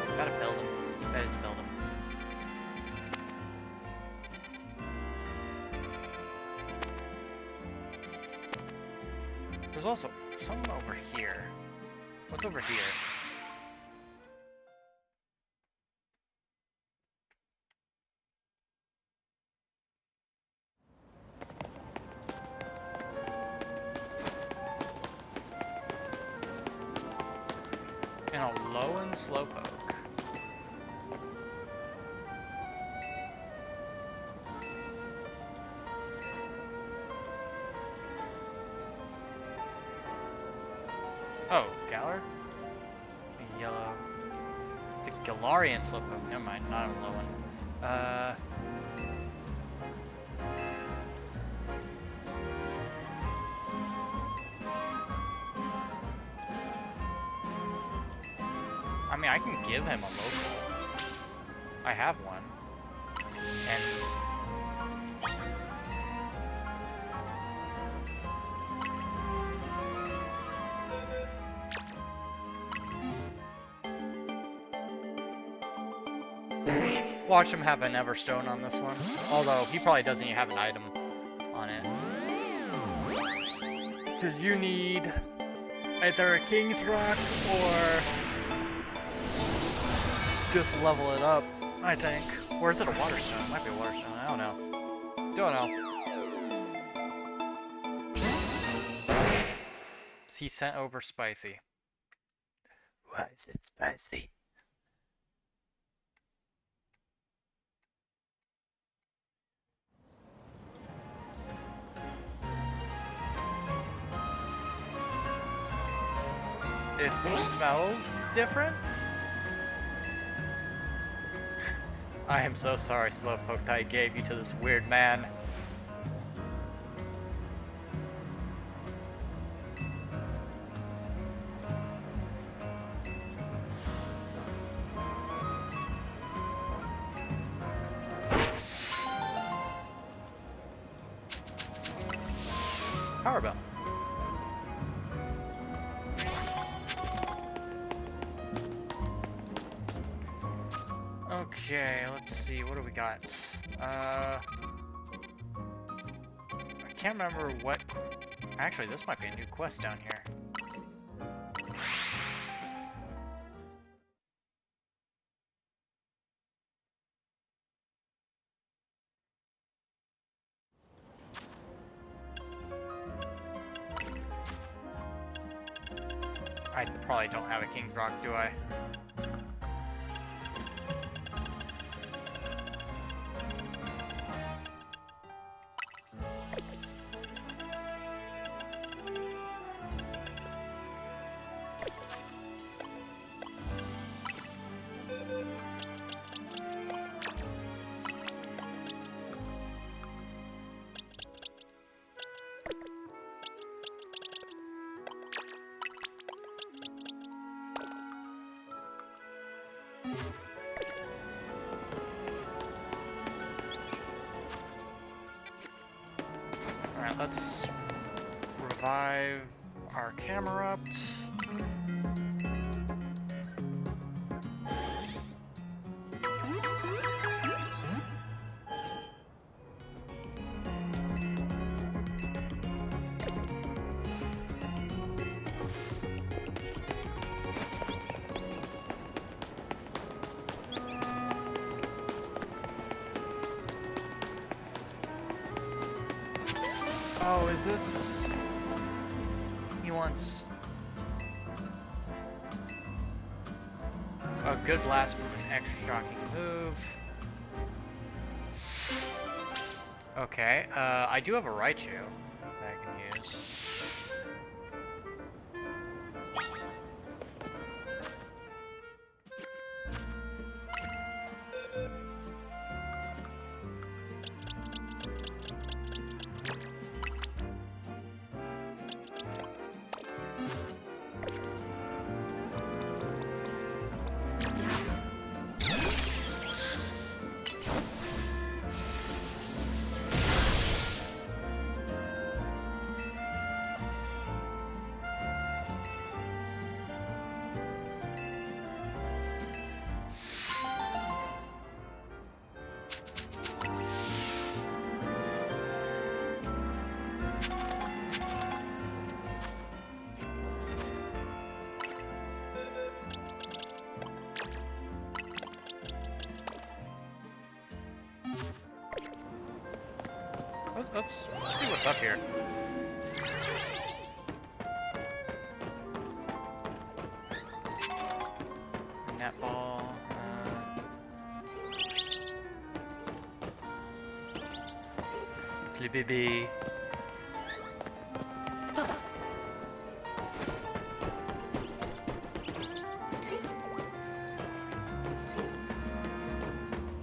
Is that a building? That is a building. There's also something over here. What's over here? And a Alolan Slowpoke. Oh, Galar? A yellow. It's a Galarian Slowpoke. Never mind, not a Alolan. I mean, I can give him a local. I have one. And... watch him have an Everstone on this one. Although, he probably doesn't even have an item on it. Because you need either a King's Rock or... just level it up, I think. Or is it a Water Stone? It might be a Water Stone. I don't know. Don't know. He sent over spicy. Why is it spicy? It smells different? I am so sorry, Slowpoke, that I gave you to this weird man. power bell. Okay, let's see, what do we got? I can't remember what... Actually, this might be a new quest down here. I probably don't have a King's Rock, do I? Alright, let's revive our Camerupt. Oh, is this... He wants... a good blast from an extra shocking move. Okay, I do have a Raichu that I can use. Let's see what's up here. Netball. Flippy.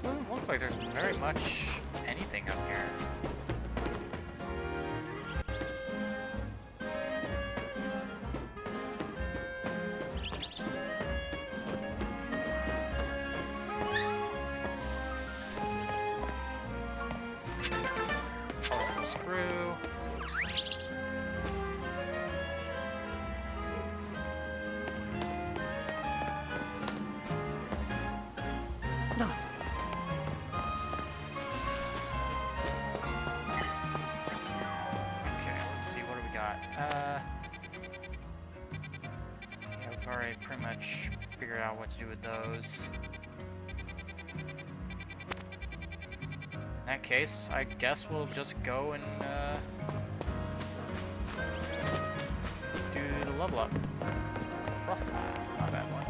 Doesn't look like there's very much anything up here. Screw. No. Okay, let's see, what do we got? Yeah, we've already pretty much figured out what to do with those. In that case, I guess we'll just go and do the level up. Frost Mass, not a bad one.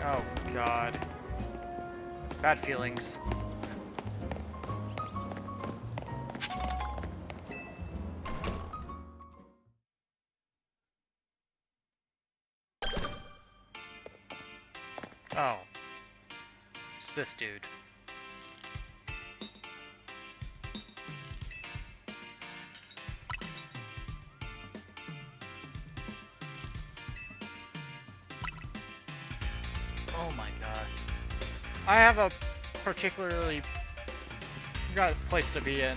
Oh god. Bad feelings. Oh. It's this dude. Oh my god. I have a particularly got a place to be in.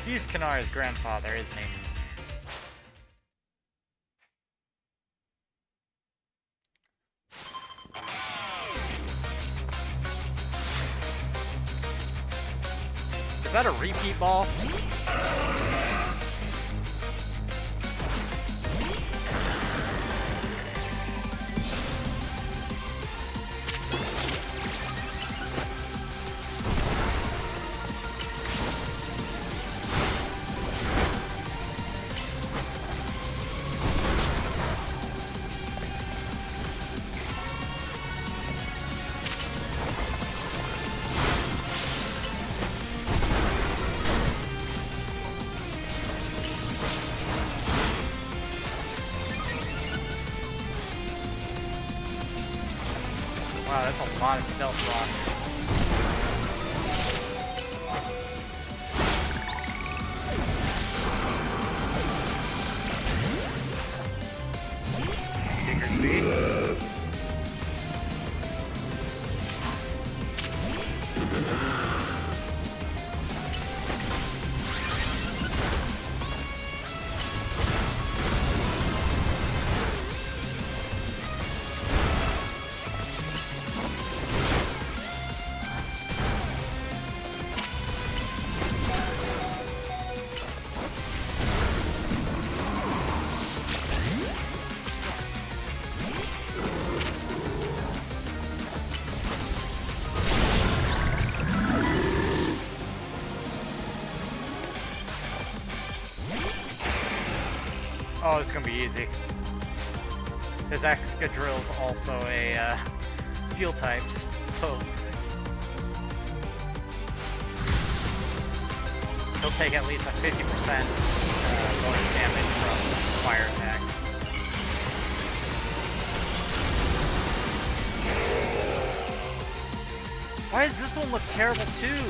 He's Kanara's grandfather, isn't he? Is that a repeat ball? Wow, that's a lot of stealth block. Oh, it's gonna be easy. His Excadrill's also a steel type, so he'll take at least a 50% bonus damage from fire attacks. Why does this one look terrible too?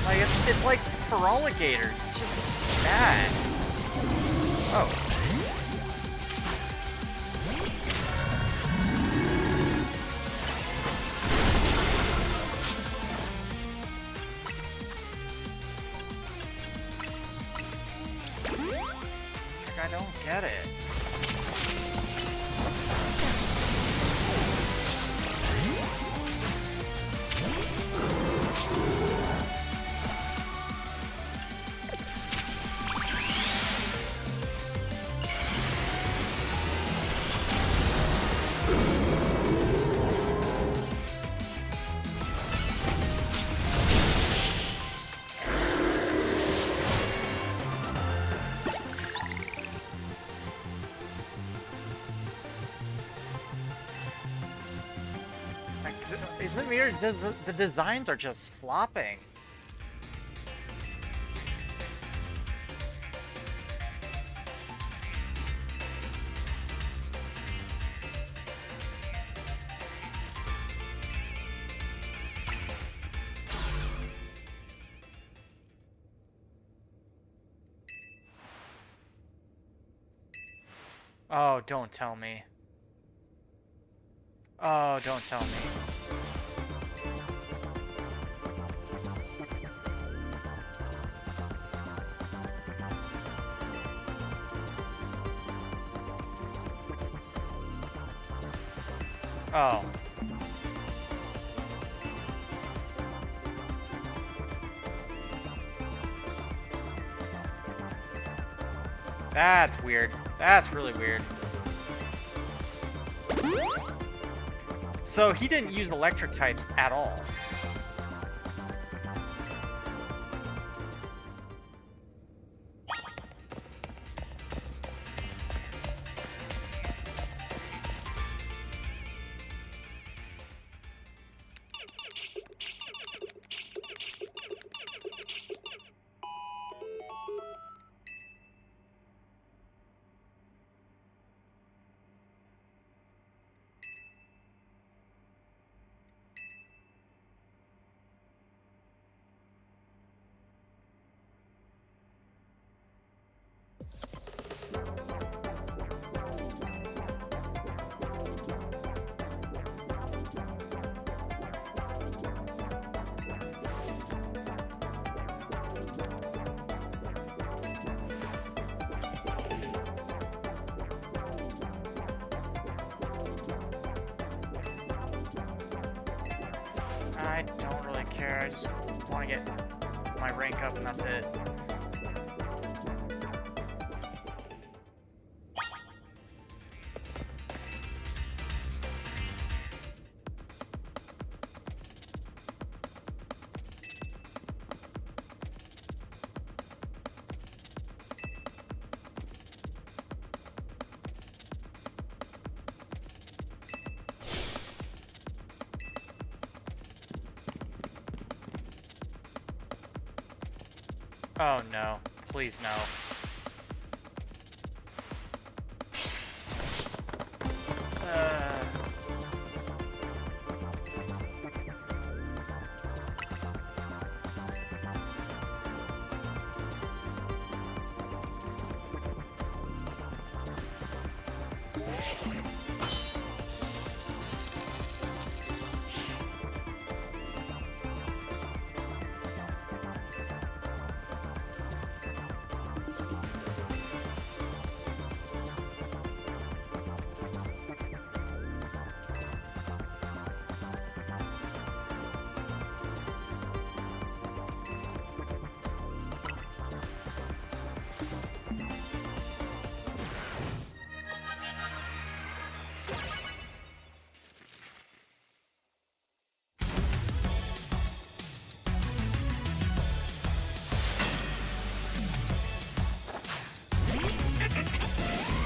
Like it's like for alligators. It's just bad. Oh. Like, I don't get it. Is it weird? The designs are just flopping. Oh, don't tell me. Oh, don't tell me. Oh. That's weird. That's really weird. So he didn't use electric types at all. I don't really care. I just want to get my rank up and that's it. Oh no, please no.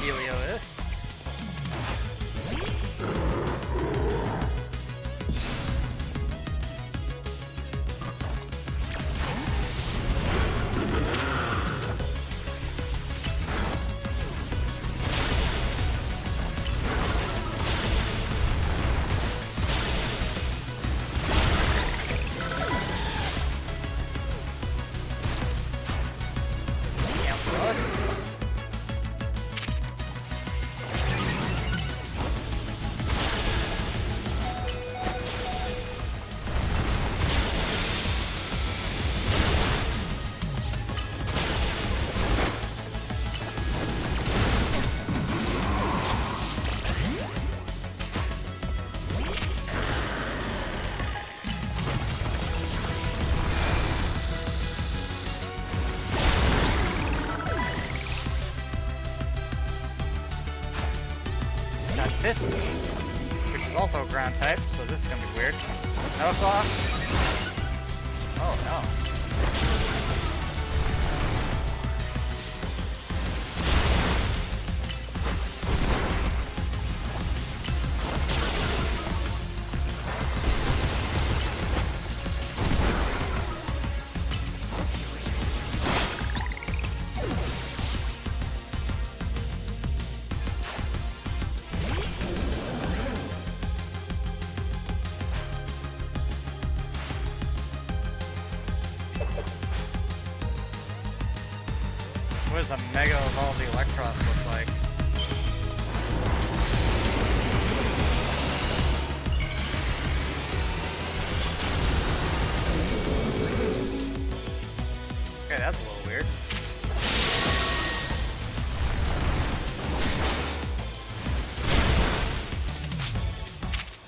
Helios. This, which is also a ground type, so this is gonna be weird. Metal Claw. Oh no. What does a Mega Evolved Electros look like? Okay, that's a little weird.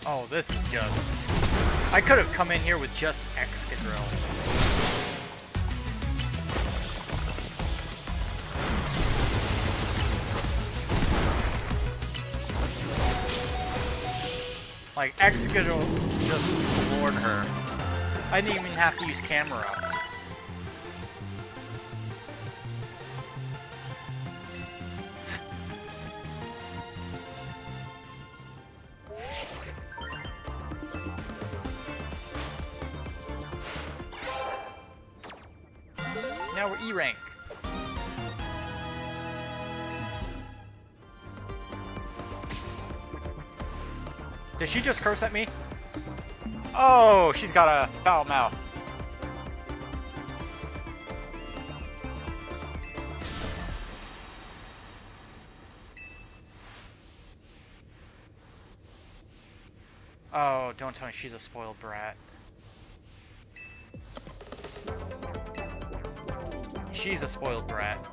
Oh, this is just... I could have come in here with just Excadrill. Like, Excadrill just floored her. I didn't even have to use camera. Now we're E-rank. Did she just curse at me? Oh, she's got a foul mouth. Oh, don't tell me she's a spoiled brat. She's a spoiled brat.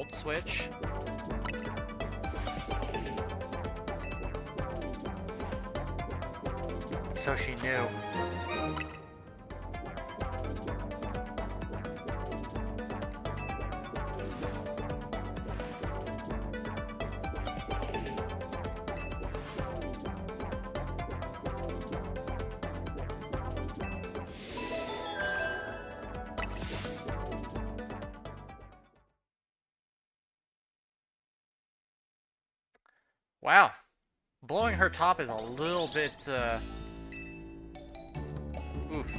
Volt Switch. So she knew. Wow. Blowing her top is a little bit, oof.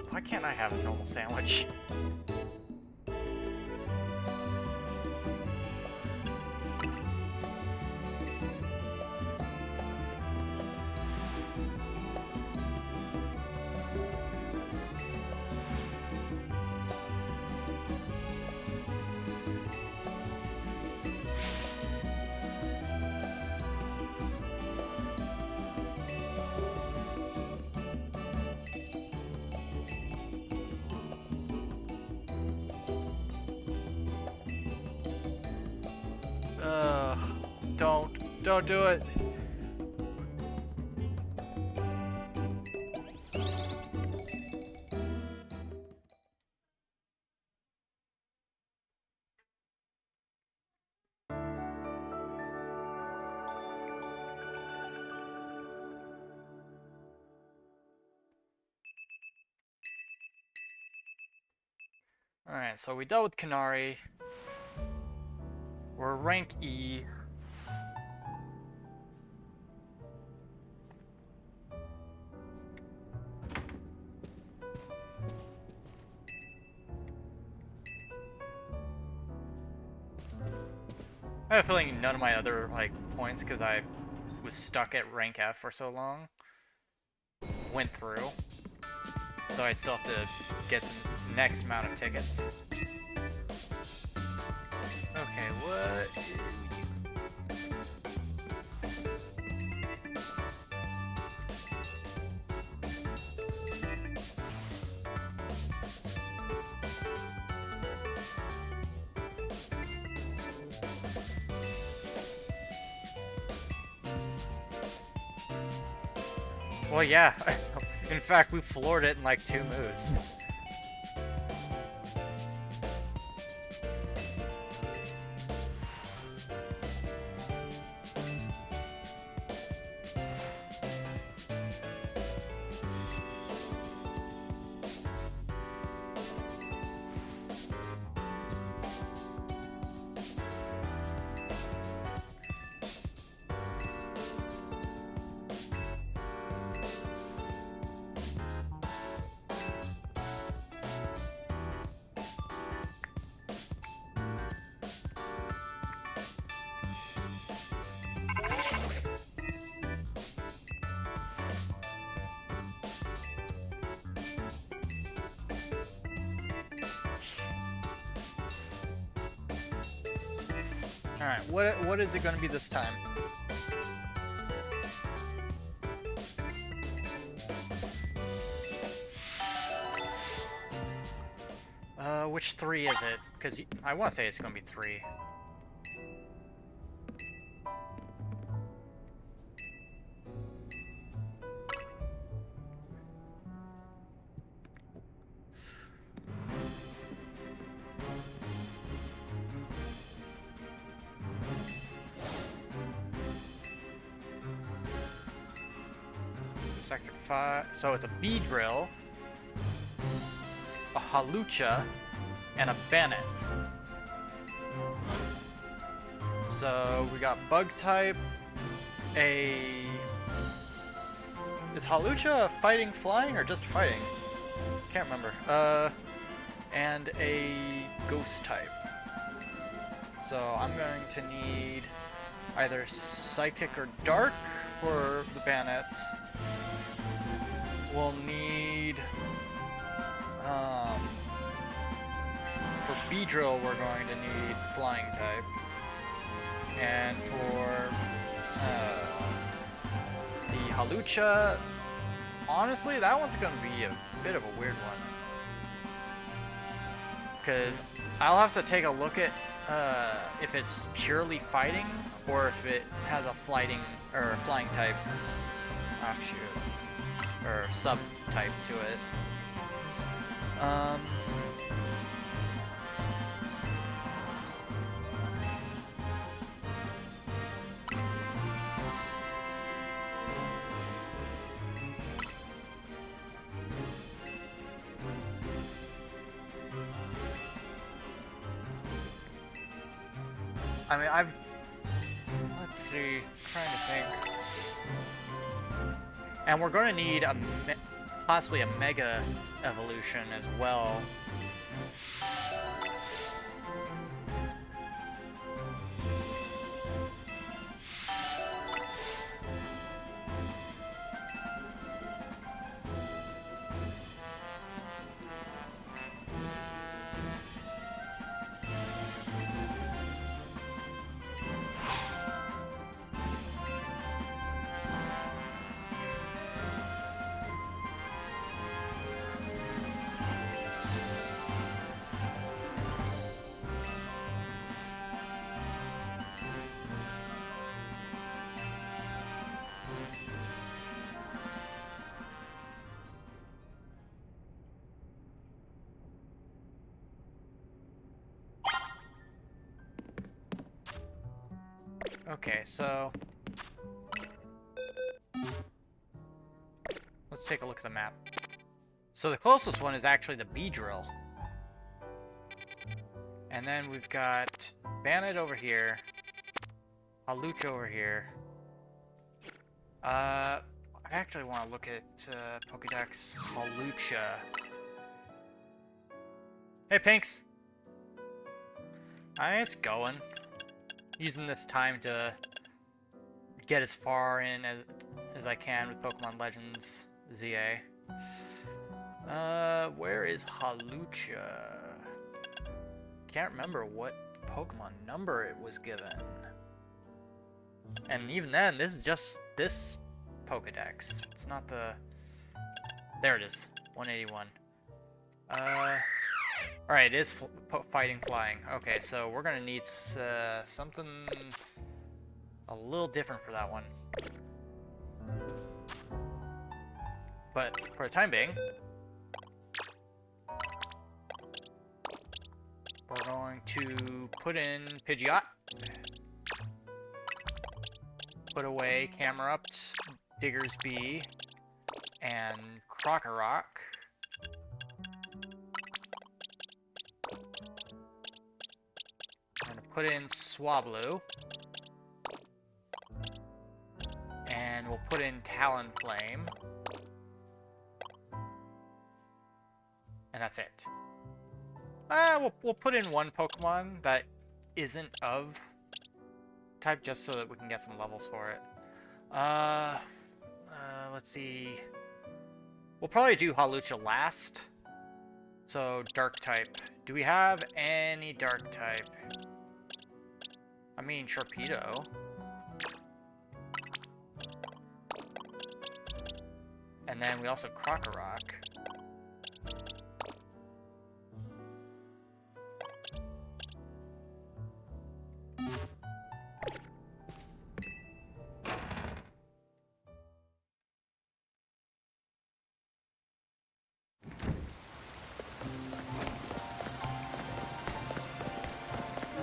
Why can't I have a normal sandwich? Don't do it. Alright, so we dealt with Kanari. We're rank E. I have a feeling none of my other points, because I was stuck at rank F for so long, went through. So I still have to get the next amount of tickets. Okay, what? Well, yeah. In fact, we floored it in like 2 moves. Alright, what is it going to be this time? Which 3 is it? Because I want to say it's going to be 3. Sector 5. So it's a Beedrill, a Hawlucha, and a Bennett. So we got Bug type, a... Is Hawlucha fighting flying or just fighting? Can't remember. And a Ghost type. So I'm going to need either Psychic or Dark for the Bannets. We'll need... Beedrill, we're going to need flying type. And for the Hawlucha, honestly, that one's going to be a bit of a weird one. Because I'll have to take a look at if it's purely fighting or if it has a flying type offshoot or sub type to it. I mean, let's see, trying to think. And we're going to need possibly a Mega Evolution as well. Okay, so let's take a look at the map. So the closest one is actually the Beedrill. And then we've got Bannet over here, Hawlucha over here. I actually want to look at Pokédex Hawlucha. Hey, Pinks! It's going. Using this time to get as far in as I can with Pokemon Legends ZA. Where is Hawlucha? Can't remember what Pokemon number it was given. And even then, this is just this Pokedex. It's not the... There it is, 181. Alright, it is fighting flying. Okay, so we're gonna need something a little different for that one. But for the time being, we're going to put in Pidgeot, put away Camerupt, Diggersby, and Krokorok. Put in Swablu, and we'll put in Talonflame, and that's it. We'll put in one Pokemon that isn't of type, just so that we can get some levels for it. Let's see. We'll probably do Hawlucha last. So Dark type. Do we have any Dark type? I mean, Sharpedo. And then we also Krokorok.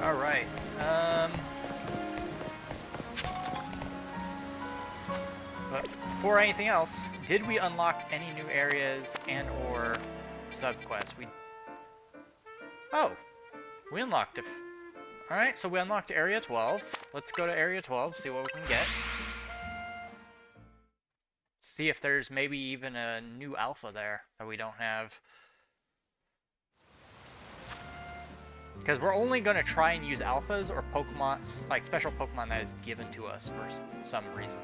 All right. But before anything else, did we unlock any new areas and or subquests? Oh, we unlocked all right, so we unlocked Area 12. Let's go to Area 12, see what we can get. See if there's maybe even a new alpha there that we don't have. Because we're only going to try and use alphas or Pokemon, like special Pokemon that is given to us for some reason.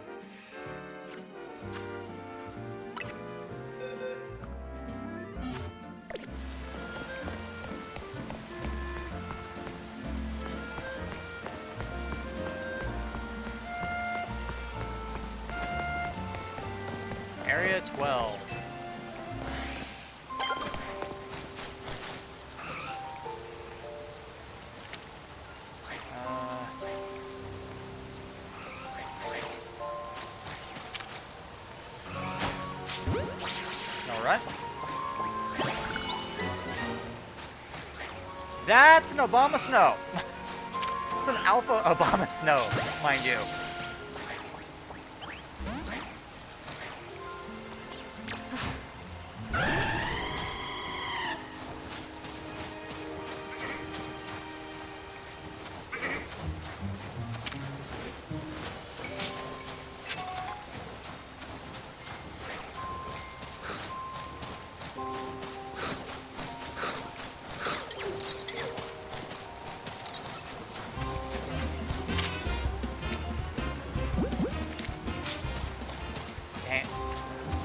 That's an Obama Snow. It's an Alpha Obama Snow, mind you.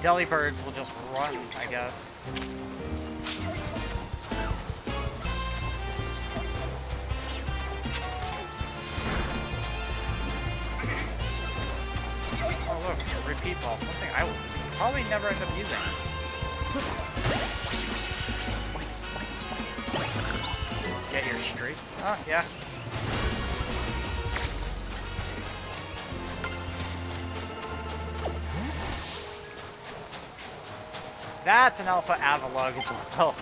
Delibirds will just run, I guess. Oh look, a repeat ball. Something I will probably never end up using. Get your streak. Oh, yeah. That's an Alpha Avalugg as well.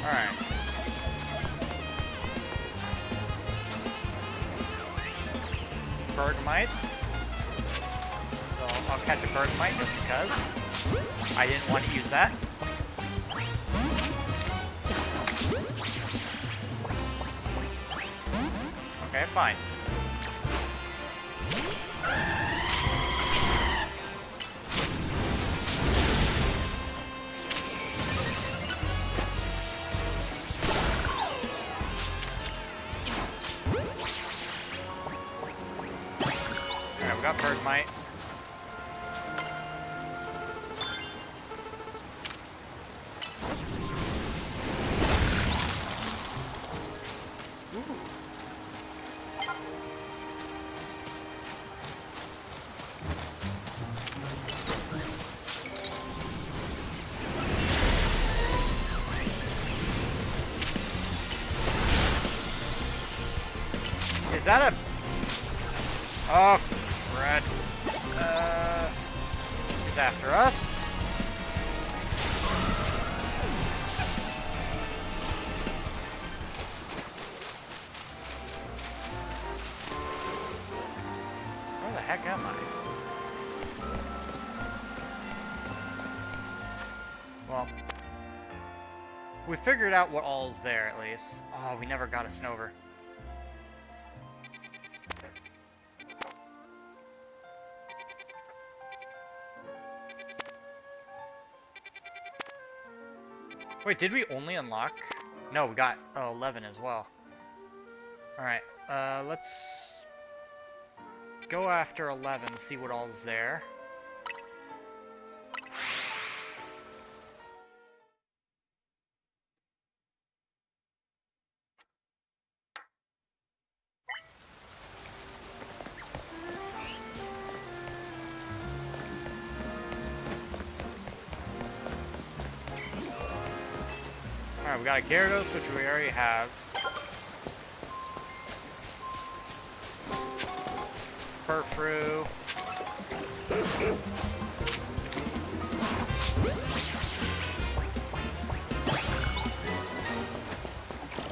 Alright. Bergmites. So I'll catch a Bergmite just because. I didn't want to use that. Okay, fine. Got Bergmite. Ooh. Is that a... Oh, crud. He's after us. Where the heck am I? Well, we figured out what all is there, at least. Oh, we never got a Snover. Wait, did we only unlock? No, we got 11 as well. Alright, let's go after 11, see what all's there. Alright, we got a Gyarados, which we already have. Furfrou.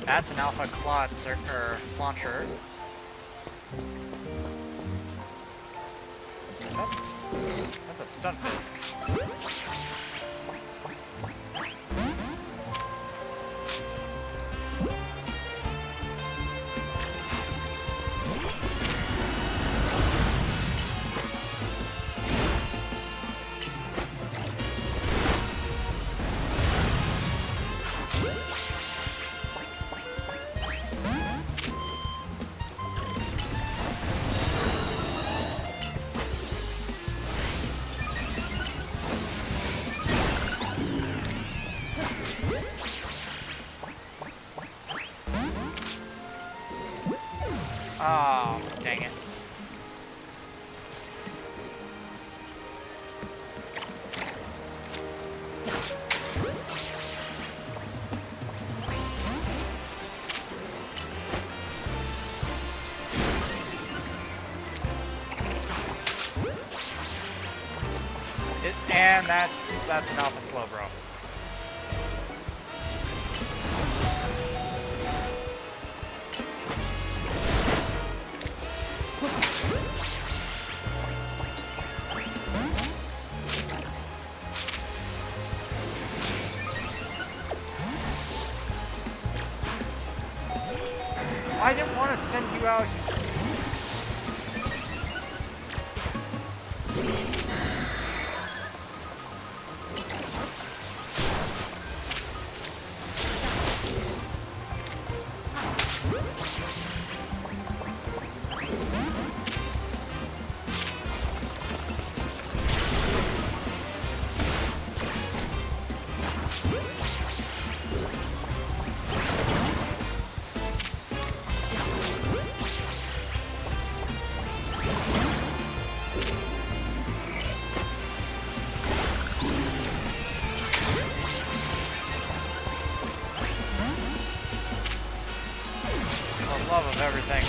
That's an Alpha Clauncher. That's a Stunfisk. And that's an Alpha Slowbro. I didn't want to send you out. Love of everything.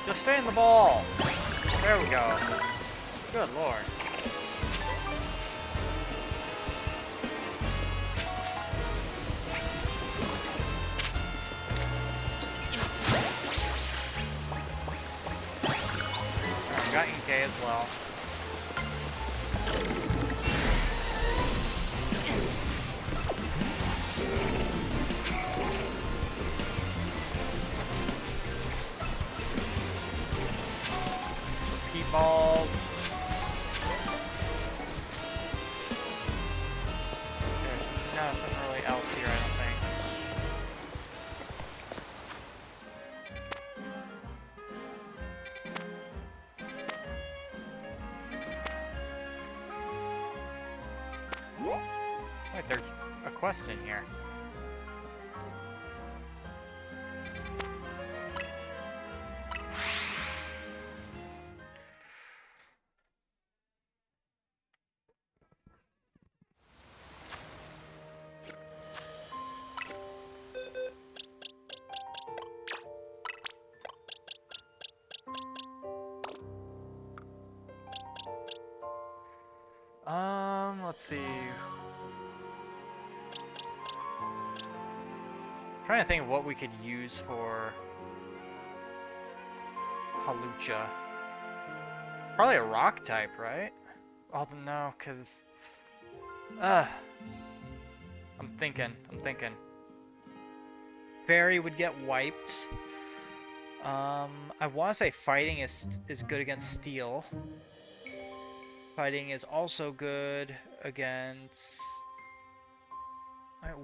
Just stay in the ball. There we go. Good lord. Alright, got Inkay as well. Ball. There's nothing really else here, I don't think. Wait, there's a quest in here. Let's see. Trying to think of what we could use for Hawlucha. Probably a rock type, right? Oh no, cause I'm thinking. Fairy would get wiped. I want to say fighting is good against steel. Fighting is also good against...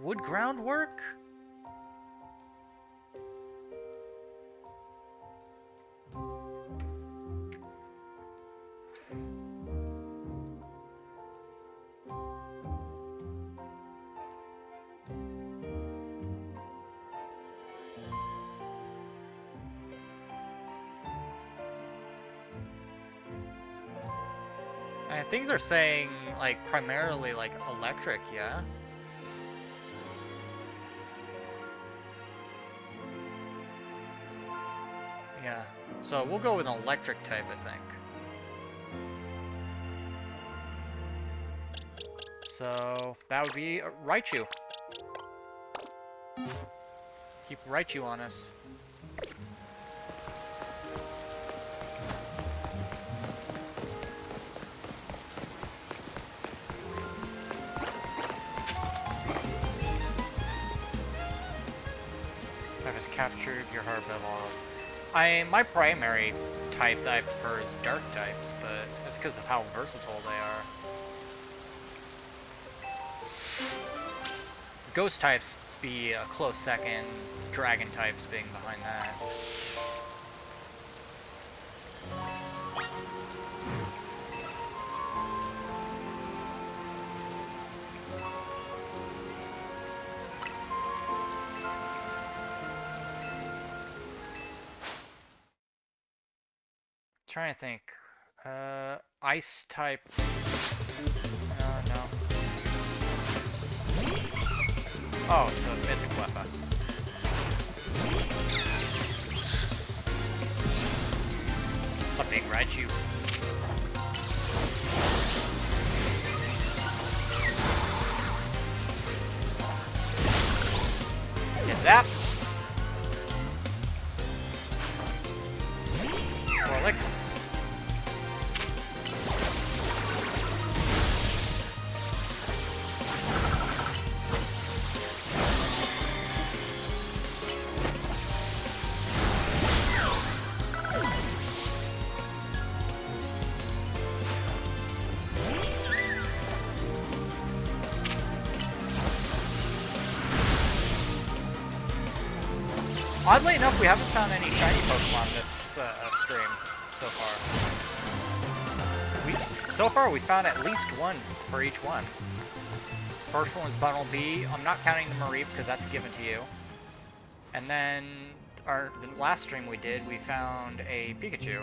Would ground work? Things are saying, like, primarily, like, electric, yeah? Yeah. So we'll go with an electric type, I think. So that would be Raichu. Keep Raichu on us. Captured your heart Bevalos. My primary type that I prefer is dark types, but it's because of how versatile they are. Ghost types be a close second, dragon types being behind that. Trying to think. Ice type. No. Oh, so it's a Cleffa. A big Raichu. Get zapped. Orlix. Oddly enough, we haven't found any shiny Pokemon this stream so far. So far, we found at least one for each one. First one was Bunnelby. I'm not counting the Mareep because that's given to you. And then the last stream we did, we found a Pikachu.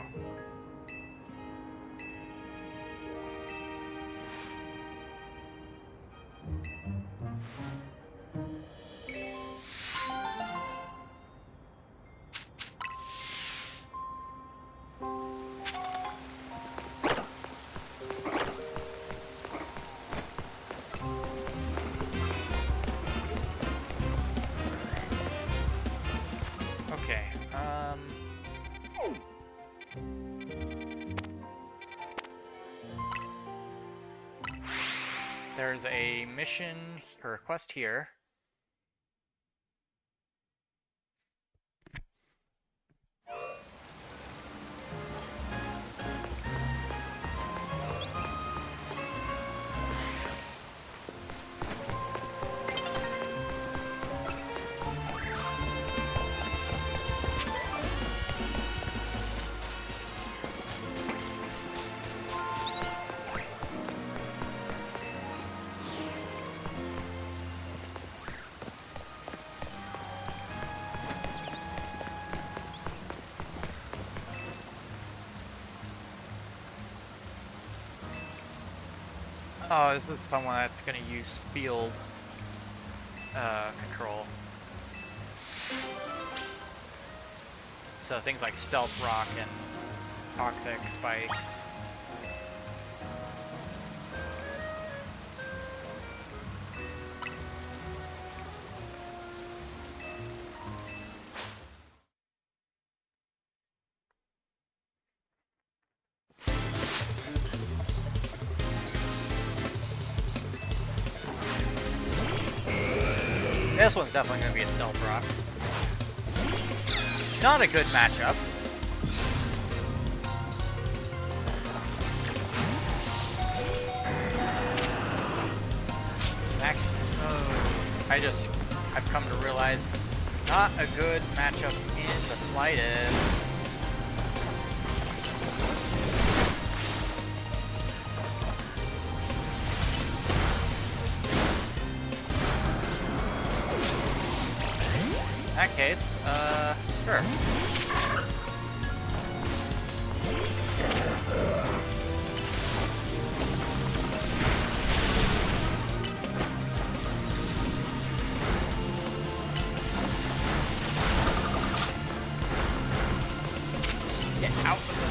There's a mission or quest here. Oh, this is someone that's going to use field control. So things like Stealth Rock and Toxic Spikes. This one's definitely going to be a Stealth Rock. Not a good matchup. I've come to realize, not a good matchup in the slightest. In that case, sure. Get out of it.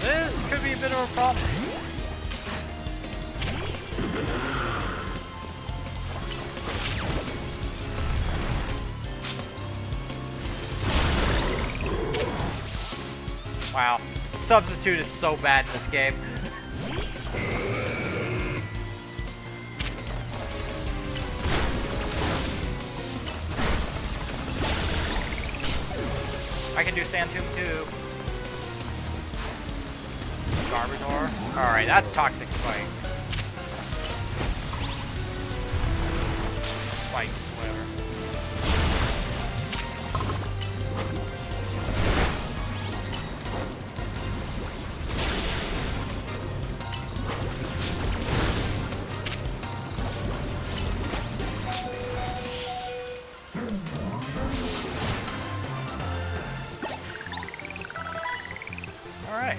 This could be a bit of a problem. Wow. Substitute is so bad in this game. I can do Sand Tomb too. Garbodor. Alright, that's toxic spikes. Spikes, whatever. Alright.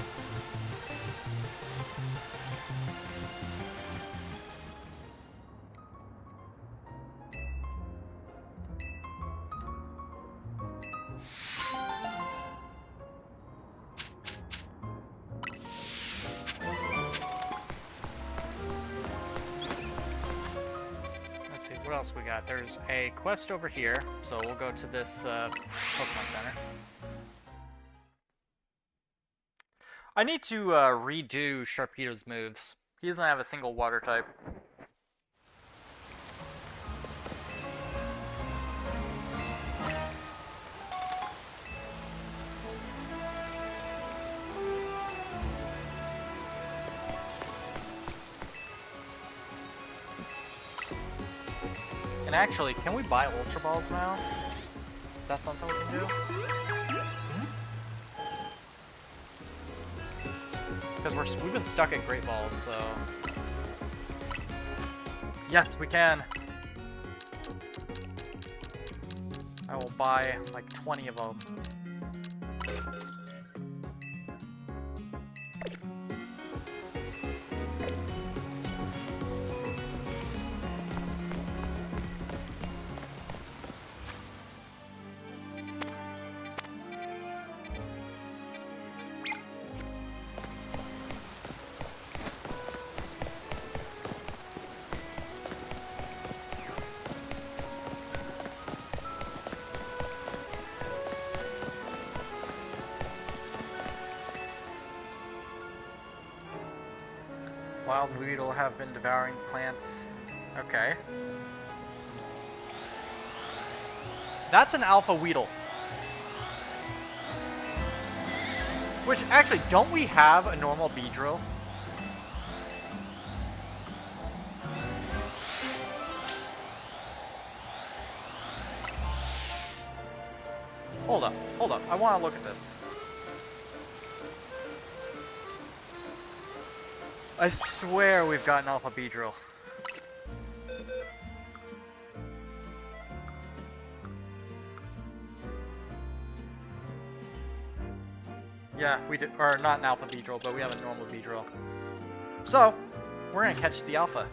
Let's see, what else we got? There's a quest over here, so we'll go to this Pokemon Center. I need to redo Sharpedo's moves. He doesn't have a single water type. And actually, can we buy Ultra Balls now? That's something we can do? Because we've been stuck at Great Balls, so... Yes, we can! I will buy, like, 20 of them. Wild Weedle have been devouring plants. Okay. That's an Alpha Weedle. Which, actually, don't we have a normal Beedrill? Hold up, hold up. I want to look at this. I swear we've got an Alpha Beedrill. Yeah, we did, or not an Alpha Beedrill, but we have a normal Beedrill. So, we're gonna catch the Alpha.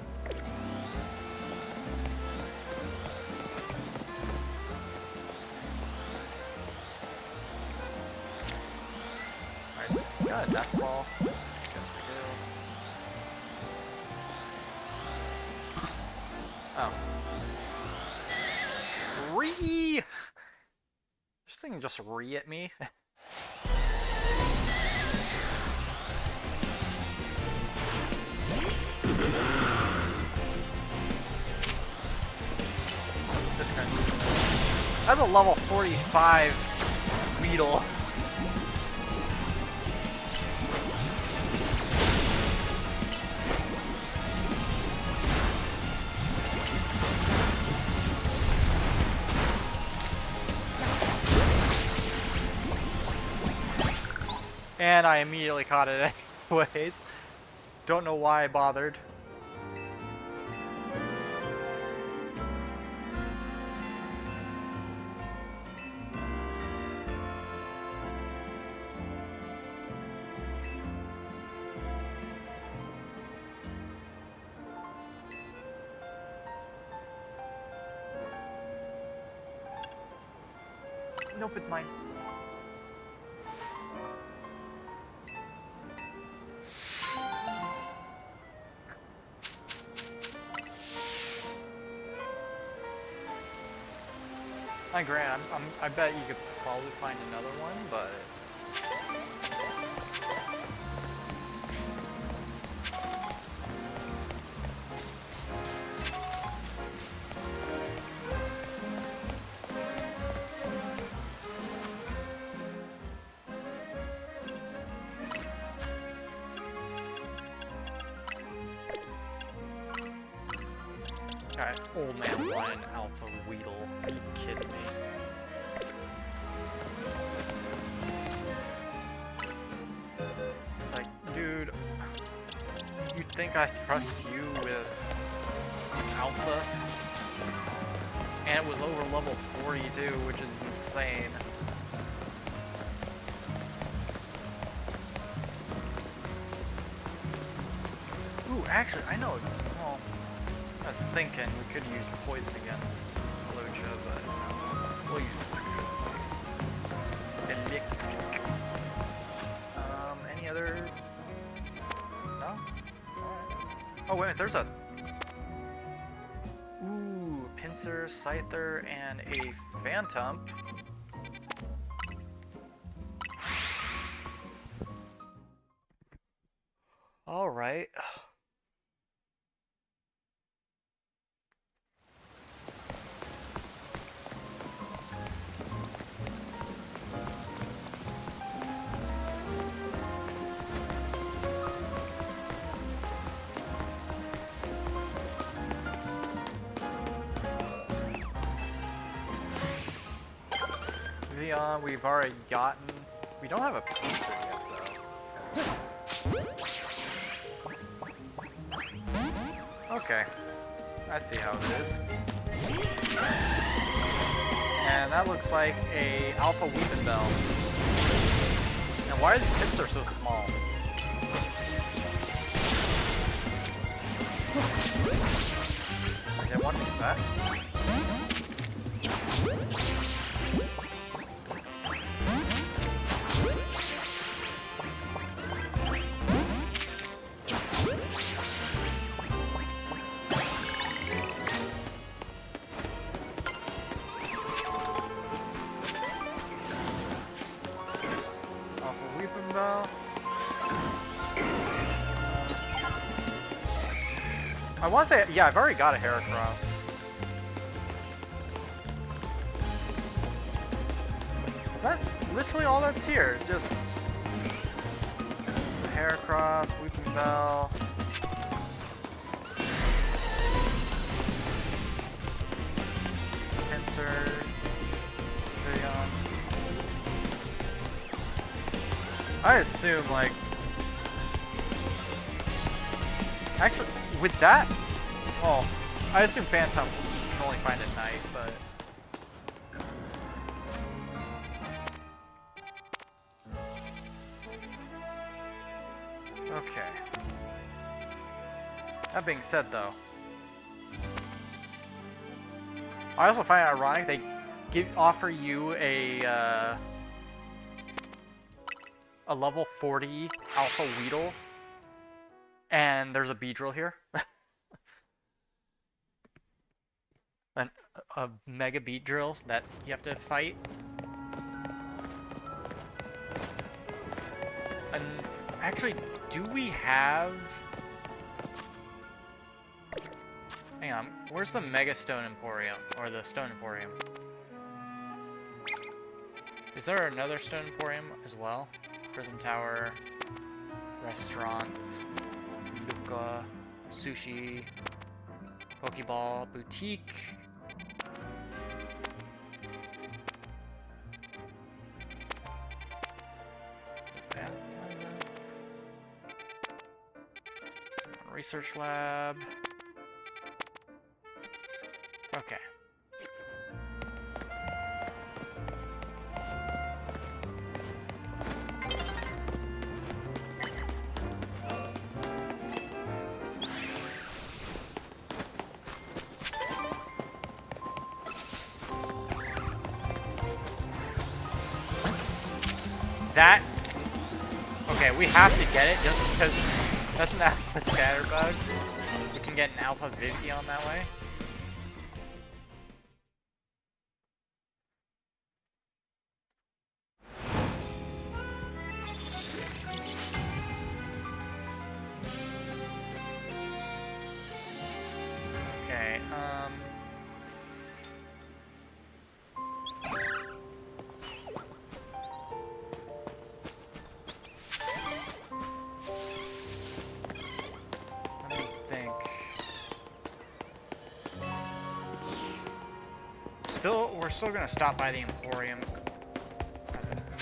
Alright, got a Nest Ball. Guess we do. Oh. This thing just at me. This guy. That's a level 45 Weedle. And I immediately caught it anyways. Don't know why I bothered. Nope, it's mine. Hi, Grant. I bet you could probably find another one, but... old man wanted an alpha Weedle. Are you kidding me? Like, dude, you think I trust you with alpha? And it was over level 42, which is insane. Ooh, actually, I know. Well, I was thinking we could use poison against Lucha, but we'll use electric. Any other? No? Alright. Oh, wait a minute, there's a. Ooh, Pinsir, Scyther, and a Phantom. Alright. Leon, we've already gotten. We don't have a Pinsir yet, though. Okay. I see how it is. And that looks like a Alpha Weepinbell. And why are these Pinsir so small? Okay, what is that? I want to say, yeah, I've already got a Heracross. Is that literally all that's here? It's just the Heracross, Weepinbell. Pinsir, Leon. I assume, like, actually, with that, well, I assume Phantom can only find at night, but okay. That being said, though, I also find it ironic they offer you a level 40 Alpha Weedle, and there's a Beedrill here. A Mega Beedrill that you have to fight. And actually, do we have... Hang on, where's the Mega Stone Emporium? Or the Stone Emporium? Is there another Stone Emporium as well? Prism Tower, Restaurant, Luca, Sushi, Pokeball, Boutique. Research Lab. Okay. That, okay, we have to get it just because that's an Alpha Scatterbug. We can get an Alpha Vivillon that way. Okay, let me think. we're still gonna stop by the Emporium,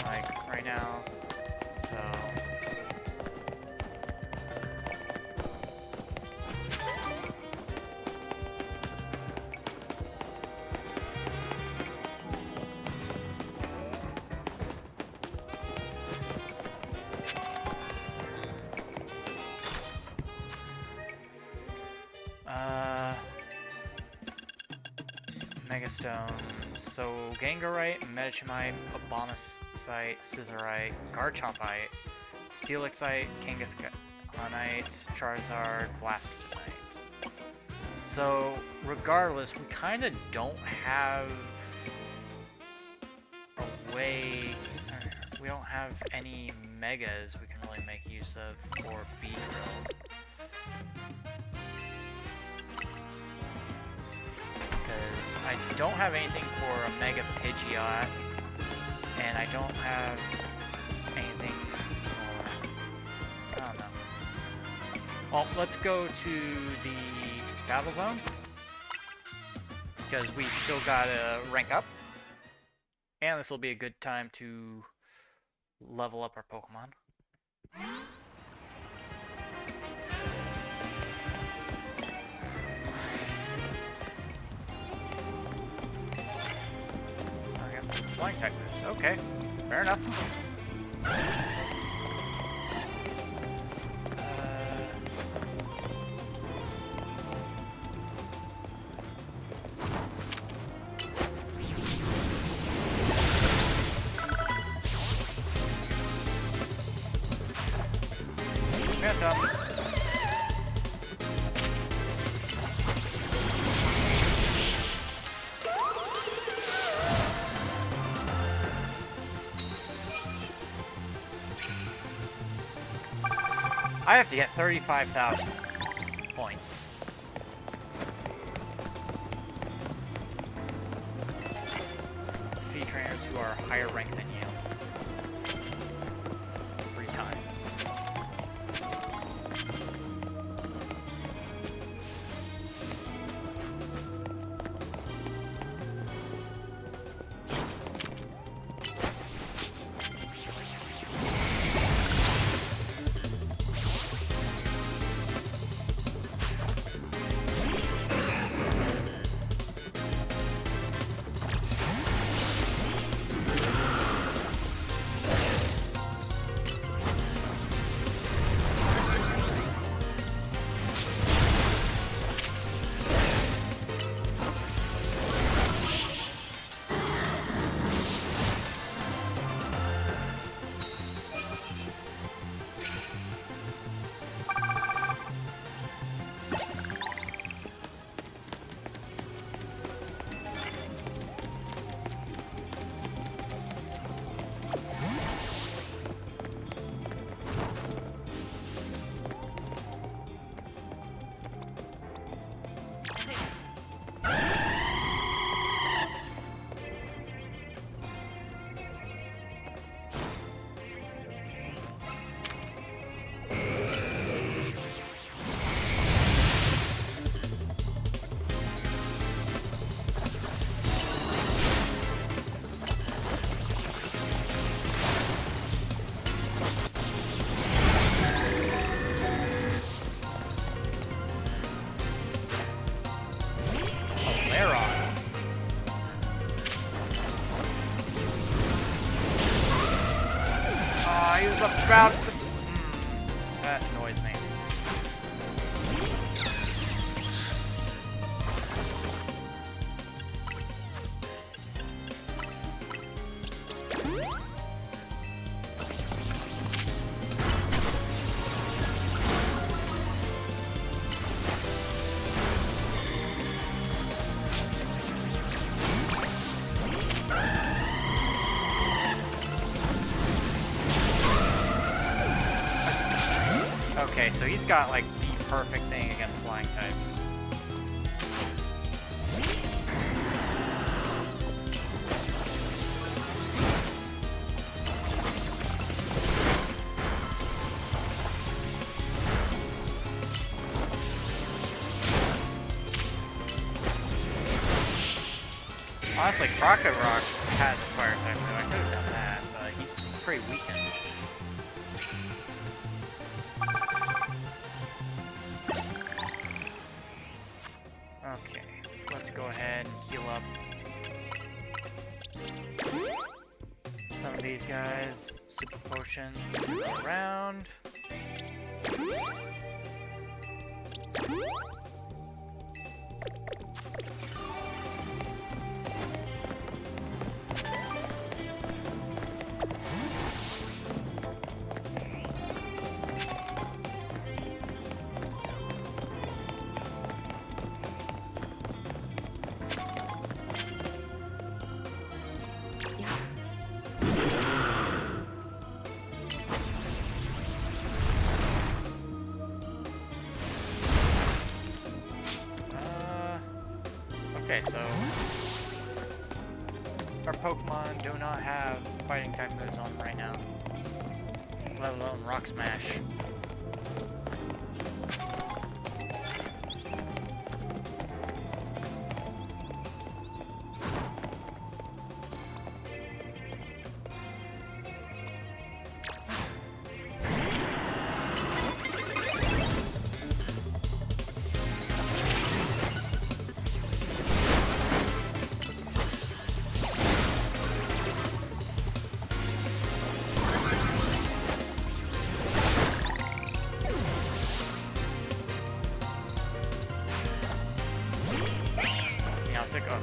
like, right now, so... Megastone. So Gengarite, Medichimite, Abomasite, Scissorite, Garchompite, Steelixite, Kangaskhanite, Charizard, Blastoise. So regardless, we kind of don't have a way. We don't have any megas we can really make use of for Beedrill. I don't have anything for a Mega Pidgeot, and I don't have anything for... I don't know. Well, let's go to the Battle Zone, because we still gotta rank up, and this will be a good time to level up our Pokemon. Flying type moves. Okay, fair enough. Phantom. I have to get 35,000 points. Defeat trainers who are higher ranked than you. 3 times. About to... that annoys me. Okay, so he's got, like, the perfect thing against flying types. Honestly, Crockett Rock has a fire type move. I could have done that, but he's pretty weakened. Okay, let's go ahead and heal up some of these guys. Super potion around. Okay, so our Pokemon do not have fighting type moves on them right now, let alone Rock Smash.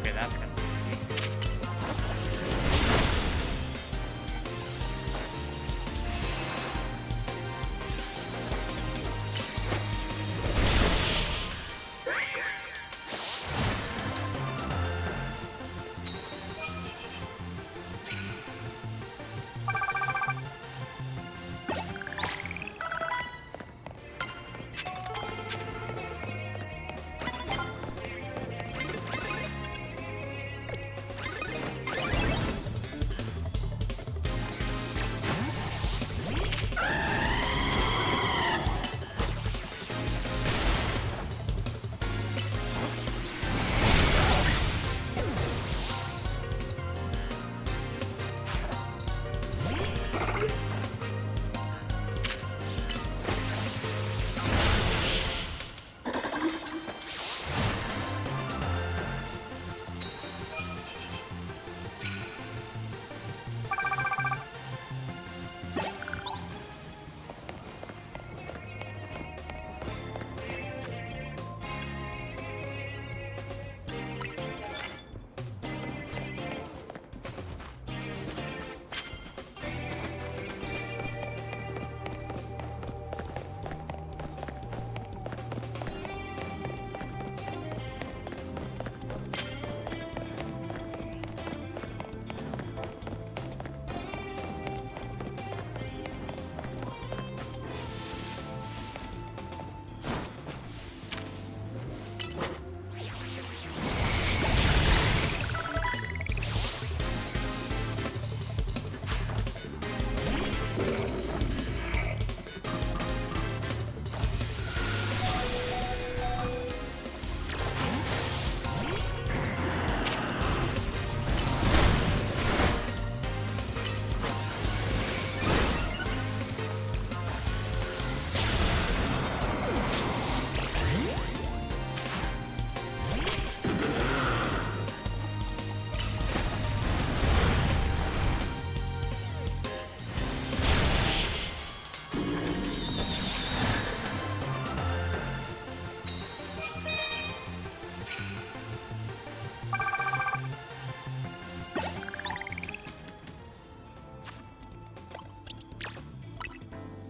Okay, that's gonna be easy.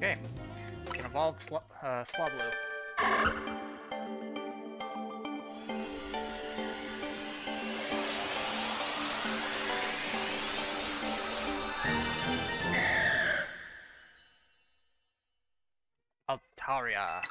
Okay, we can evolve Swablu. Altaria.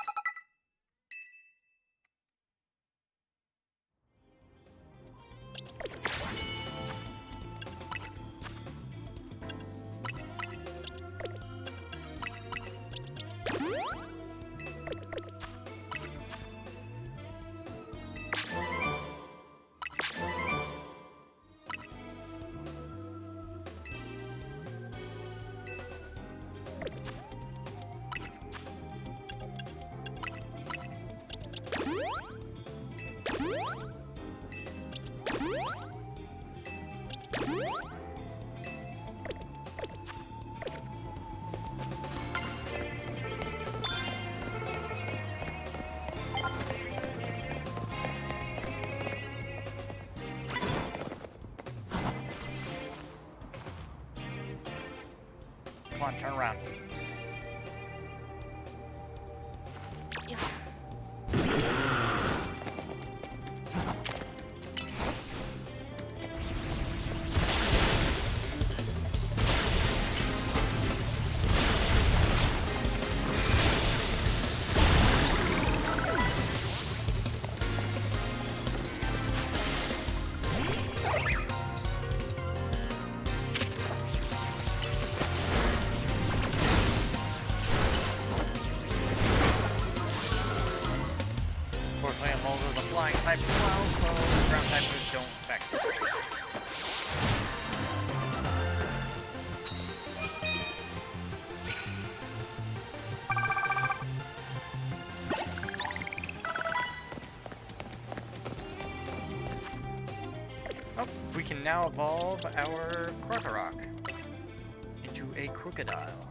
Come on, turn around. Unfortunately, I'm over the flying type as well, so ground type moves don't affect it. Oh, we can now evolve our Krokorok into a crocodile.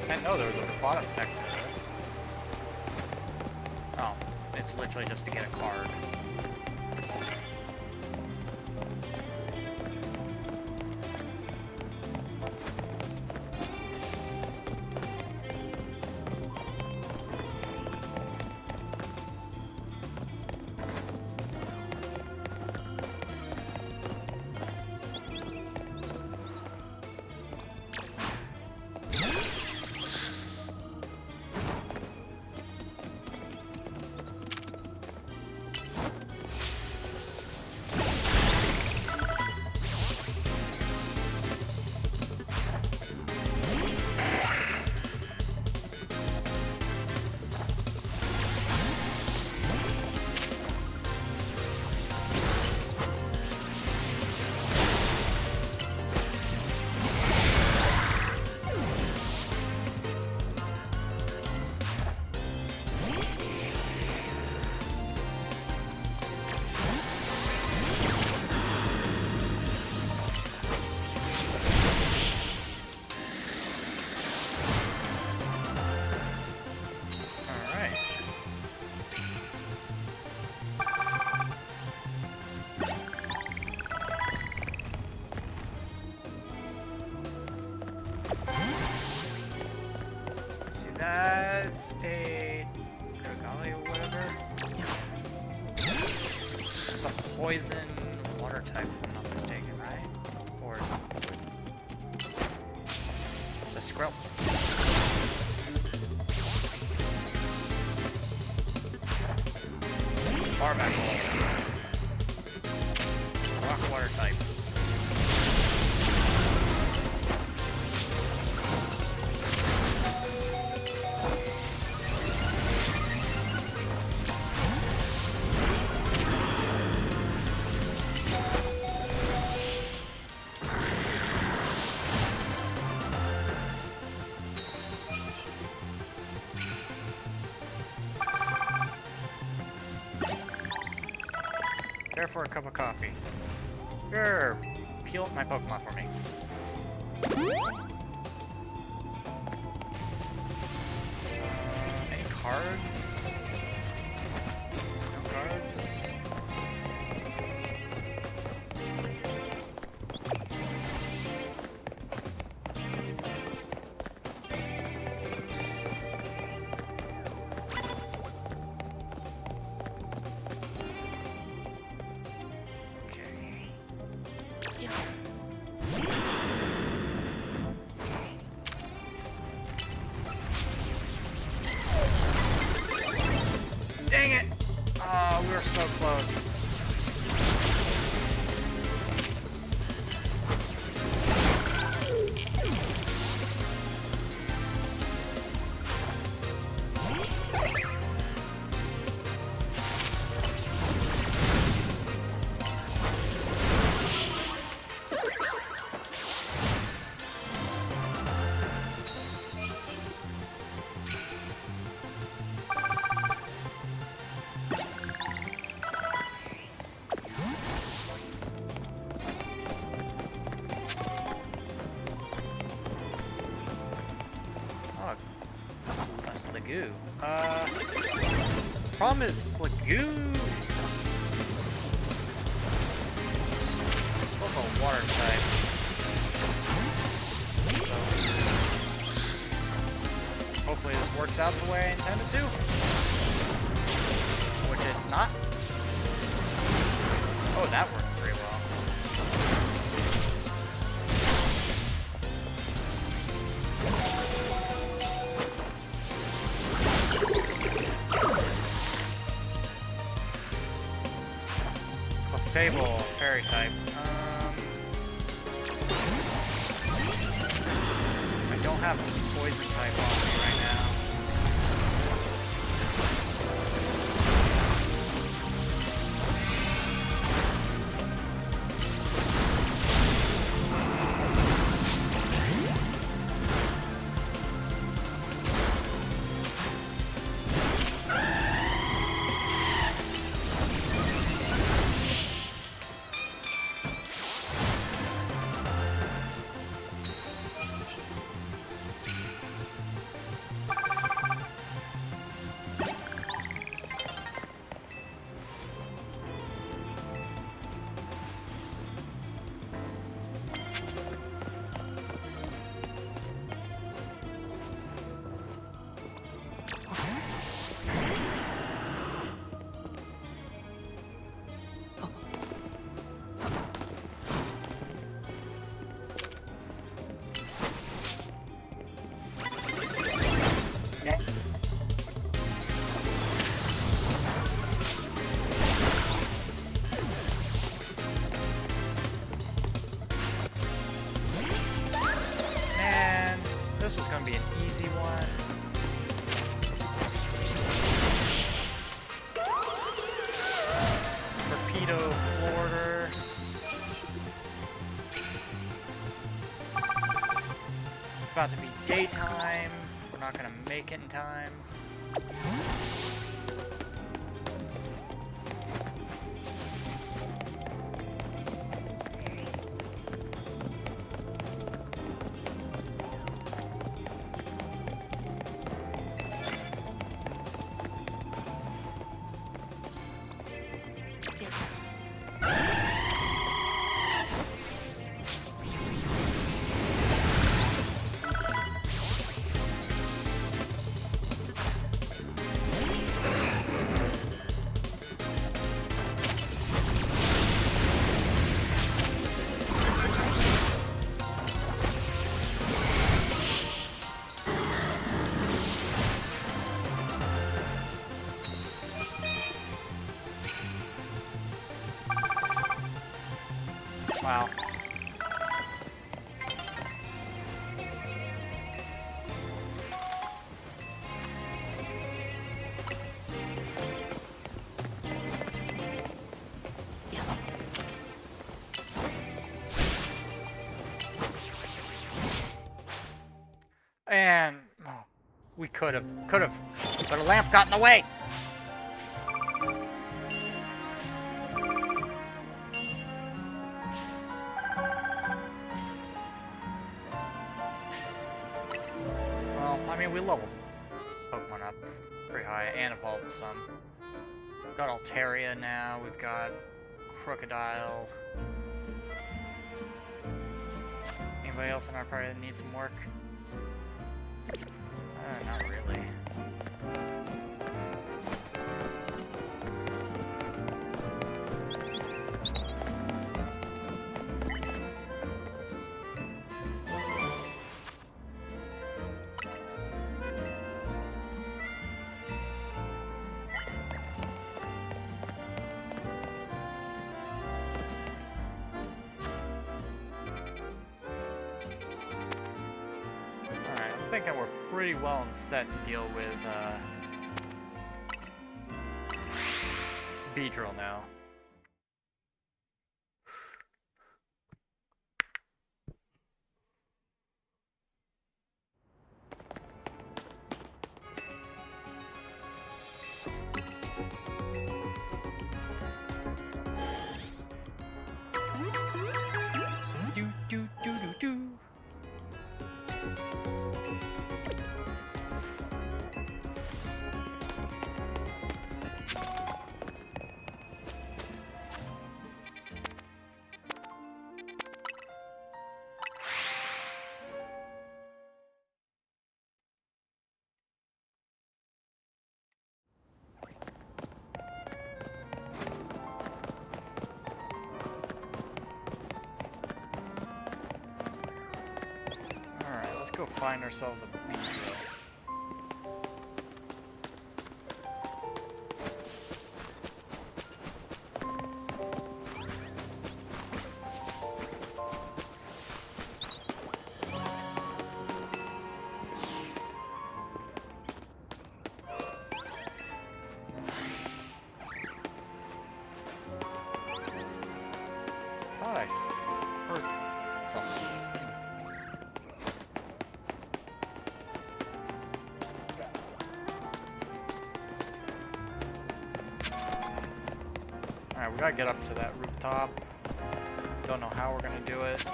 I didn't know there was a bottom section to this. Oh, it's literally just to get a card. That's a Dragali or whatever. It's a poison water type, if I'm not mistaken, right? Or the Skrill. Barback. Rock water type. Care for a cup of coffee. Sure. Peel up my Pokemon for me. Any cards? No cards? Dang it! Oh, we were so close. Sligoo. Problem is Sligoo. Also a water type. So hopefully this works out the way I intended to. Which it's not. Oh, that worked pretty well. Fable, fairy type. I don't have a poison type on me right now. This was gonna be an easy one. Torpedo Florida. It's about to be daytime. We're not gonna make it in time. Wow. And oh, we could have, but a lamp got in the way. Well, I mean, we leveled Pokemon up pretty high and evolved some. We've got Altaria now. We've got Crocodile. Anybody else in our party that needs some work? Not really. thinking we're pretty well set to deal with Beedrill now. Go find ourselves a Beedrill. Thought I heard something. Alright, we gotta get up to that rooftop. Don't know how we're gonna do it.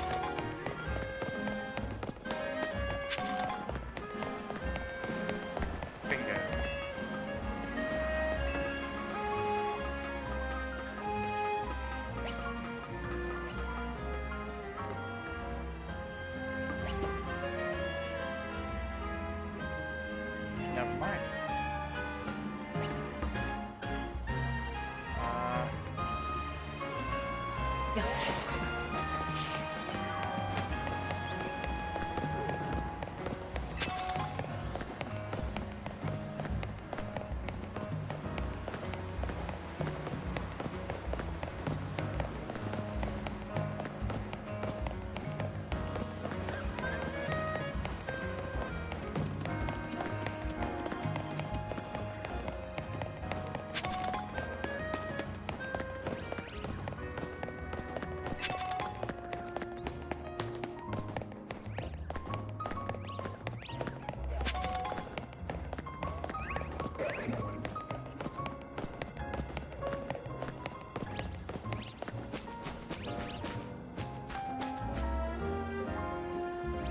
Bingo. Never mind.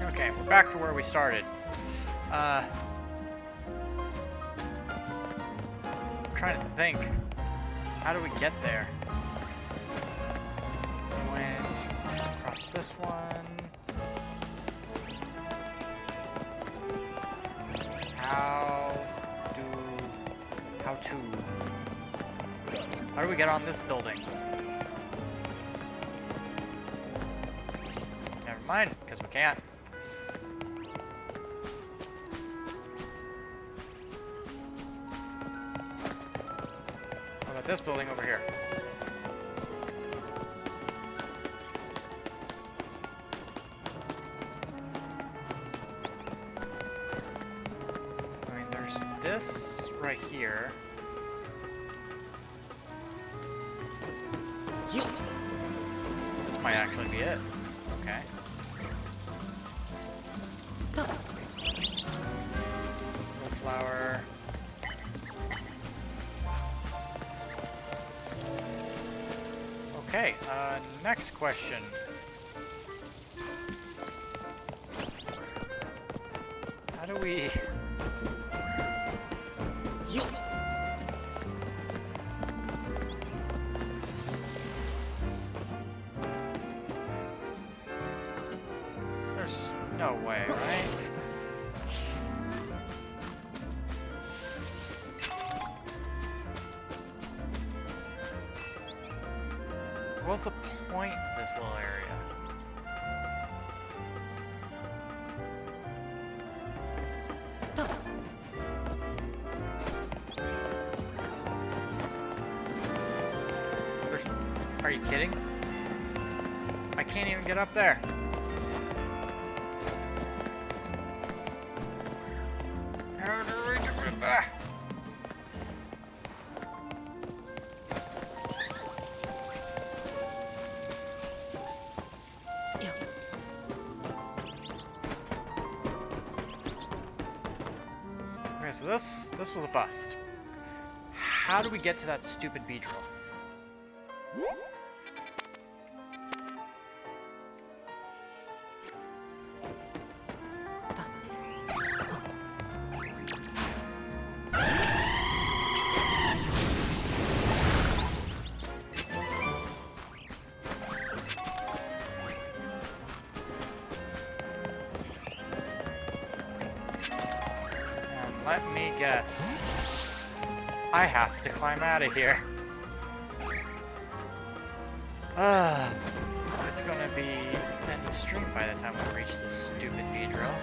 Okay, we're back to where we started. I'm trying to think. How do we get there? We went across this one. How do we get on this building? Never mind, because we can't. How about this building over here? I mean, there's this right here. This might actually be it. Okay. Flower. Okay, next question. How do we... There's no way, right? What's the point of this little area? Are you kidding? I can't even get up there. so this was a bust. How do we get to that stupid Beedrill? Let me guess. I have to climb out of here. It's gonna be end of stream by the time we reach this stupid Beedrill.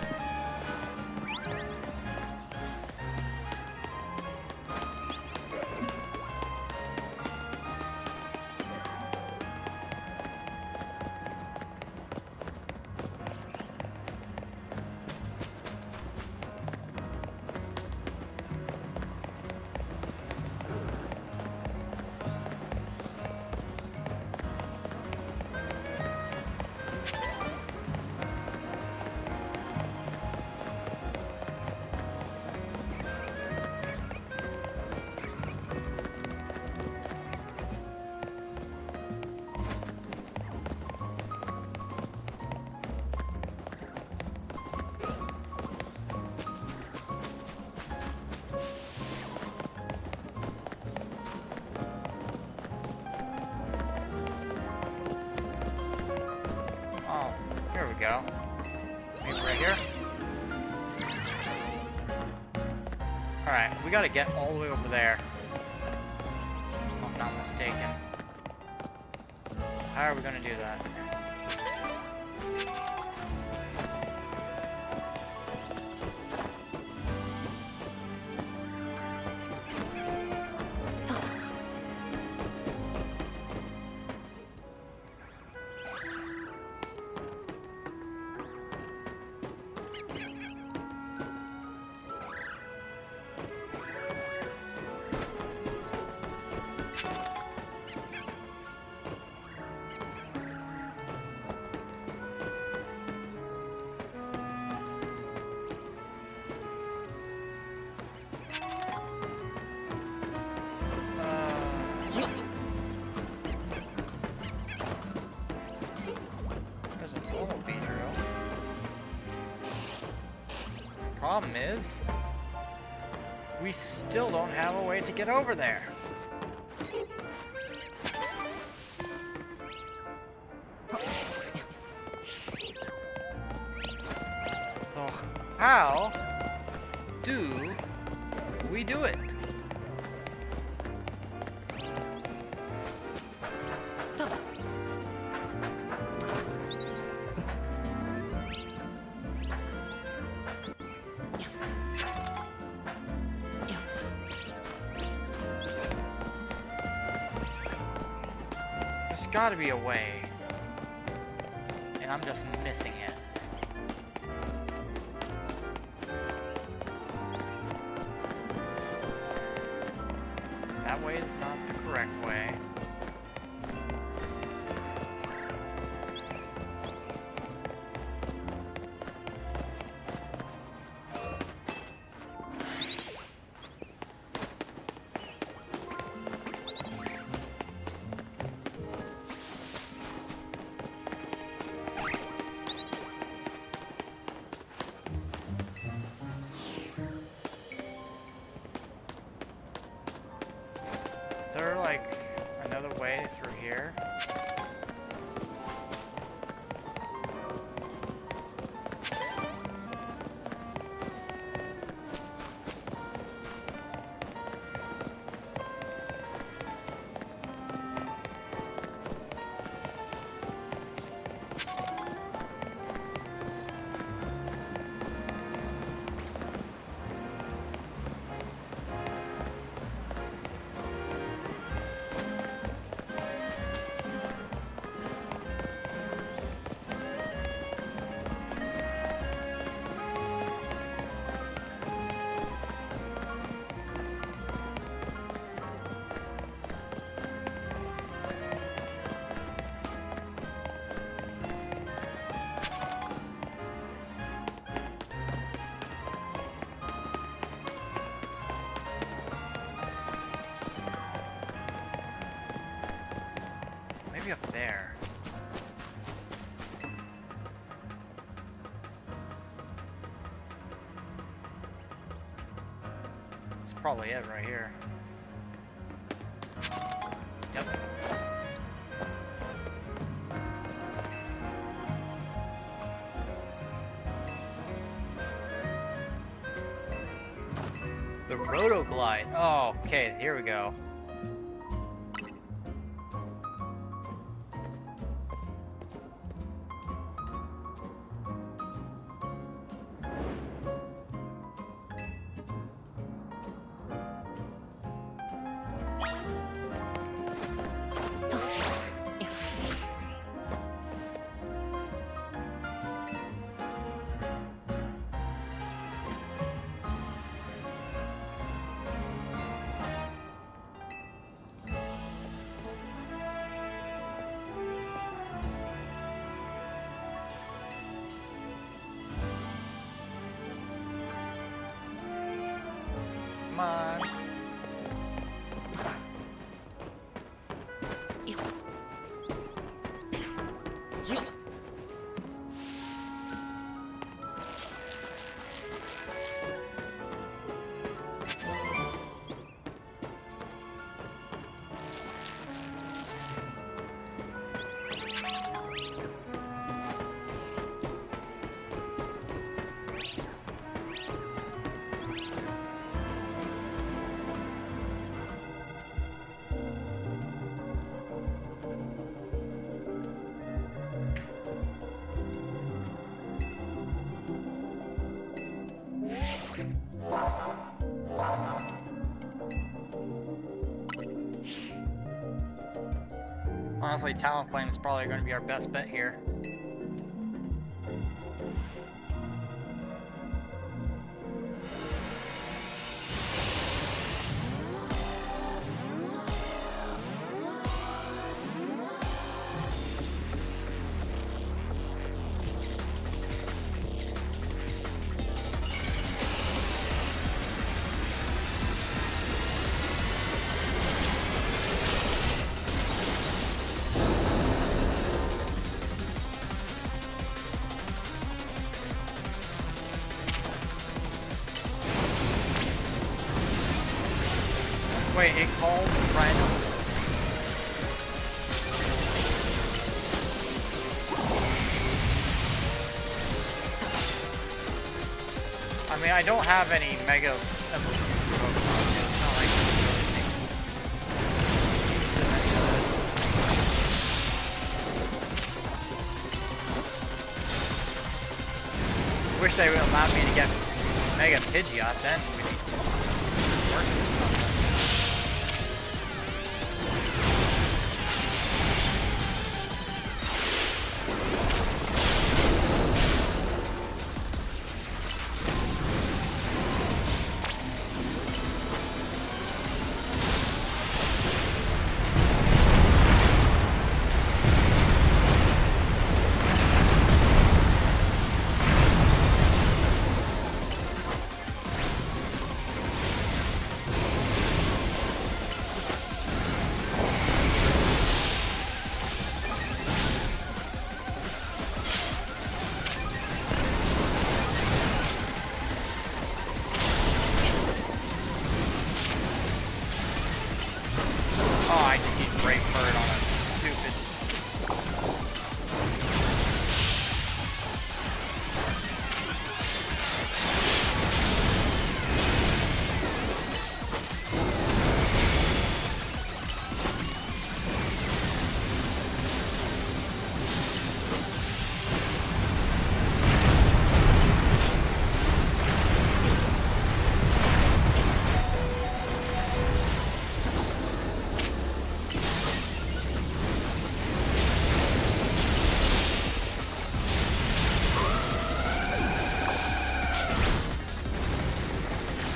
Here we go. Maybe right here? Alright, we gotta get all the way over there. If I'm not mistaken. So how are we gonna do that? Problem is, we still don't have a way to get over there. So how do we do it? There's gotta be a way, and I'm just missing it. That way is not the correct way. Is there, like, another way through here? Maybe up there. That's probably it right here. Yep. The Rotoglide. Oh, okay, here we go. Come on. Honestly, Talonflame is probably going to be our best bet here. Wait, it called friend. I mean, I don't have any Mega Evolution Pokemon, so it's not like I really wish they would allow me to get Mega Pidgeot, then we'd be working with something. Oh, I just need Great Bird on a stupid...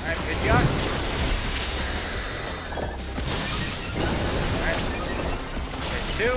Alright, Pidgeot. Alright. There's two.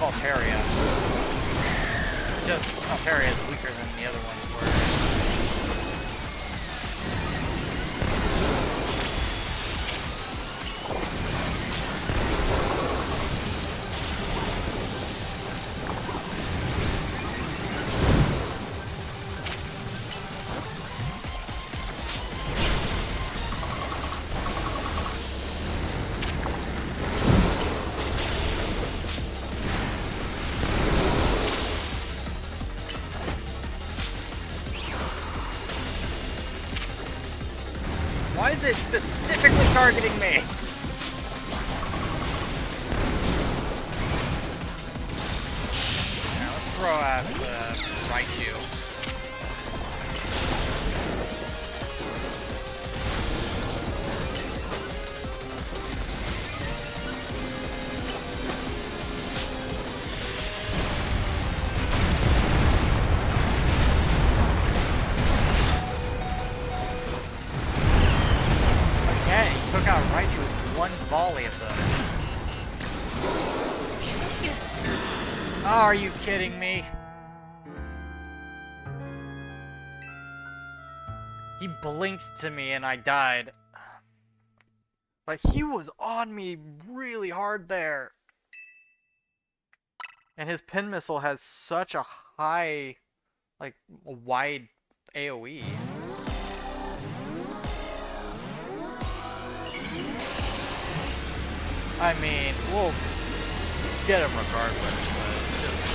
Altaria. Just Altaria is weaker than the other ones were. Why is it specifically targeting me? Now let's throw out Raichu. Took out Raichu with one volley of those. Oh, are you kidding me? He blinked to me and I died. Like, he was on me really hard there. And his pin missile has such a high, like, a wide AoE. I mean, we'll get him regardless, but it's just...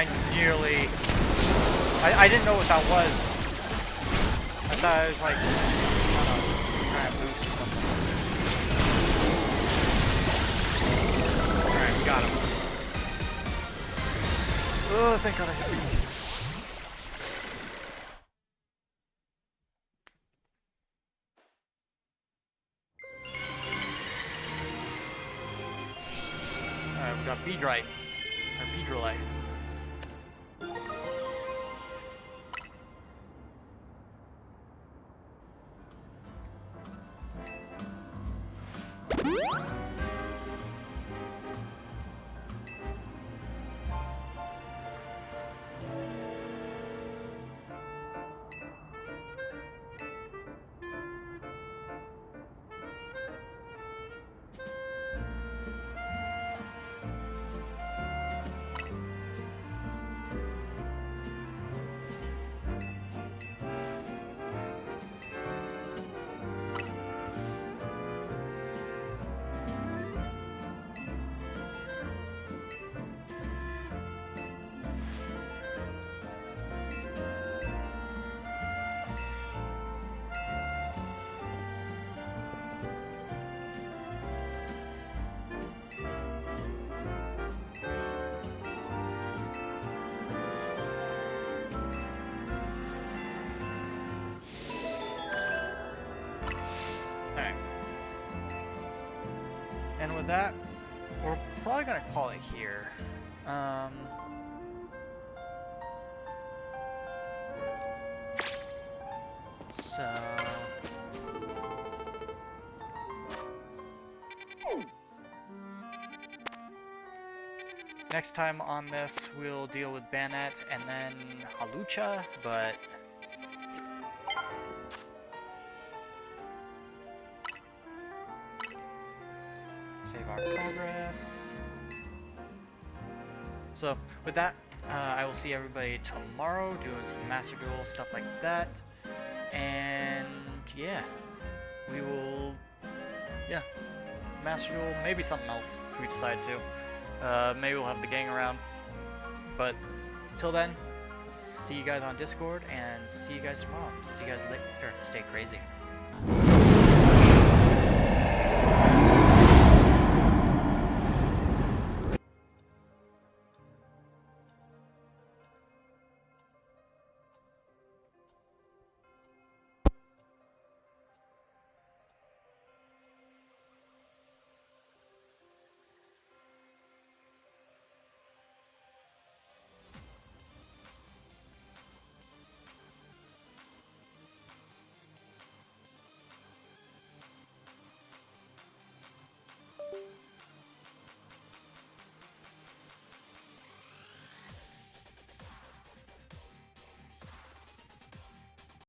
I nearly... I didn't know what that was. I thought it was like, I don't know, trying to boost or something. Alright, got him. Oh, thank God I hit me. Alright, we got Beedrite. Or Beedrillite. Alright. And with that, we're probably gonna call it here. So... Next time on this, we'll deal with Banette and then Hawlucha, but... Save our progress. So, with that, I will see everybody tomorrow doing some Master Duel, stuff like that. And, yeah. We will... Yeah. Master Duel, maybe something else if we decide to. Maybe we'll have the gang around. But, till then, see you guys on Discord, and see you guys tomorrow. See you guys later. Stay crazy.